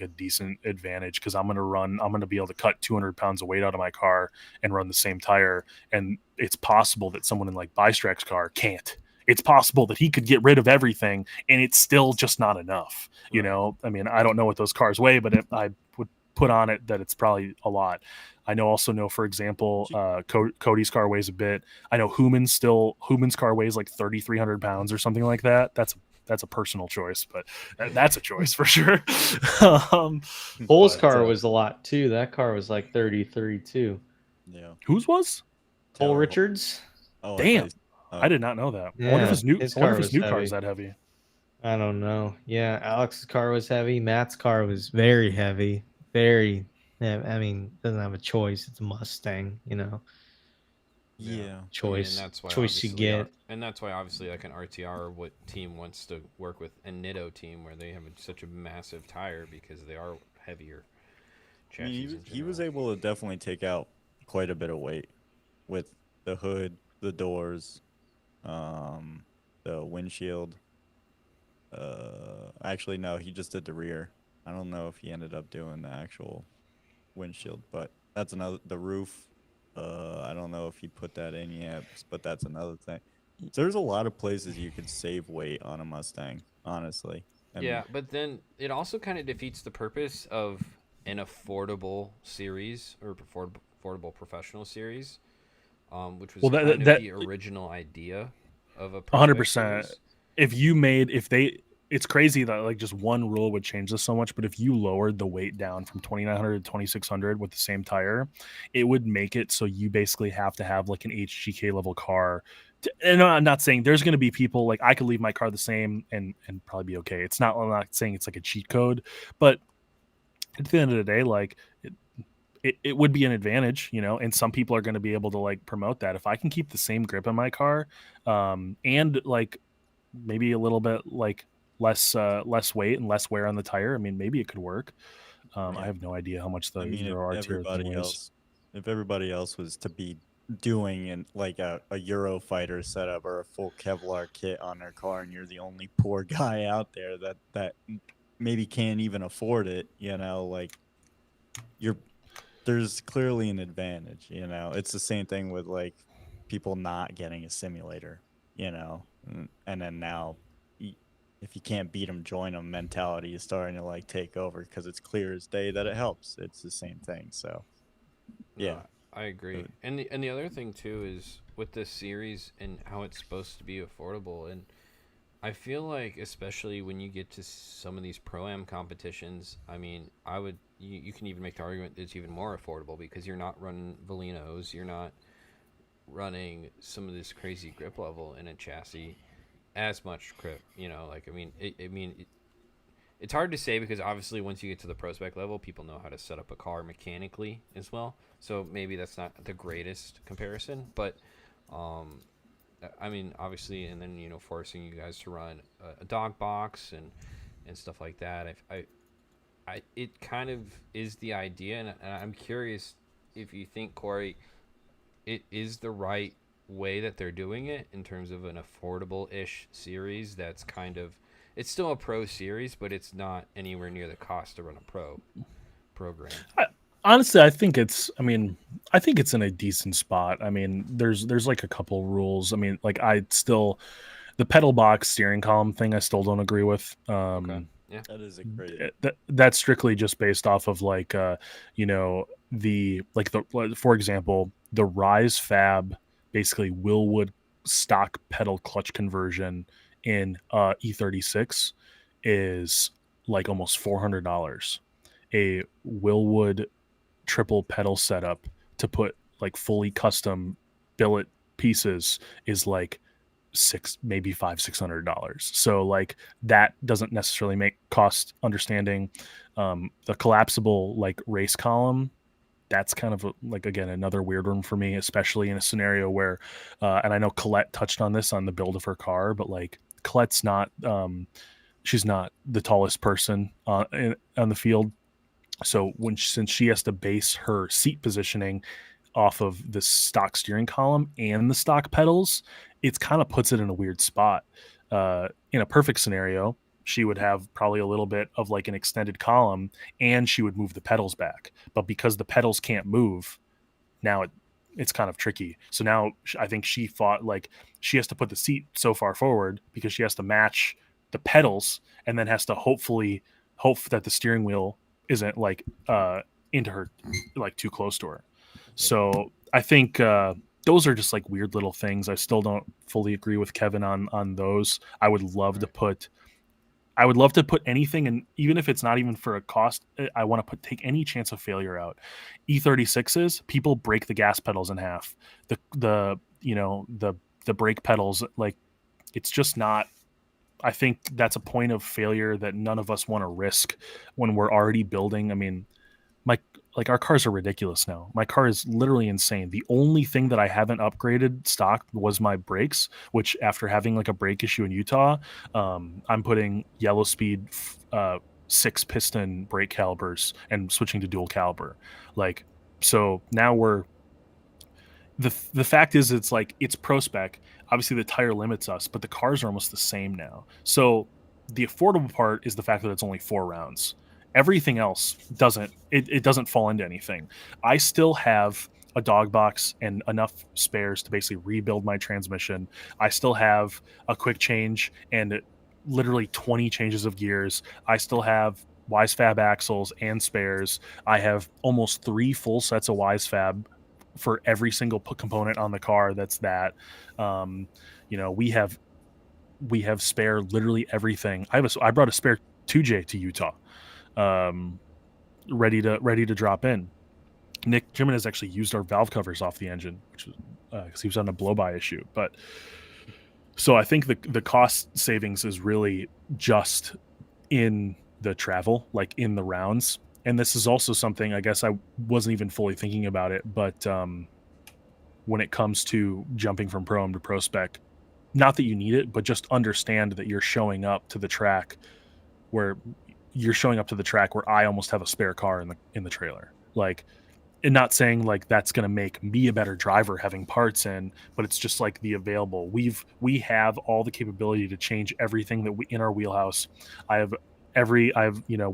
a decent advantage, because I'm going to be able to cut 200 pounds of weight out of my car and run the same tire. And it's possible that someone in like Bystrak's car can't. It's possible that he could get rid of everything and it's still just not enough. Right. I mean, I don't know what those cars weigh, but I would put on it that it's probably a lot. I also know, for example, Cody's car weighs a bit. I know Human's car weighs like 3,300 pounds or something like that. That's a personal choice, but that's a choice for sure. Bull's car was a lot too. That car was like 32. Yeah. Whose was? Bull Richards. Oh, damn. I did not know that. Yeah, I wonder if his new car is that heavy. I don't know. Yeah, Alex's car was heavy. Matt's car was very heavy. Very. I mean, doesn't have a choice. It's a Mustang, Yeah. Choice. And that's why choice you get. And that's why obviously like an RTR, what team wants to work with a Nitto team where they have such a massive tire because they are heavier chassis. He was able to definitely take out quite a bit of weight with the hood, the doors, the windshield. Actually, no, he just did the rear. I don't know if he ended up doing the actual windshield, but that's the roof. I don't know if he put that in yet, but that's another thing. So there's a lot of places you could save weight on a Mustang, honestly. Yeah, but then it also kind of defeats the purpose of an affordable series or affordable professional series, which was Well, kind of that the original idea of a ProSpec 100%. series. It's crazy that like just one rule would change this so much, but if you lowered the weight down from 2900 to 2600 with the same tire, it would make it so you basically have to have like an HGK level car. And I'm not saying there's going to be people like I could leave my car the same and probably be okay. I'm not saying it's like a cheat code, but at the end of the day, like it would be an advantage, you know, and some people are going to be able to like promote that. If I can keep the same grip in my car, and like maybe a little bit like less weight and less wear on the tire, I mean, maybe it could work. I Yeah. have no idea how much the I mean, Euro RTR thing weighs. if everybody else was to be doing like a Eurofighter setup or a full Kevlar kit on their car, and you're the only poor guy out there that maybe can't even afford it, you know, like there's clearly an advantage, you know. It's the same thing with like people not getting a simulator, you know, and then now if you can't beat them, join them mentality is starting to like take over because it's clear as day that it helps. It's the same thing. So yeah. No, I agree. And the other thing too is with this series and how it's supposed to be affordable, and I feel like especially when you get to some of these pro-am competitions, I mean, you can even make the argument that it's even more affordable because you're not running Valinos, you're not running some of this crazy grip level in a chassis as much grip, you know, like it's hard to say because obviously once you get to the ProSpec level, people know how to set up a car mechanically as well. So maybe that's not the greatest comparison, but I mean, obviously, and then forcing you guys to run a dog box and stuff like that. It kind of is the idea, and I'm curious if you think, Cory, it is the right way that they're doing it in terms of an affordable-ish series that's kind of, it's still a pro series, but it's not anywhere near the cost to run a pro program. Honestly, I think it's in a decent spot. I mean, there's like a couple rules. I mean, like the pedal box steering column thing I still don't agree with. Okay. Yeah. That is a great. That's strictly just based off of like for example, the Rise Fab, basically Willwood stock pedal clutch conversion in E36 is like almost $400. A Willwood triple pedal setup to put like fully custom billet pieces is like maybe $600. So like that doesn't necessarily make cost understanding. The collapsible like race column, that's kind of like, again, another weird one for me, especially in a scenario where and I know Colette touched on this on the build of her car, but like Colette's not she's not the tallest person on the field. So since she has to base her seat positioning off of the stock steering column and the stock pedals, it kind of puts it in a weird spot. In a perfect scenario, she would have probably a little bit of like an extended column and she would move the pedals back. But because the pedals can't move, now it's kind of tricky. So now I think she thought like she has to put the seat so far forward because she has to match the pedals and then has to hope that the steering wheel isn't like into her, like too close to her. So I think those are just like weird little things. I still don't fully agree with Kevin on those. I would love to put anything, and even if it's not even for a cost, I want to take any chance of failure out. E36s, people break the gas pedals in half. The brake pedals, like, it's just not. I think that's a point of failure that none of us want to risk when we're already building. I mean, our cars are ridiculous now. My car is literally insane. The only thing that I haven't upgraded stock was my brakes, which after having like a brake issue in Utah, I'm putting yellow speed 6-piston brake calipers and switching to dual caliper. Like, so now the fact is, it's ProSpec. Obviously the tire limits us, but the cars are almost the same now. So the affordable part is the fact that it's only 4 rounds. Everything else doesn't fall into anything. I still have a dog box and enough spares to basically rebuild my transmission. I still have a quick change and literally 20 changes of gears. I still have WiseFab axles and spares. I have almost 3 full sets of WiseFab for every single component on the car. That's that. You know, we have spare literally everything. I brought a spare 2J to Utah, ready to drop in. Nick Jimenez actually used our valve covers off the engine, which was because he was on a blow by issue. But so I think the cost savings is really just in the travel, like in the rounds. And this is also something I guess I wasn't even fully thinking about it, but when it comes to jumping from Pro-Am to ProSpec, not that you need it, but just understand that you're showing up to the track where I almost have a spare car in the trailer. Like, and not saying like that's going to make me a better driver having parts in, but it's just like the available. We have all the capability to change everything that we in our wheelhouse. We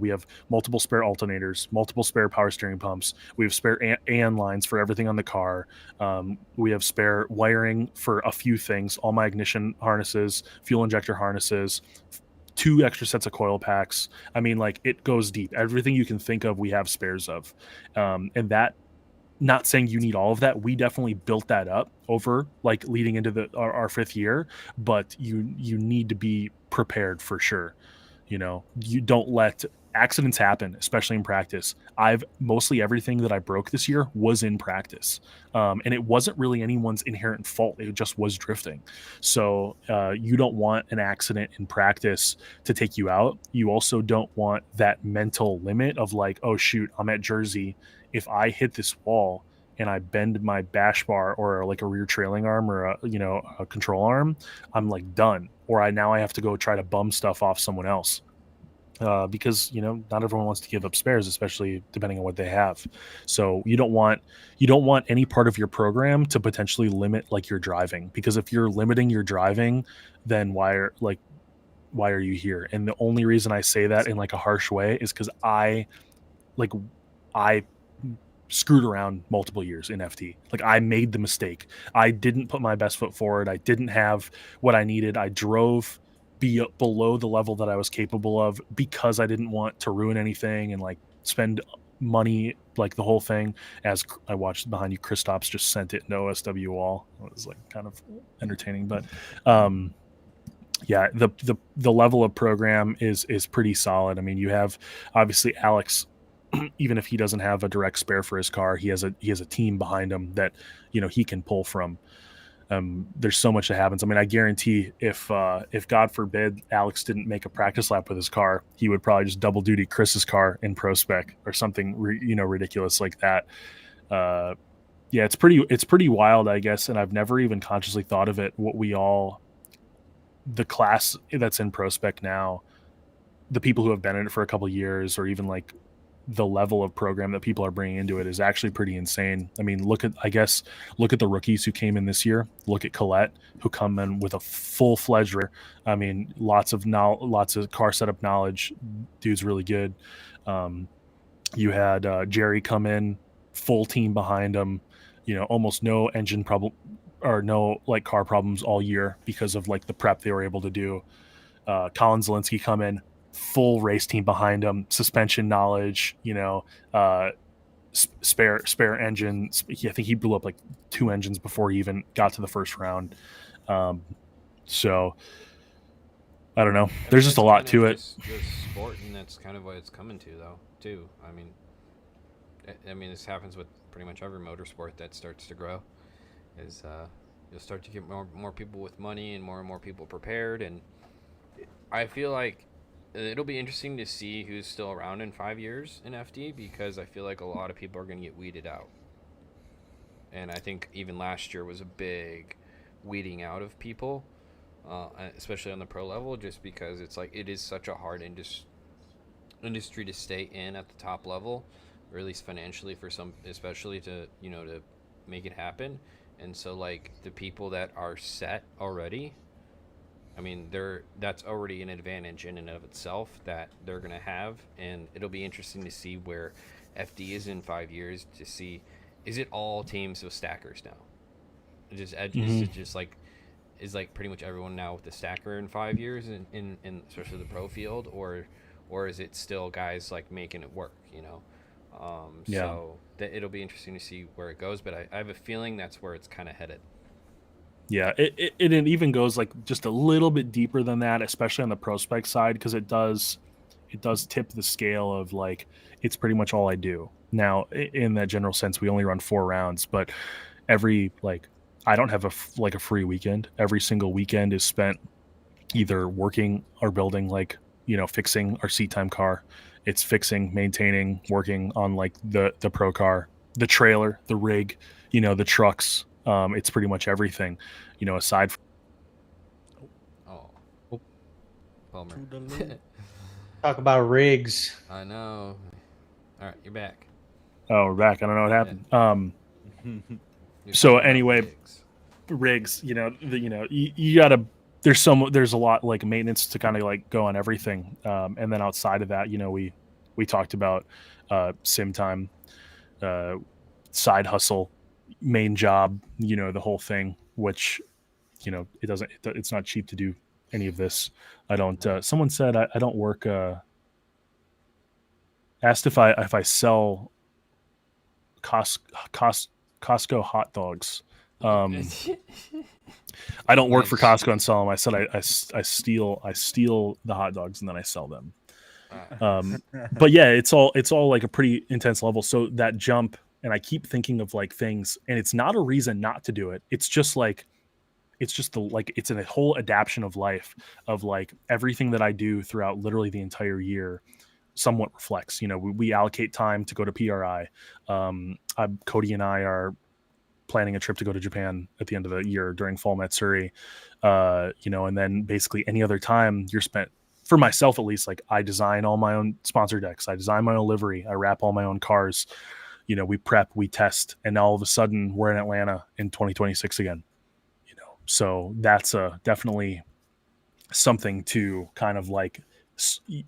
have multiple spare alternators, multiple spare power steering pumps. We have spare AN lines for everything on the car. We have spare wiring for a few things, all my ignition harnesses, fuel injector harnesses, 2 extra sets of coil packs. I mean, like, it goes deep. Everything you can think of, we have spares of. And that, not saying you need all of that. We definitely built that up over like leading into our 5th year, but you need to be prepared for sure. You know, you don't let accidents happen, especially in practice. Mostly everything that I broke this year was in practice. And it wasn't really anyone's inherent fault. It just was drifting. So you don't want an accident in practice to take you out. You also don't want that mental limit of like, oh shoot, I'm at Jersey. If I hit this wall and I bend my bash bar or like a rear trailing arm or a control arm, I'm like done. Or I have to go try to bum stuff off someone else. Because not everyone wants to give up spares, especially depending on what they have. So you don't want any part of your program to potentially limit like your driving, because if you're limiting your driving, then why are you here? And the only reason I say that in like a harsh way is because I screwed around multiple years in FT. Like, I made the mistake. I didn't put my best foot forward. I didn't have what I needed. I drove below the level that I was capable of because I didn't want to ruin anything and like spend money, like the whole thing. As I watched behind you, Kristaps just sent it into OSW wall. It was like kind of entertaining, but yeah, the level of program is pretty solid. I mean, you have obviously Alex. Even if he doesn't have a direct spare for his car, he has a team behind him that he can pull from. There's so much that happens. I mean, I guarantee if God forbid Alex didn't make a practice lap with his car, he would probably just double duty Chris's car in ProSpec or something ridiculous like that. Yeah, it's pretty wild, I guess, and I've never even consciously thought of it. The class that's in ProSpec now, the people who have been in it for a couple of years, or even like the level of program that people are bringing into it is actually pretty insane. I mean, look at the rookies who came in this year. Look at Colette, who come in with a full-fledged. I mean, lots of car setup knowledge. Dude's really good. You had Jerry come in, full team behind him. Almost no engine problem or no like car problems all year because of like the prep they were able to do. Colin Zielinski come in, full race team behind him, suspension knowledge, spare engine. I think he blew up like 2 engines before he even got to the first round. So I don't know. There's just a lot to it. The sport, and that's kind of what it's coming to, though. Too. I mean, this happens with pretty much every motorsport that starts to grow. Is you'll start to get more people with money and more people prepared, and I feel like it'll be interesting to see who's still around in 5 years in FD, because I feel like a lot of people are going to get weeded out. And I think even last year was a big weeding out of people, especially on the pro level, just because it's like it is such a hard industry to stay in at the top level, or at least financially for some, especially to make it happen. And so like the people that are set already, I mean, that's already an advantage in and of itself that they're going to have, and it'll be interesting to see where FD is in 5 years, to see, is it all teams with stackers now? Is like pretty much everyone now with the stacker in 5 years in especially the pro field, or or is it still guys like making it work? Yeah. So it'll be interesting to see where it goes, but I have a feeling that's where it's kind of headed. Yeah, it even goes like just a little bit deeper than that, especially on the ProSpec side, because it does tip the scale of like it's pretty much all I do now. In that general sense, we only run 4 rounds, but every like I don't have a free weekend. Every single weekend is spent either working or building, like fixing our seat time car. It's fixing, maintaining, working on like the pro car, the trailer, the rig, the trucks. It's pretty much everything, aside from. Oh, Oh. bummer. Talk about rigs. I know. All right, you're back. Oh, we're back. I don't know what happened. You're So talking about anyway, rigs, you gotta, there's a lot like maintenance to kind of like go on everything. And then outside of that, we talked about sim time, side hustle, main job, the whole thing, which it's not cheap to do any of this. I don't someone said I don't work asked if I sell Costco hot dogs. I don't work for Nice. Costco and sell them. I said I steal the hot dogs and then I sell them. But yeah, it's all like a pretty intense level. So that jump, and I keep thinking of like things, and it's not a reason not to do it. It's just it's a whole adaptation of life, of like everything that I do throughout literally the entire year somewhat reflects. We allocate time to go to PRI. Cody and I are planning a trip to go to Japan at the end of the year during Fall Matsuri, and then basically any other time you're spent, for myself at least, like I design all my own sponsor decks, I design my own livery, I wrap all my own cars, we prep, we test, and all of a sudden we're in Atlanta in 2026 again. So that's definitely something to kind of like,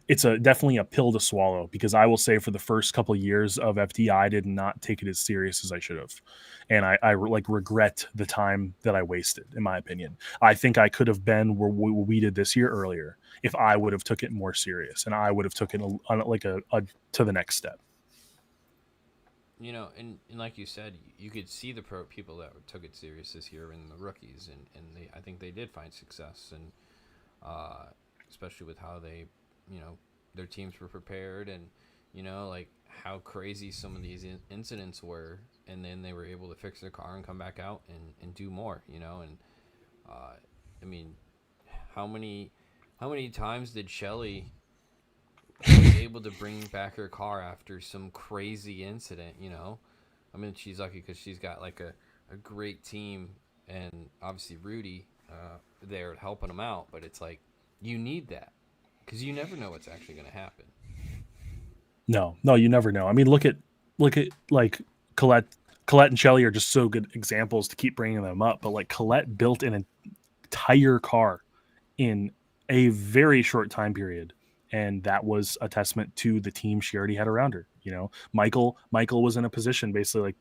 it's definitely a pill to swallow, because I will say for the first couple of years of FT, I did not take it as serious as I should have. And I like regret the time that I wasted, in my opinion. I think I could have been where we did this year earlier if I would have took it more serious, and I would have took it like a to the next step. And like you said, you could see the pro people that took it serious this year and the rookies, and I think they did find success, and especially with how they, their teams were prepared, and like how crazy some of these incidents were, and then they were able to fix their car and come back out and do more, and I mean, how many times did Shelly was able to bring back her car after some crazy incident? I mean, she's lucky because she's got like a great team, and obviously Rudy there helping them out, but it's like you need that because you never know what's actually going to happen. No, you never know. I mean, look at like Colette and Shelly are just so good examples to keep bringing them up, but like Colette built an entire car in a very short time period, and that was a testament to the team she already had around her. Michael was in a position basically, like,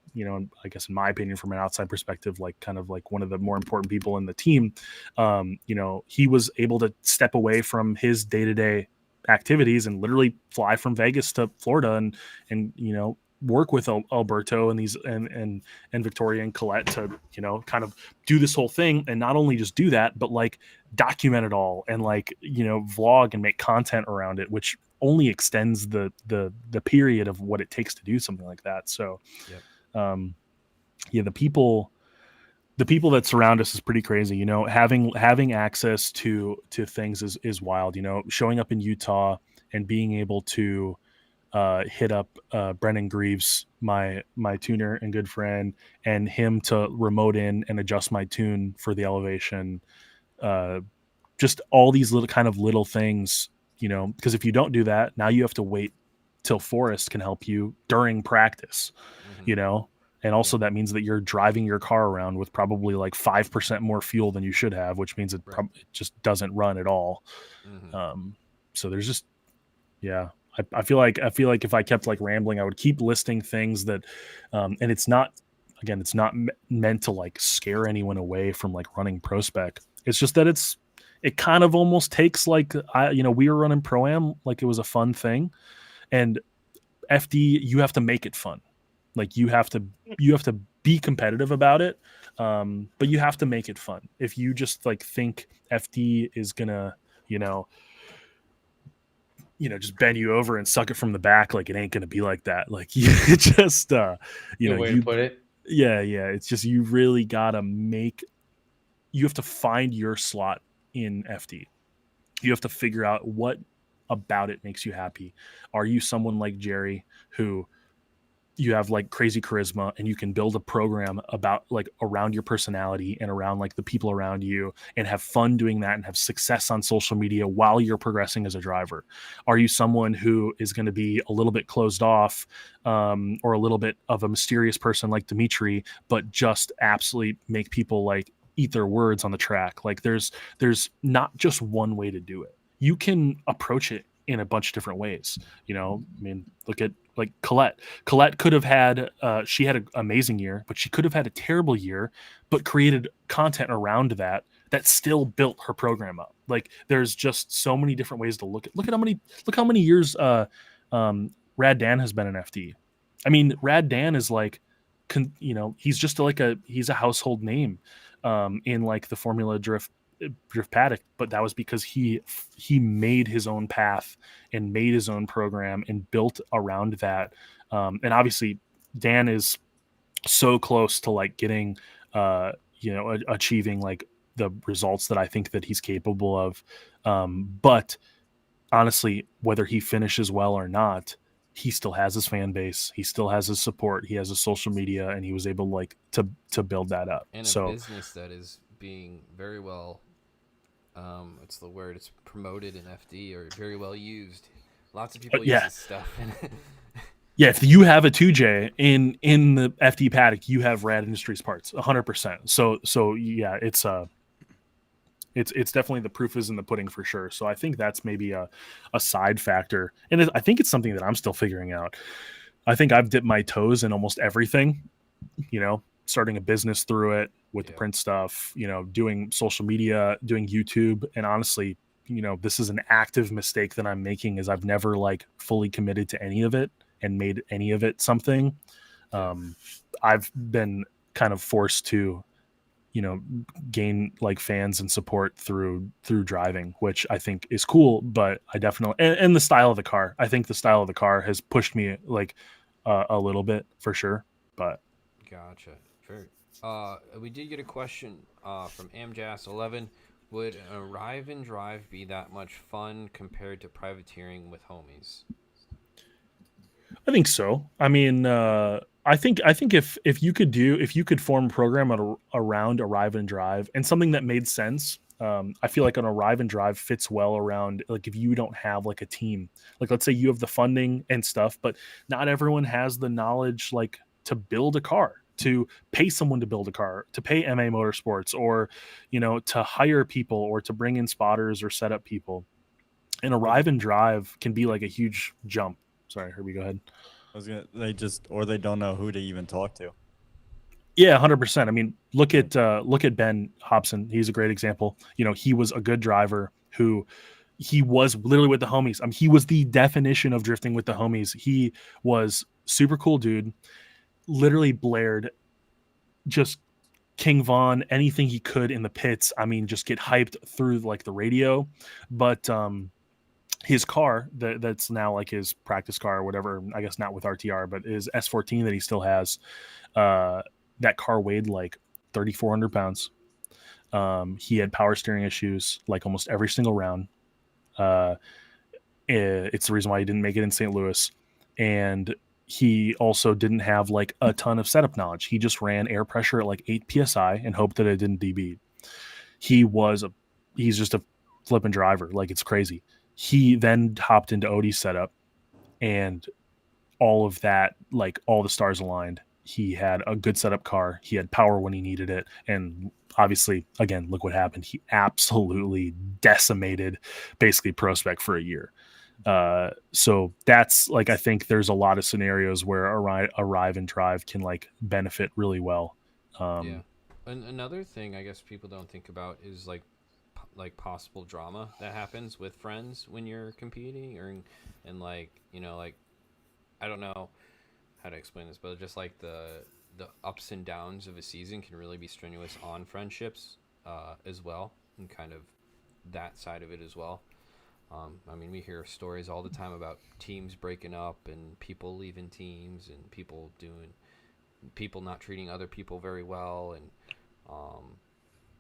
I guess in my opinion, from an outside perspective, like kind of like one of the more important people in the team. He was able to step away from his day-to-day activities and literally fly from Vegas to Florida and work with Alberto and these and Victoria and Colette to kind of do this whole thing, and not only just do that, but like document it all and like vlog and make content around it, which only extends the period of what it takes to do something like that. So the people that surround us is pretty crazy. Having access to things is wild. Showing up in Utah and being able to hit up Brennan Greaves, my tuner and good friend, and him to remote in and adjust my tune for the elevation. Just all these little things, because if you don't do that, now you have to wait till Forrest can help you during practice, and also that means that you're driving your car around with probably like 5% more fuel than you should have, which means it just doesn't run at all. So there's just, I feel like if I kept like rambling, I would keep listing things that, and it's not meant to like scare anyone away from like running ProSpec. It's just that it's it kind of almost takes like we were running Pro-Am like it was a fun thing, and FD, you have to make it fun. Like you have to be competitive about it, but you have to make it fun. If you just like think FD is gonna just bend you over and suck it from the back, like it ain't gonna be like that. Like you just Good way to put it. yeah, it's just you really gotta you have to find your slot in FD. You have to figure out what about it makes you happy. Are you someone like Jerry who you have like crazy charisma and you can build a program about like around your personality and around like the people around you and have fun doing that and have success on social media while you're progressing as a driver? Are you someone who is going to be a little bit closed off, or a little bit of a mysterious person like Dimitri, but just absolutely make people like eat their words on the track? Like there's not just one way to do it. You can approach it in a bunch of different ways. I mean, look at like Colette. Colette could have had, she had an amazing year, but she could have had a terrible year, but created content around that still built her program up. Like there's just so many different ways to look at how many years Rad Dan has been in FD. I mean, Rad Dan is like, he's just he's a household name in like the Formula Drift paddock, but that was because he made his own path and made his own program and built around that. And obviously Dan is so close to like getting achieving like the results that I think that he's capable of. But honestly, whether he finishes well or not, he still has his fan base, he still has his support, he has his social media, and he was able like to build that up. And a business that is being very well, what's the word? It's promoted in FD, or very well used. Lots of people use this stuff. Yeah, if you have a 2J in the FD paddock, you have Rad Industries parts, 100%. So yeah, it's definitely, the proof is in the pudding for sure. So I think that's maybe a side factor, and I think it's something that I'm still figuring out. I think I've dipped my toes in almost everything, starting a business through it with the print stuff, doing social media, doing YouTube. And honestly, this is an active mistake that I'm making, is I've never like fully committed to any of it and made any of it something. I've been kind of forced to, gain like fans and support through driving, which I think is cool. But I definitely, and the style of the car, I think the style of the car has pushed me like a little bit for sure. But gotcha. We did get a question from Amjas11. Would Arrive and Drive be that much fun compared to privateering with homies? I think so. I mean, I think if you could form a program around Arrive and Drive and something that made sense, I feel like an Arrive and Drive fits well around, like, if you don't have like a team, like let's say you have the funding and stuff, but not everyone has the knowledge like to build a car, to pay someone to build a car, to pay MA Motorsports, or to hire people, or to bring in spotters or set up people. And Arrive and Drive can be like a huge jump. Sorry, Herbie, go ahead. They don't know who to even talk to. Yeah, 100%. I mean, look at Ben Hobson. He's a great example. He was a good driver he was literally with the homies. He was the definition of drifting with the homies. He was super cool dude. Literally blared just King Von, anything he could in the pits. I mean, just get hyped through like the radio. But his car that's now like his practice car or whatever, I guess not with RTR, but his S14 that he still has, that car weighed like 3,400 pounds. He had power steering issues like almost every single round. It's the reason why he didn't make it in St. Louis. And he also didn't have like a ton of setup knowledge. He just ran air pressure at like 8 PSI and hoped that it didn't DB. He's just a flipping driver. Like, it's crazy. He then hopped into Odie's setup, and all of that, like all the stars aligned. He had a good setup car. He had power when he needed it. And obviously, again, look what happened. He absolutely decimated basically ProSpec for a year. So that's like, I think there's a lot of scenarios where Arrive and Drive can like benefit really well. Yeah. And another thing I guess people don't think about is like like possible drama that happens with friends when you're competing, or and like like I don't know how to explain this, but just like the ups and downs of a season can really be strenuous on friendships as well, and kind of that side of it as well. I mean, we hear stories all the time about teams breaking up and people leaving teams and people not treating other people very well, and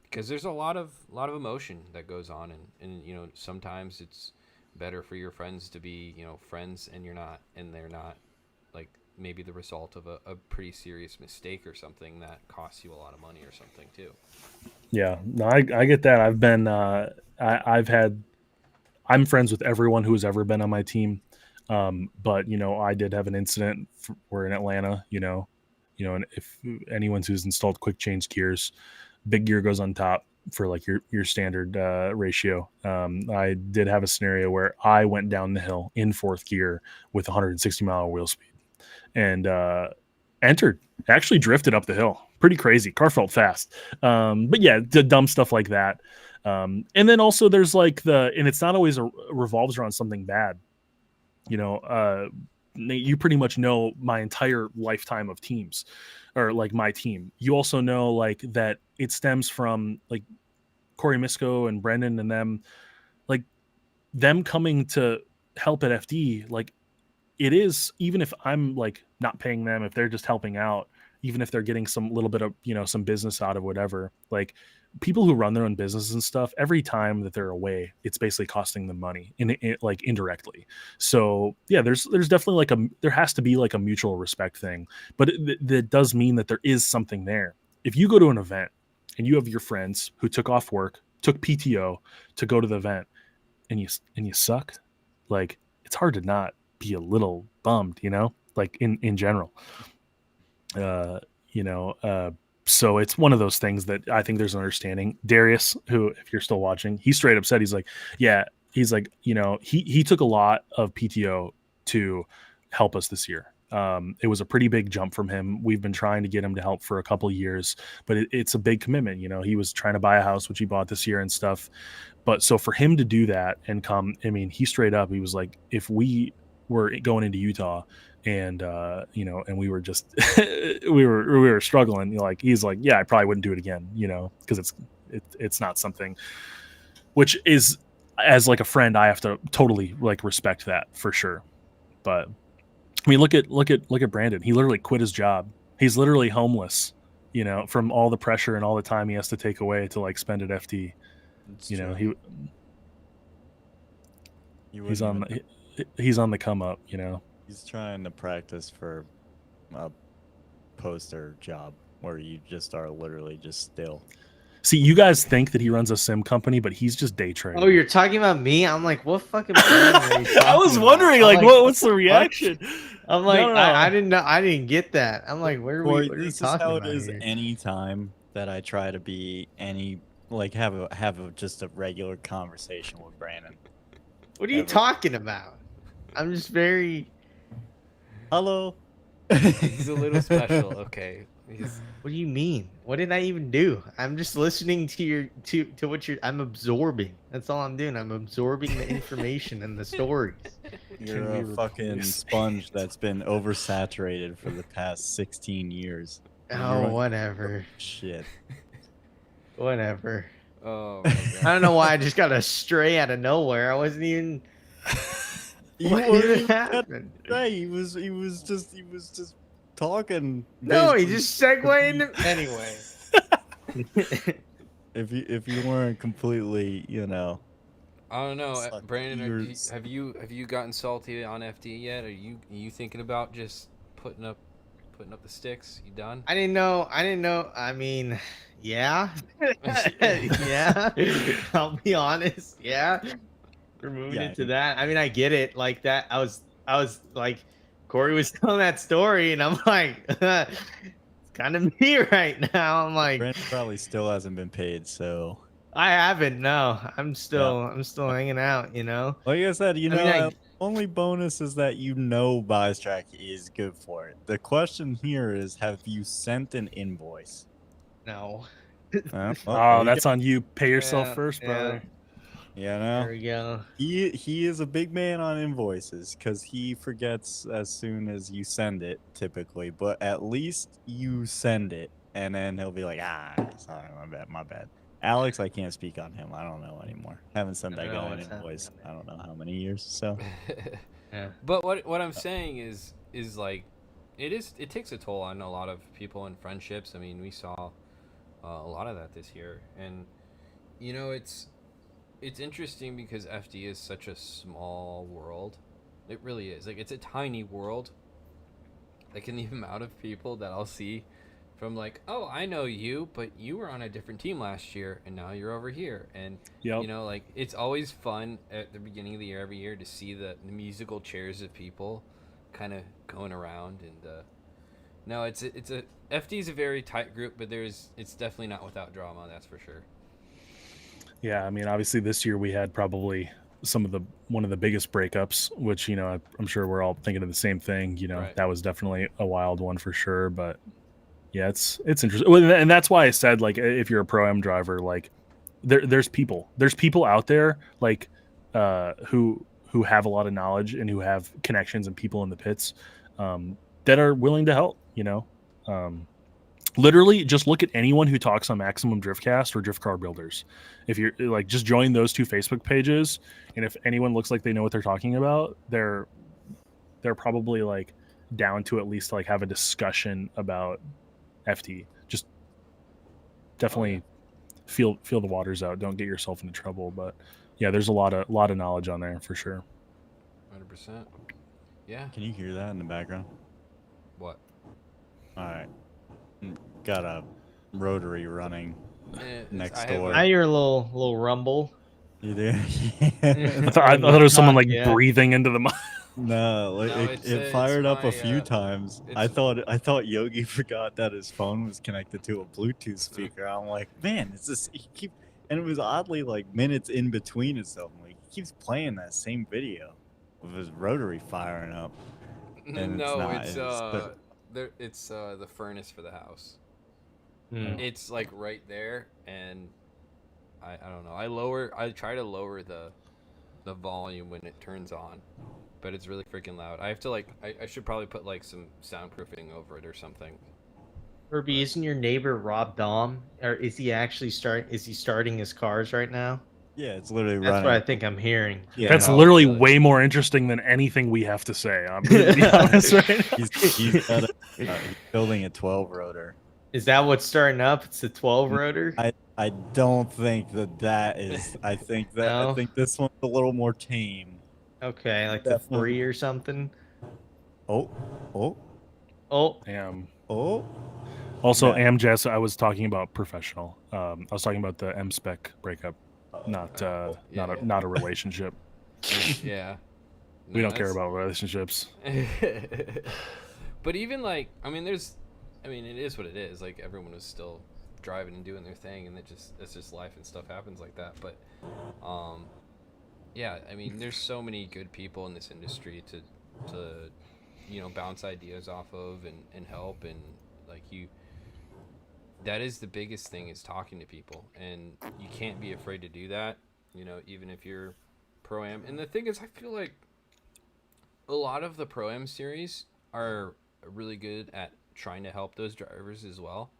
because there's a lot of emotion that goes on, and sometimes it's better for your friends to be friends, and they're not like maybe the result of a pretty serious mistake or something that costs you a lot of money or something too. Yeah, no, I get that. I've been I'm friends with everyone who's ever been on my team. But I did have an incident. We're in Atlanta, and if anyone who's installed quick change gears, big gear goes on top for like your standard ratio. I did have a scenario where I went down the hill in fourth gear with 160-mile wheel speed and actually drifted up the hill. Pretty crazy. Car felt fast. But yeah, dumb stuff like that. And then also there's like and it's not always revolves around something bad. You pretty much know my entire lifetime of teams, or like my team. You also know like that it stems from like Cory Misko and Brendan and them coming to help at FD. Like, it is, even if I'm like not paying them, if they're just helping out, even if they're getting some little bit of some business out of whatever, like people who run their own business and stuff, every time that they're away, it's basically costing them money like indirectly. So yeah, there's definitely like there has to be like a mutual respect thing, but that does mean that there is something there. If you go to an event and you have your friends who took off work, took PTO to go to the event, and you suck, like it's hard to not be a little bummed, like in general. So it's one of those things that I think there's an understanding. Darius, who, if you're still watching, he straight up said, he's like, he took a lot of PTO to help us this year. It was a pretty big jump from him. We've been trying to get him to help for a couple of years, but it's a big commitment. He was trying to buy a house, which he bought this year and stuff. But so for him to do that and come, I mean, he straight up, he was like, if we were going into Utah and and we were just we were struggling, like he's like, yeah, I probably wouldn't do it again, because it's not something, which is, as like a friend, I have to totally like respect that for sure. But I mean, look at Brandon. He literally quit his job. He's literally homeless, from all the pressure and all the time he has to take away to like spend at FD. He's on the come up, He's trying to practice for a poster job where you just are literally just still. See, you guys think that he runs a sim company, but he's just day trading. Oh, you're talking about me? I'm like, what fucking brand are you talking I was wondering, about? what's the reaction? I'm like, No. I didn't know. I didn't get that. I'm like, what are we talking about? This is how it is any time that I try to be have just a regular conversation with Brandon. What are you talking about? I'm just very... Hello. He's a little special. Okay. What do you mean? What did I even do? I'm just listening to what I'm absorbing. That's all I'm doing. I'm absorbing the information and the stories. You're a fucking sponge that's been oversaturated for the past 16 years. Oh, whatever. Shit. Whatever. Oh my God. I don't know why I just got a stray out of nowhere. I wasn't even... What even happened? Right, he was just talking. No, he just segued into... Anyway. If you weren't completely, I don't know, Brandon. Have you gotten salty on FD yet? Are you thinking about just putting up the sticks? You done? I didn't know. I mean, yeah, yeah. I'll be honest. Yeah, we're moving into that. I mean, I get it. Like that. I was like, Cory was telling that story, and I'm like, it's kind of me right now. I'm like, Brandon probably still hasn't been paid, so I haven't. No, I'm still hanging out. Like I said, only bonus is that Buys Track is good for it. The question here is, have you sent an invoice? No. Well, Oh, that's on you. Pay yourself Yeah, first, brother. yeah, there no. we go. He is a big man on invoices because he forgets as soon as you send it, typically. But at least you send it, and then he'll be like, sorry, my bad. Alex, I can't speak on him. I don't know anymore. Haven't sent I that don't know guy an what's happening invoice. I there. don't know how many years. So Yeah. But what I'm saying is like it takes a toll on a lot of people and friendships. I mean, we saw a lot of that this year, and you know it's interesting because FD is such a small world. It really is. Like it's a tiny world. Like in the amount of people that I'll see from like, oh, I know you, but you were on a different team last year and now you're over here. And Yep. you know, like it's always fun at the beginning of the year every year to see the musical chairs of people kind of going around and no, it's a FD is a very tight group, but it's definitely not without drama, that's for sure. Yeah, I mean, obviously this year we had probably one of the biggest breakups, which I'm sure we're all thinking of the same thing. Right. That was definitely a wild one for sure. But yeah, it's interesting, well, and that's why I said like if you're a pro am driver, like there's people out there like who have a lot of knowledge and who have connections and people in the pits that are willing to help. Um, Literally just look at anyone who talks on Maximum Driftcast or Drift Car Builders. If you're like, just join those two Facebook pages, and if anyone looks like they know what they're talking about, they're probably like down to at least like have a discussion about FT. Just Oh yeah. definitely feel the waters out. Don't get yourself into trouble. But yeah, there's a lot of knowledge on there for sure. 100%. Yeah. can you hear that in the background? What? All right, got a rotary running next I have door. I hear a little rumble. You there? I thought it was someone like Yeah. breathing into the mic. No, like No, it's it it's fired up a my few times. I it's thought Yogi forgot that his phone was connected to a Bluetooth speaker. I'm like, man, it's this he keep and it was oddly like minutes in between itself. Like he keeps playing that same video of his rotary firing up, and it's no, not. it's the furnace for the house. Hmm. It's like right there, and I don't know. I try to lower the volume when it turns on, but it's really freaking loud. I have to like I should probably put like some soundproofing over it or something. Herbie, isn't your neighbor Rob Dom? Or is he actually starting his cars right now? Yeah, it's literally That's what running. I think I'm hearing. Yeah, That's no, literally really? way more interesting than anything we have to say. I'm going to be honest right now. he's got he's building a 12 rotor. Is that what's starting up? It's the 12 rotor? I don't think that is. I think No? this one's a little more tame. Okay, like the Definitely. 3 or something. Oh, oh, Oh, Damn. oh. Also, Yeah. Amjess, I was talking about professional. I was talking about the M spec breakup, not a relationship. Yeah. We No, don't care that's- about relationships. But even like I mean it is what it is. Like everyone was still driving and doing their thing, and it's just life and stuff happens like that. But yeah, I mean there's so many good people in this industry to bounce ideas off of and help, and like that is the biggest thing, is talking to people, and you can't be afraid to do that, even if you're pro-am. And the thing is, I feel like a lot of the pro-am series are really good at trying to help those drivers as well,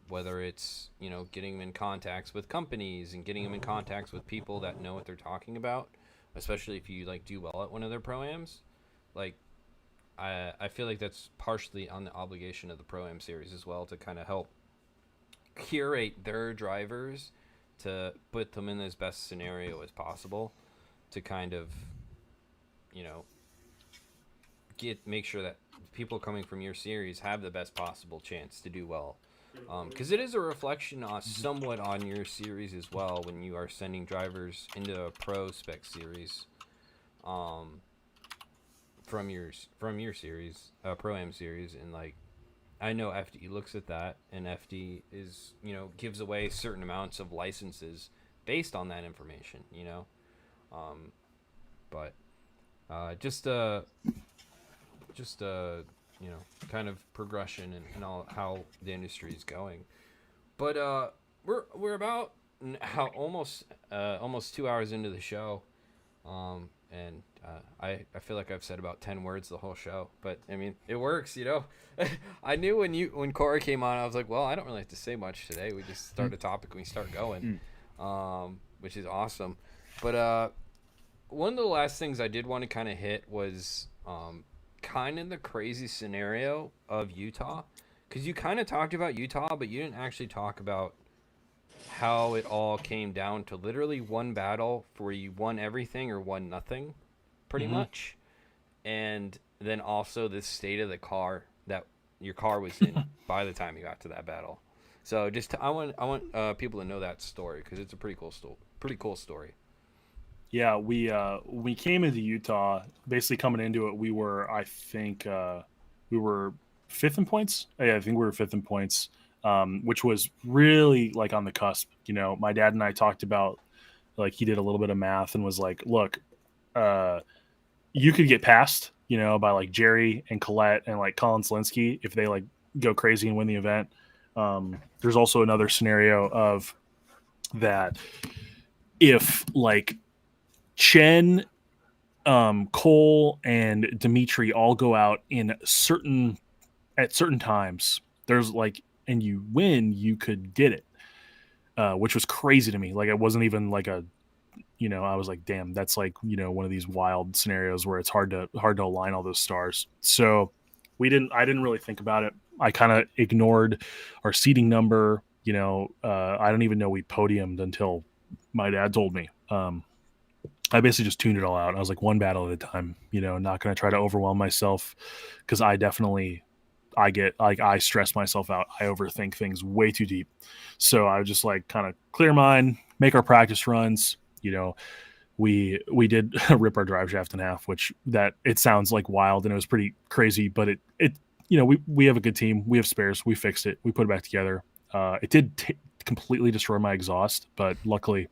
whether it's getting them in contacts with companies and getting them in contacts with people that know what they're talking about, especially if you like do well at one of their pro-ams. Like I feel like that's partially on the obligation of the Pro-Am series as well, to kind of help curate their drivers to put them in as best scenario as possible, to kind of, make sure that people coming from your series have the best possible chance to do well. Because it is a reflection somewhat on your series as well when you are sending drivers into a ProSpec series. From your series, Pro-Am series, and like I know FD looks at that, and FD is gives away certain amounts of licenses based on that information, but just kind of progression and all how the industry is going. But we're about almost 2 hours into the show, and I feel like I've said about 10 words the whole show. But I mean, it works, you know. I knew when Cory came on, I was like, well, I don't really have to say much today. We just start a topic and we start going, which is awesome. But one of the last things I did want to kind of hit was kind of the crazy scenario of Utah, because you kind of talked about Utah, but you didn't actually talk about how it all came down to literally one battle where you won everything or won nothing, pretty much, and then also the state of the car that your car was in by the time you got to that battle. So I want people to know that story because it's a pretty cool story. Yeah, we came into Utah. Basically, coming into it, we were, I think, we were fifth in points. Yeah, I think we were fifth in points, which was really like on the cusp. You know, my dad and I talked about, like, he did a little bit of math and was like, look, you could get passed, you know, by like Jerry and Colette and like Colin Slinsky if they like go crazy and win the event. There's also another scenario of that if like Chen, Cole, and Dimitri all go out at certain times. There's like, and you win, you could get it, which was crazy to me. Like, it wasn't even like a, you know, I was like, damn, that's like, you know, one of these wild scenarios where it's hard to align all those stars. So I didn't really think about it. I kind of ignored our seating number. You know, I don't even know we podiumed until my dad told me. I basically just tuned it all out. I was like, one battle at a time, you know, not going to try to overwhelm myself, because I get like, I stress myself out. I overthink things way too deep. So I was just like, kind of clear mind, make our practice runs. You know, we did rip our drive shaft in half, which that it sounds like wild and it was pretty crazy, but it you know, we have a good team. We have spares. We fixed it. We put it back together. It did completely destroy my exhaust, but luckily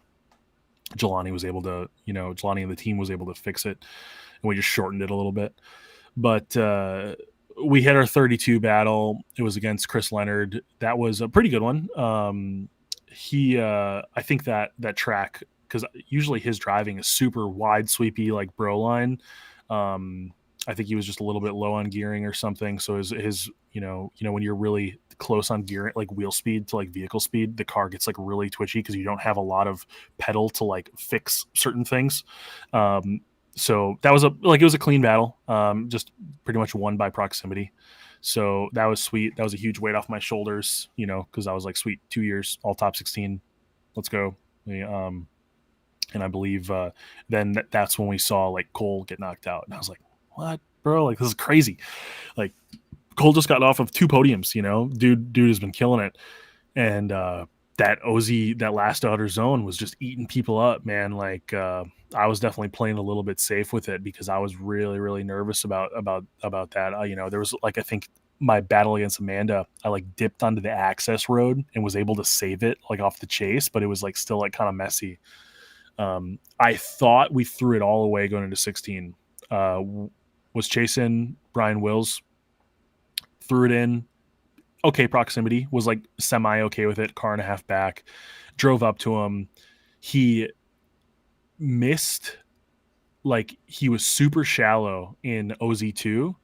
Jelani was able to, you know, Jelani and the team was able to fix it, and we just shortened it a little bit. But we had our 32 battle. It was against Chris Leonard. That was a pretty good one. I think that track, because usually his driving is super wide, sweepy, like bro line. I think he was just a little bit low on gearing or something. So his you know, when you're really close on gear, like wheel speed to like vehicle speed, the car gets like really twitchy because you don't have a lot of pedal to like fix certain things. So that was it was a clean battle. Just pretty much won by proximity. So that was sweet. That was a huge weight off my shoulders, you know, because I was like, sweet, 2 years, all top 16. Let's go. And I believe then that's when we saw like Cole get knocked out. And I was like, what, bro? Like, this is crazy. Like, Cole just got off of 2 podiums, you know, dude has been killing it. And that that last outer zone was just eating people up, man. Like, I was definitely playing a little bit safe with it because I was really, really nervous about that. You know, there was like, I think my battle against Amanda, I like dipped onto the access road and was able to save it like off the chase, but it was like still like kind of messy. I thought we threw it all away going into 16. Was chasing Brian Wills, threw it in. Okay, proximity, was like semi okay with it, car and a half back, drove up to him. He missed, like, he was super shallow in OZ2,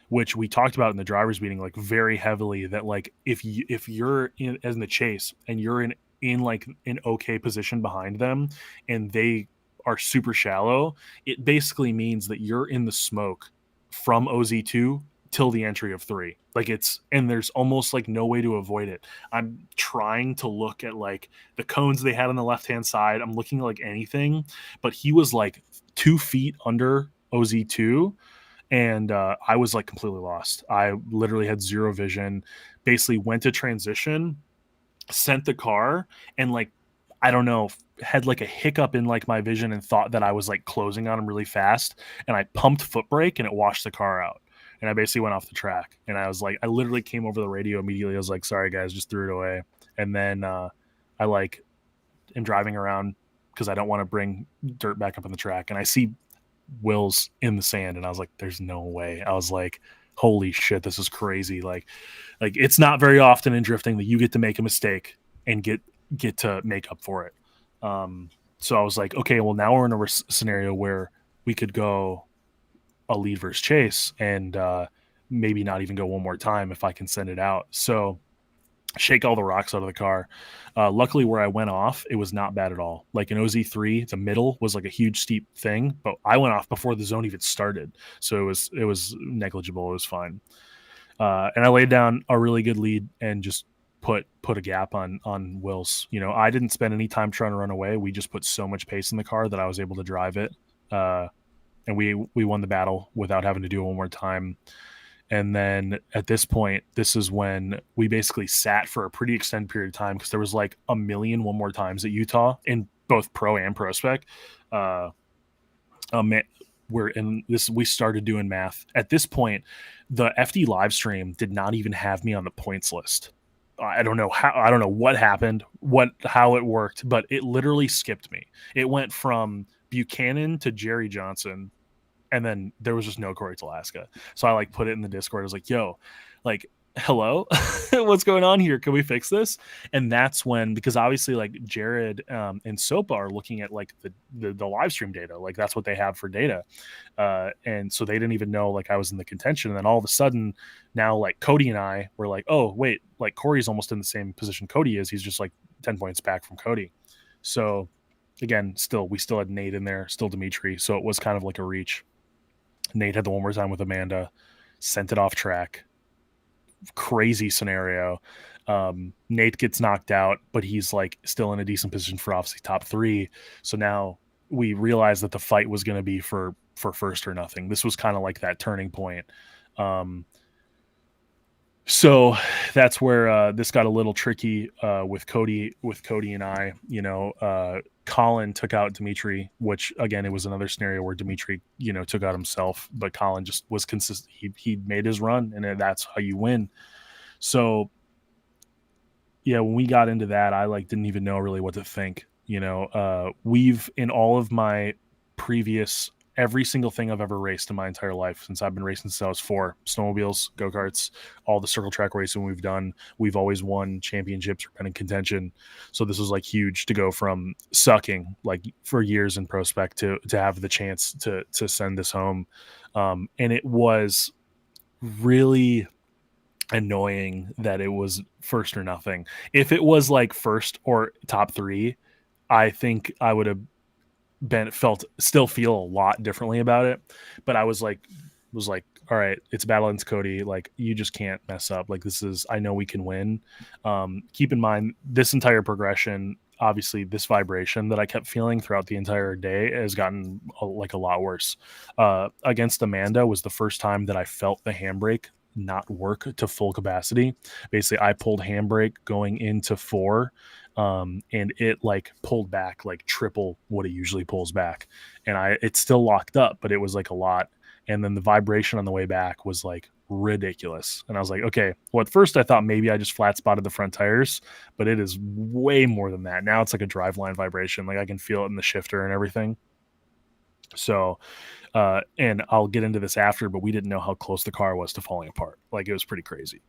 which we talked about in the drivers meeting, like very heavily, that like if you're in the chase and you're in like an okay position behind them and they are super shallow, it basically means that you're in the smoke from OZ2 till the entry of 3. Like, and there's almost like no way to avoid it. I'm trying to look at like the cones they had on the left hand side. I'm looking at like anything, but he was like 2 feet under OZ2, and I was like completely lost. I literally had zero vision. Basically went to transition, sent the car, and like, I don't know, had like a hiccup in like my vision and thought that I was like closing on him really fast, and I pumped foot brake and it washed the car out. And I basically went off the track, and I was like, I literally came over the radio immediately. I was like, sorry guys, just threw it away. And then I like am driving around because I don't want to bring dirt back up on the track, and I see Will's in the sand, and I was like, there's no way. I was like, holy shit, this is crazy. Like it's not very often in drifting that you get to make a mistake and get to make up for it. So I was like, okay, well now we're in a scenario where we could go a lead versus chase and maybe not even go one more time if I can send it out. So shake all the rocks out of the car. Luckily, where I went off, it was not bad at all. Like in OZ3, the middle was like a huge steep thing, but I went off before the zone even started, so it was negligible. It was fine, and I laid down a really good lead and just put a gap on Will's. You know, I didn't spend any time trying to run away. We just put so much pace in the car that I was able to drive it, and we won the battle without having to do it one more time. And then at this point, this is when we basically sat for a pretty extended period of time because there was like a million one more times at Utah in both pro and ProSpec. We're in this. We started doing math. At this point, the FD live stream did not even have me on the points list. I don't know how. I don't know what happened, how it worked, but it literally skipped me. It went from Buchanan to Jerry Johnson. And then there was just no Cory Talaska. So I like put it in the Discord. I was like, yo, like, hello, what's going on here? Can we fix this? And that's when, because obviously like Jared and Sopa are looking at like the live stream data. Like that's what they have for data. And so they didn't even know like I was in the contention. And then all of a sudden now like Cody and I were like, oh, wait, like Cory's almost in the same position Cody is. He's just like 10 points back from Cody. So again, we still had Nate in there, still Dimitri. So it was kind of like a reach. Nate had the one more time with Amanda, sent it off track. Crazy scenario. Nate gets knocked out, but he's like still in a decent position for obviously top 3. So now we realized that the fight was going to be for first or nothing. This was kind of like that turning point. So that's where this got a little tricky with Cody and I. You know, Colin took out Dimitri, which again, it was another scenario where Dimitri, you know, took out himself, but Colin just was consistent. He made his run, and that's how you win. So yeah, when we got into that, I like didn't even know really what to think. You know, we've in all of my previous every single thing I've ever raced in my entire life since I've been racing since I was 4, snowmobiles, go-karts, all the circle track racing we've done, we've always won championships or been in contention. So this was like huge to go from sucking like for years in ProSpec to have the chance to send this home. And it was really annoying that it was first or nothing. If it was like first or top 3, I think I would have still feel a lot differently about it, but I was like, all right, it's battle against Cody. Like you just can't mess up. Like I know we can win. Keep in mind this entire progression, obviously this vibration that I kept feeling throughout the entire day has gotten a lot worse. Against Amanda was the first time that I felt the handbrake not work to full capacity. Basically I pulled handbrake going into 4, and it like pulled back like triple what it usually pulls back, and it's still locked up, but it was like a lot. And then the vibration on the way back was like ridiculous, and I was like, okay, well at first I thought maybe I just flat spotted the front tires, but it is way more than that. Now it's like a driveline vibration, like I can feel it in the shifter and everything. So and I'll get into this after, but we didn't know how close the car was to falling apart. Like it was pretty crazy.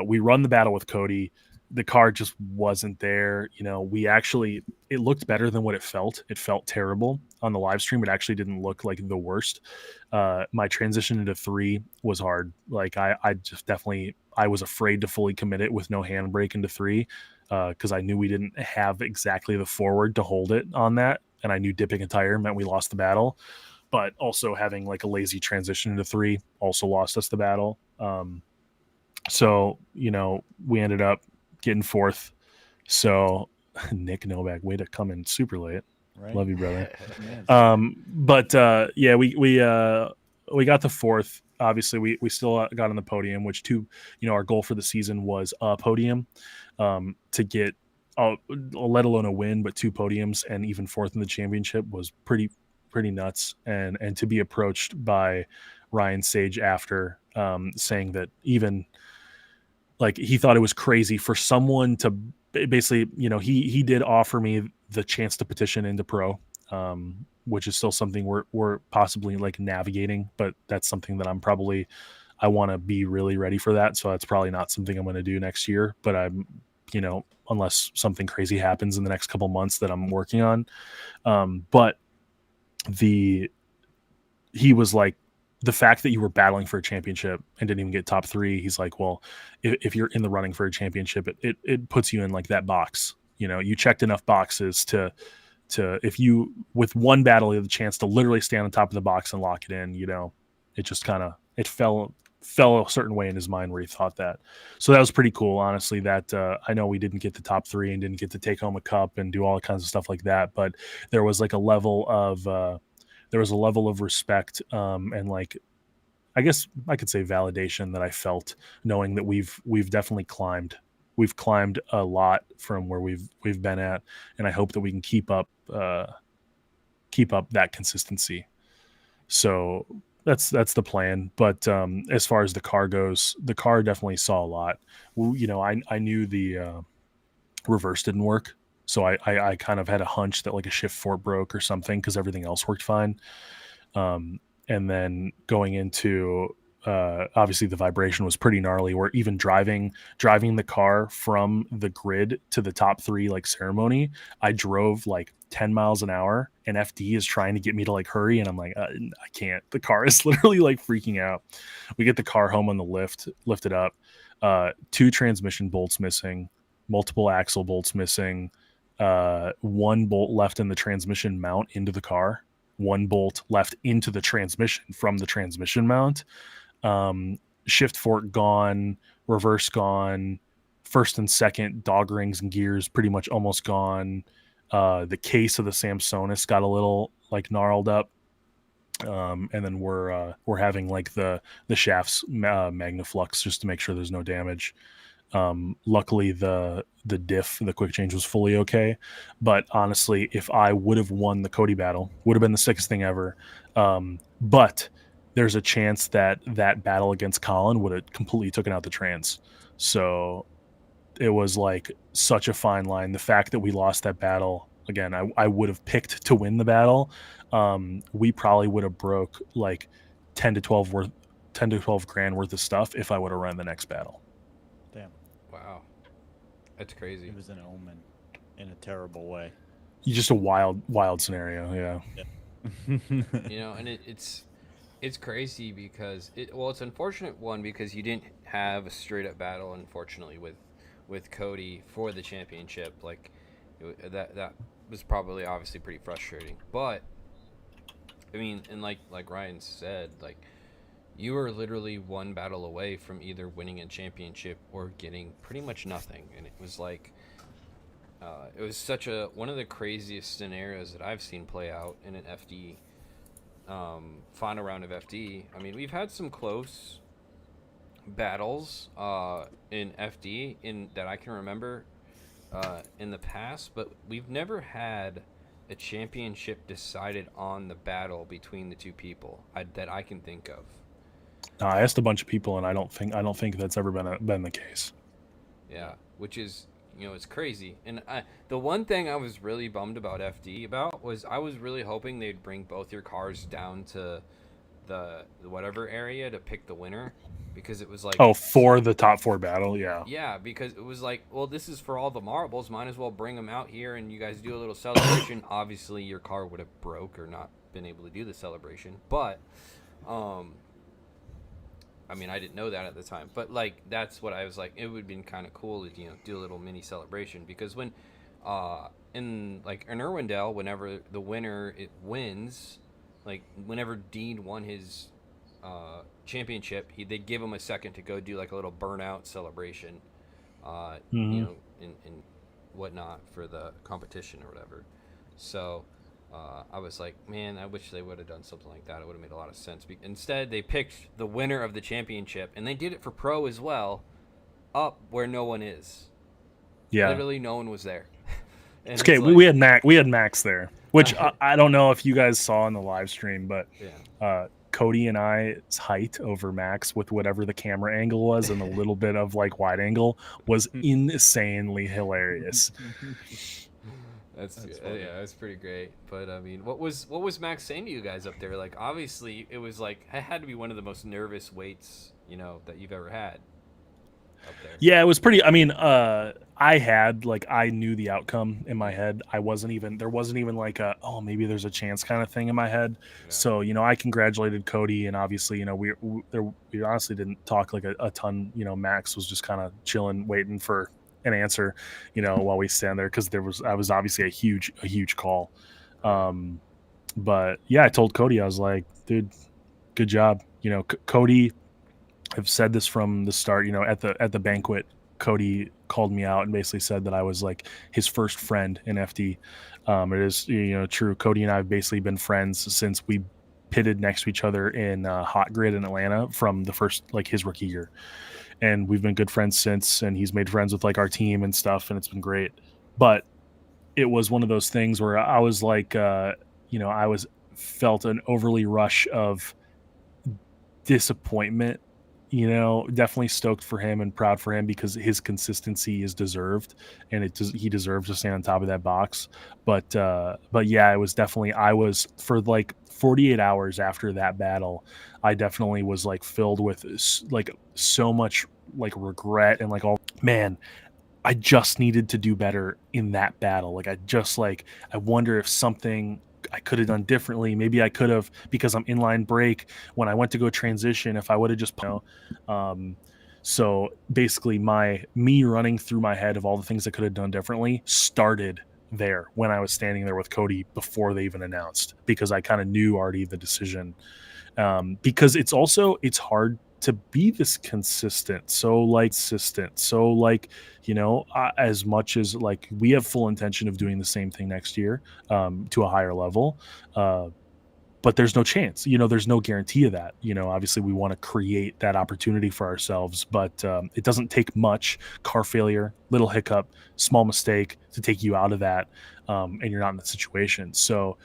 We run the battle with Cody. The car just wasn't there. You know, it looked better than what it felt. It felt terrible on the live stream. It actually didn't look like the worst. My transition into 3 was hard. Like I just definitely, I was afraid to fully commit it with no handbrake into 3. Cause I knew we didn't have exactly the forward to hold it on that. And I knew dipping a tire meant we lost the battle, but also having like a lazy transition into 3 also lost us the battle. So, you know, we ended up getting 4th. So Nick Novak, way to come in super late. Right. Love you, brother. Yeah, we got the 4th. Obviously we still got on the podium, which our goal for the season was a podium, to get, let alone a win, but 2 podiums and even 4th in the championship was pretty nuts. And to be approached by Ryan Sage after, saying that even like he thought it was crazy for someone to basically, he did offer me the chance to petition into pro, which is still something we're possibly like navigating, but that's something that I want to be really ready for that. So that's probably not something I'm going to do next year, but I'm you know, unless something crazy happens in the next couple months that I'm working on. But he was like, the fact that you were battling for a championship and didn't even get top 3, he's like, well, if you're in the running for a championship, it puts you in like that box. You know, you checked enough boxes to if you, with one battle, you have the chance to literally stand on top of the box and lock it in. You know, it just kind of, it fell a certain way in his mind where he thought that. So that was pretty cool, honestly. That I know we didn't get the top 3 and didn't get to take home a cup and do all kinds of stuff like that, but there was like a level of respect, and like, I guess I could say validation that I felt, knowing that we've definitely climbed. We've climbed a lot from where we've been at, and I hope that we can keep up that consistency. So that's the plan. But as far as the car goes, the car definitely saw a lot. You know, I knew the reverse didn't work, so I kind of had a hunch that like a shift fork broke or something, because everything else worked fine. And then going into obviously the vibration was pretty gnarly, where even driving the car from the grid to the top 3 like ceremony, I drove like 10 miles an hour, and FD is trying to get me to like hurry, and I'm like, I can't. The car is literally like freaking out. We get the car home on the lifted up, 2 transmission bolts missing, multiple axle bolts missing, 1 bolt left in the transmission mount into the car, 1 bolt left into the transmission from the transmission mount, shift fork gone, reverse gone, first and second dog rings and gears pretty much almost gone. The case of the Samsonis got a little like gnarled up, and then we're having like the shafts magnaflux just to make sure there's no damage. Luckily the diff, the quick change, was fully okay. But honestly, if I would have won the Cody battle, would have been the sickest thing ever. But there's a chance that battle against Colin would have completely taken out the trans. So it was like such a fine line. The fact that we lost that battle, again, I would have picked to win the battle. We probably would have broke like 10 to 12 grand worth of stuff if I would have run the next battle. Damn. Wow, that's crazy. It was an omen in a terrible way. Just a wild scenario. Yeah. You know, and it's crazy because it's unfortunate, one, because you didn't have a straight up battle, unfortunately, with Cody for the championship. Like that was probably obviously pretty frustrating. But I mean, and like Ryan said, like, you were literally 1 battle away from either winning a championship or getting pretty much nothing. And it was like, it was such one of the craziest scenarios that I've seen play out in an FD, final round of FD. I mean, we've had some close battles in FD that I can remember in the past, but we've never had a championship decided on the battle between the 2 people that I can think of. I asked a bunch of people, and I don't think that's ever been the case. Yeah, which is, you know, it's crazy. And the one thing I was really bummed about FD about was I was really hoping they'd bring both your cars down to the whatever area to pick the winner, because it was like, for the top 4 battle. Yeah, because it was like, well, this is for all the marbles, might as well bring them out here and you guys do a little celebration. Obviously your car would have broke or not been able to do the celebration, but I mean, I didn't know that at the time, but like, that's what I was like, it would have been kind of cool to, you know, do a little mini celebration, because when in Irwindale, whenever the winner wins, like whenever Dean won his championship, they'd give him a second to go do like a little burnout celebration, you know, and whatnot for the competition or whatever. So I was like, man, I wish they would have done something like that. It would have made a lot of sense. Instead, they picked the winner of the championship, and they did it for pro as well, up where no one is. Yeah, literally no one was there. It's okay. We had Max there, which I don't know if you guys saw in the live stream, but Cody and I's height over Max with whatever the camera angle was and a little bit of like wide angle was insanely hilarious. That's pretty great. But I mean, what was Max saying to you guys up there? Like, obviously it was like, it had to be one of the most nervous waits, you know, that you've ever had. up there. Yeah, it was pretty. I mean, I knew the outcome in my head. There wasn't even like a, oh, maybe there's a chance kind of thing in my head. Yeah. So, I congratulated Cody, and obviously, we honestly didn't talk like a ton. Max was just kind of chilling, waiting for an answer, while we stand there, because I was obviously a huge call. But yeah, I told Cody, I was like, dude, good job. Cody, I've said this from the start. At the banquet, Cody called me out and basically said that I was like his first friend in FD. It is true. Cody and I have basically been friends since we pitted next to each other in Hot Grid in Atlanta from the first, like, his rookie year, and we've been good friends since. And he's made friends with like our team and stuff, and it's been great. But it was one of those things where I was like, felt an overly rush of disappointment. Definitely stoked for him and proud for him, because his consistency is deserved, and he deserves to stay on top of that box. But yeah, it was definitely, I was, for like 48 hours after that battle, I definitely was like filled with like so much like regret, and like, all, man, I just needed to do better in that battle. Like, I wonder if something I could have done differently. Maybe I could have, because I'm inline break when I went to go transition, if I would have just, so basically me running through my head of all the things I could have done differently started there when I was standing there with Cody before they even announced, because I kind of knew already the decision. Because it's hard to be this consistent, as much as, like, we have full intention of doing the same thing next year, to a higher level, but there's no chance, there's no guarantee of that. Obviously we want to create that opportunity for ourselves, but it doesn't take much car failure, little hiccup, small mistake to take you out of that, and you're not in that situation. So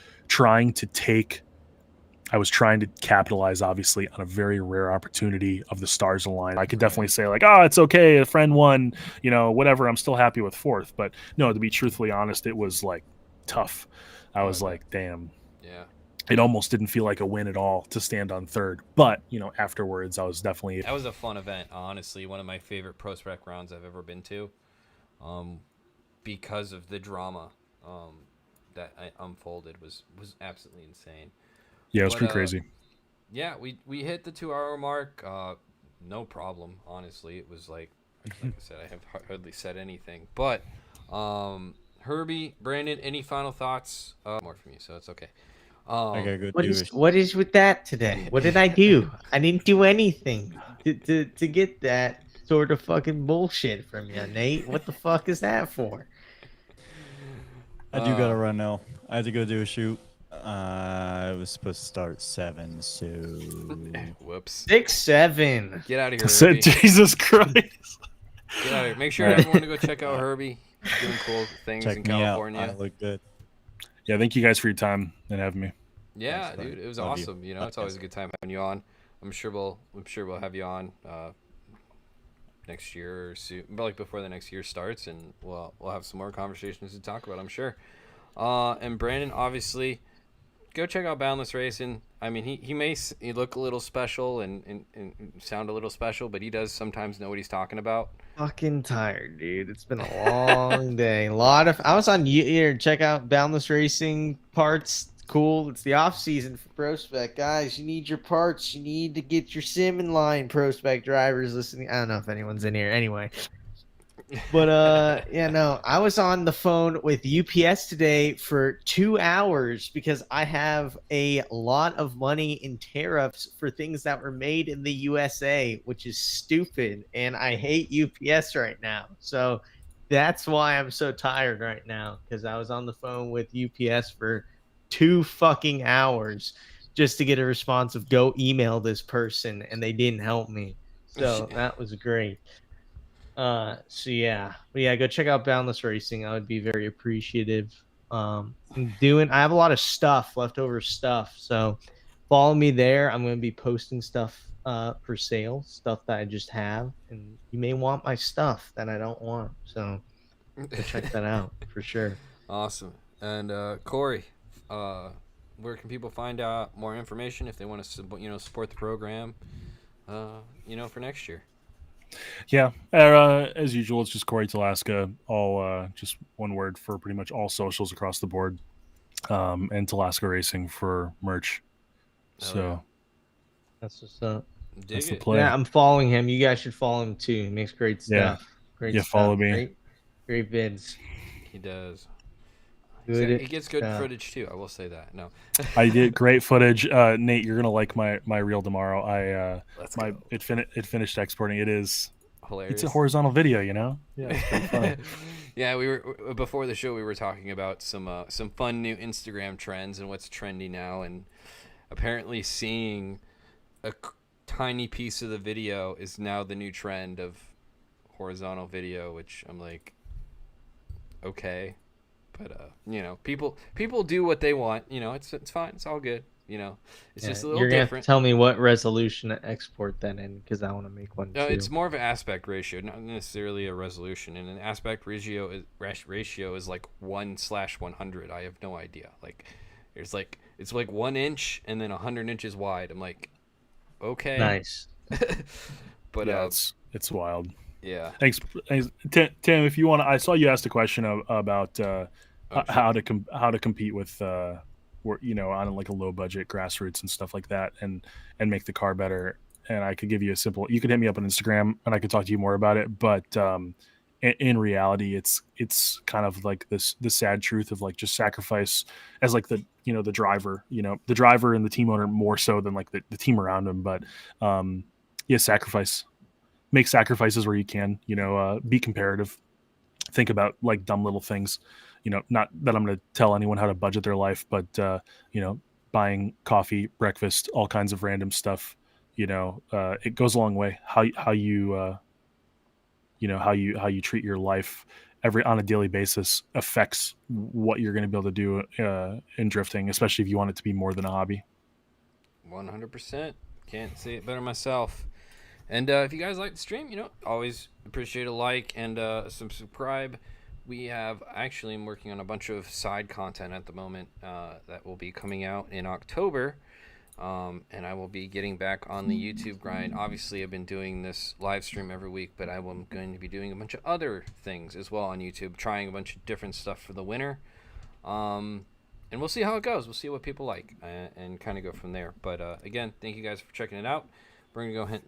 I was trying to capitalize, obviously, on a very rare opportunity of the stars align. I could definitely say, like, oh, it's okay, a friend won, whatever, I'm still happy with fourth. But no, to be truthfully honest, it was like tough. I was like, damn. Yeah. It almost didn't feel like a win at all to stand on third. But, afterwards, I was definitely... That was a fun event, honestly. One of my favorite ProSpec rounds I've ever been to, because of the drama that unfolded was absolutely insane. Yeah, it was pretty crazy. Yeah, we hit the 2-hour mark. No problem, honestly. It was like I said, I have hardly said anything. But Herbie, Brandon, any final thoughts? More from you, so it's okay. I gotta go What is with that today? What did I do? I didn't do anything to get that sort of fucking bullshit from you, Nate. What the fuck is that for? I do gotta run now. I had to go do a shoot. It was supposed to start 7, so Whoops. 6-7. Get out of here, Said Herbie. Jesus Christ. Get out of here. Make sure everyone to go check out Herbie. He's doing cool things check in me California. out. I look good. Yeah, thank you guys for your time and having me. Yeah, Thanks, dude, it was Love awesome. You know, it's always a good time having you on. I'm sure we'll have you on next year or soon, but like before the next year starts, and we'll have some more conversations to talk about, I'm sure. And Brandon, obviously, go check out Boundless Racing. I mean, he look a little special and sound a little special, but he does sometimes know what he's talking about. Fucking tired, dude. It's been a long day. I was on here. Check out Boundless Racing parts. Cool. It's the off season for ProSpec, guys. You need your parts. You need to get your sim in line. ProSpec drivers listening. I don't know if anyone's in here. Anyway. But yeah, no, I was on the phone with UPS today for 2 hours because I have a lot of money in tariffs for things that were made in the USA, which is stupid, and I hate UPS right now. So that's why I'm so tired right now, because I was on the phone with UPS for 2 fucking hours just to get a response of go email this person, and they didn't help me. So that was great. So yeah, but yeah, go check out Boundless Racing. I would be very appreciative. I have a lot of leftover stuff, so follow me there. I'm going to be posting stuff for sale, stuff that I just have, and you may want my stuff that I don't want, so go check that out for sure. Awesome. And Cory, where can people find out more information if they want to support the program for next year? Yeah, as usual, it's just Cory Talaska, all just one word for pretty much all socials across the board, and Talaska Racing for merch. Oh yeah, So That's what's up. that's dig the it. play. Yeah, I'm following him. You guys should follow him too. He makes great Yeah, stuff. Great yeah. Follow stuff. me. Great vids. He does. He Good gets good stuff. footage too. I will say that. No, I did great footage. Nate, you're gonna like my reel tomorrow. let's My go. it finished exporting. It's a Hilarious. horizontal video, you know. Yeah, it's pretty fun. Yeah, we were before the show. We were talking about some fun new Instagram trends and what's trendy now, and apparently seeing a tiny piece of the video is now the new trend of horizontal video, which I'm like, okay, but people do what they want. It's fine. It's all good. It's Yeah, just a little you're gonna have to different. tell me what resolution to export that in because I want to make one too. It's more of an aspect ratio, not necessarily a resolution. And an aspect ratio is like 1/100. I have no idea. Like, it's like 1 inch and then 100 inches wide. I'm like, okay, Nice. but Yeah, it's wild. yeah. Thanks, Tim. If you want, I saw you asked a question about Oh, how sure. to compete with on like a low budget grassroots and stuff like that, and make the car better. And I could give you a simple. You could hit me up on Instagram, and I could talk to you more about it. But in reality, it's kind of like the sad truth of like just sacrifice as like the driver, the driver and the team owner more so than like the team around him. But yeah, make sacrifices where you can, be comparative, think about like dumb little things, not that I'm going to tell anyone how to budget their life, but buying coffee, breakfast, all kinds of random stuff, it goes a long way. How you treat your life on a daily basis affects what you're going to be able to do in drifting, especially if you want it to be more than a hobby. 100%. Can't say it better myself. And if you guys like the stream, always appreciate a like and some subscribe. We have actually, I'm working on a bunch of side content at the moment that will be coming out in October. And I will be getting back on the YouTube grind. Obviously, I've been doing this live stream every week, but I am going to be doing a bunch of other things as well on YouTube, trying a bunch of different stuff for the winter. And we'll see how it goes. We'll see what people like and kind of go from there. But again, thank you guys for checking it out. We're going to go ahead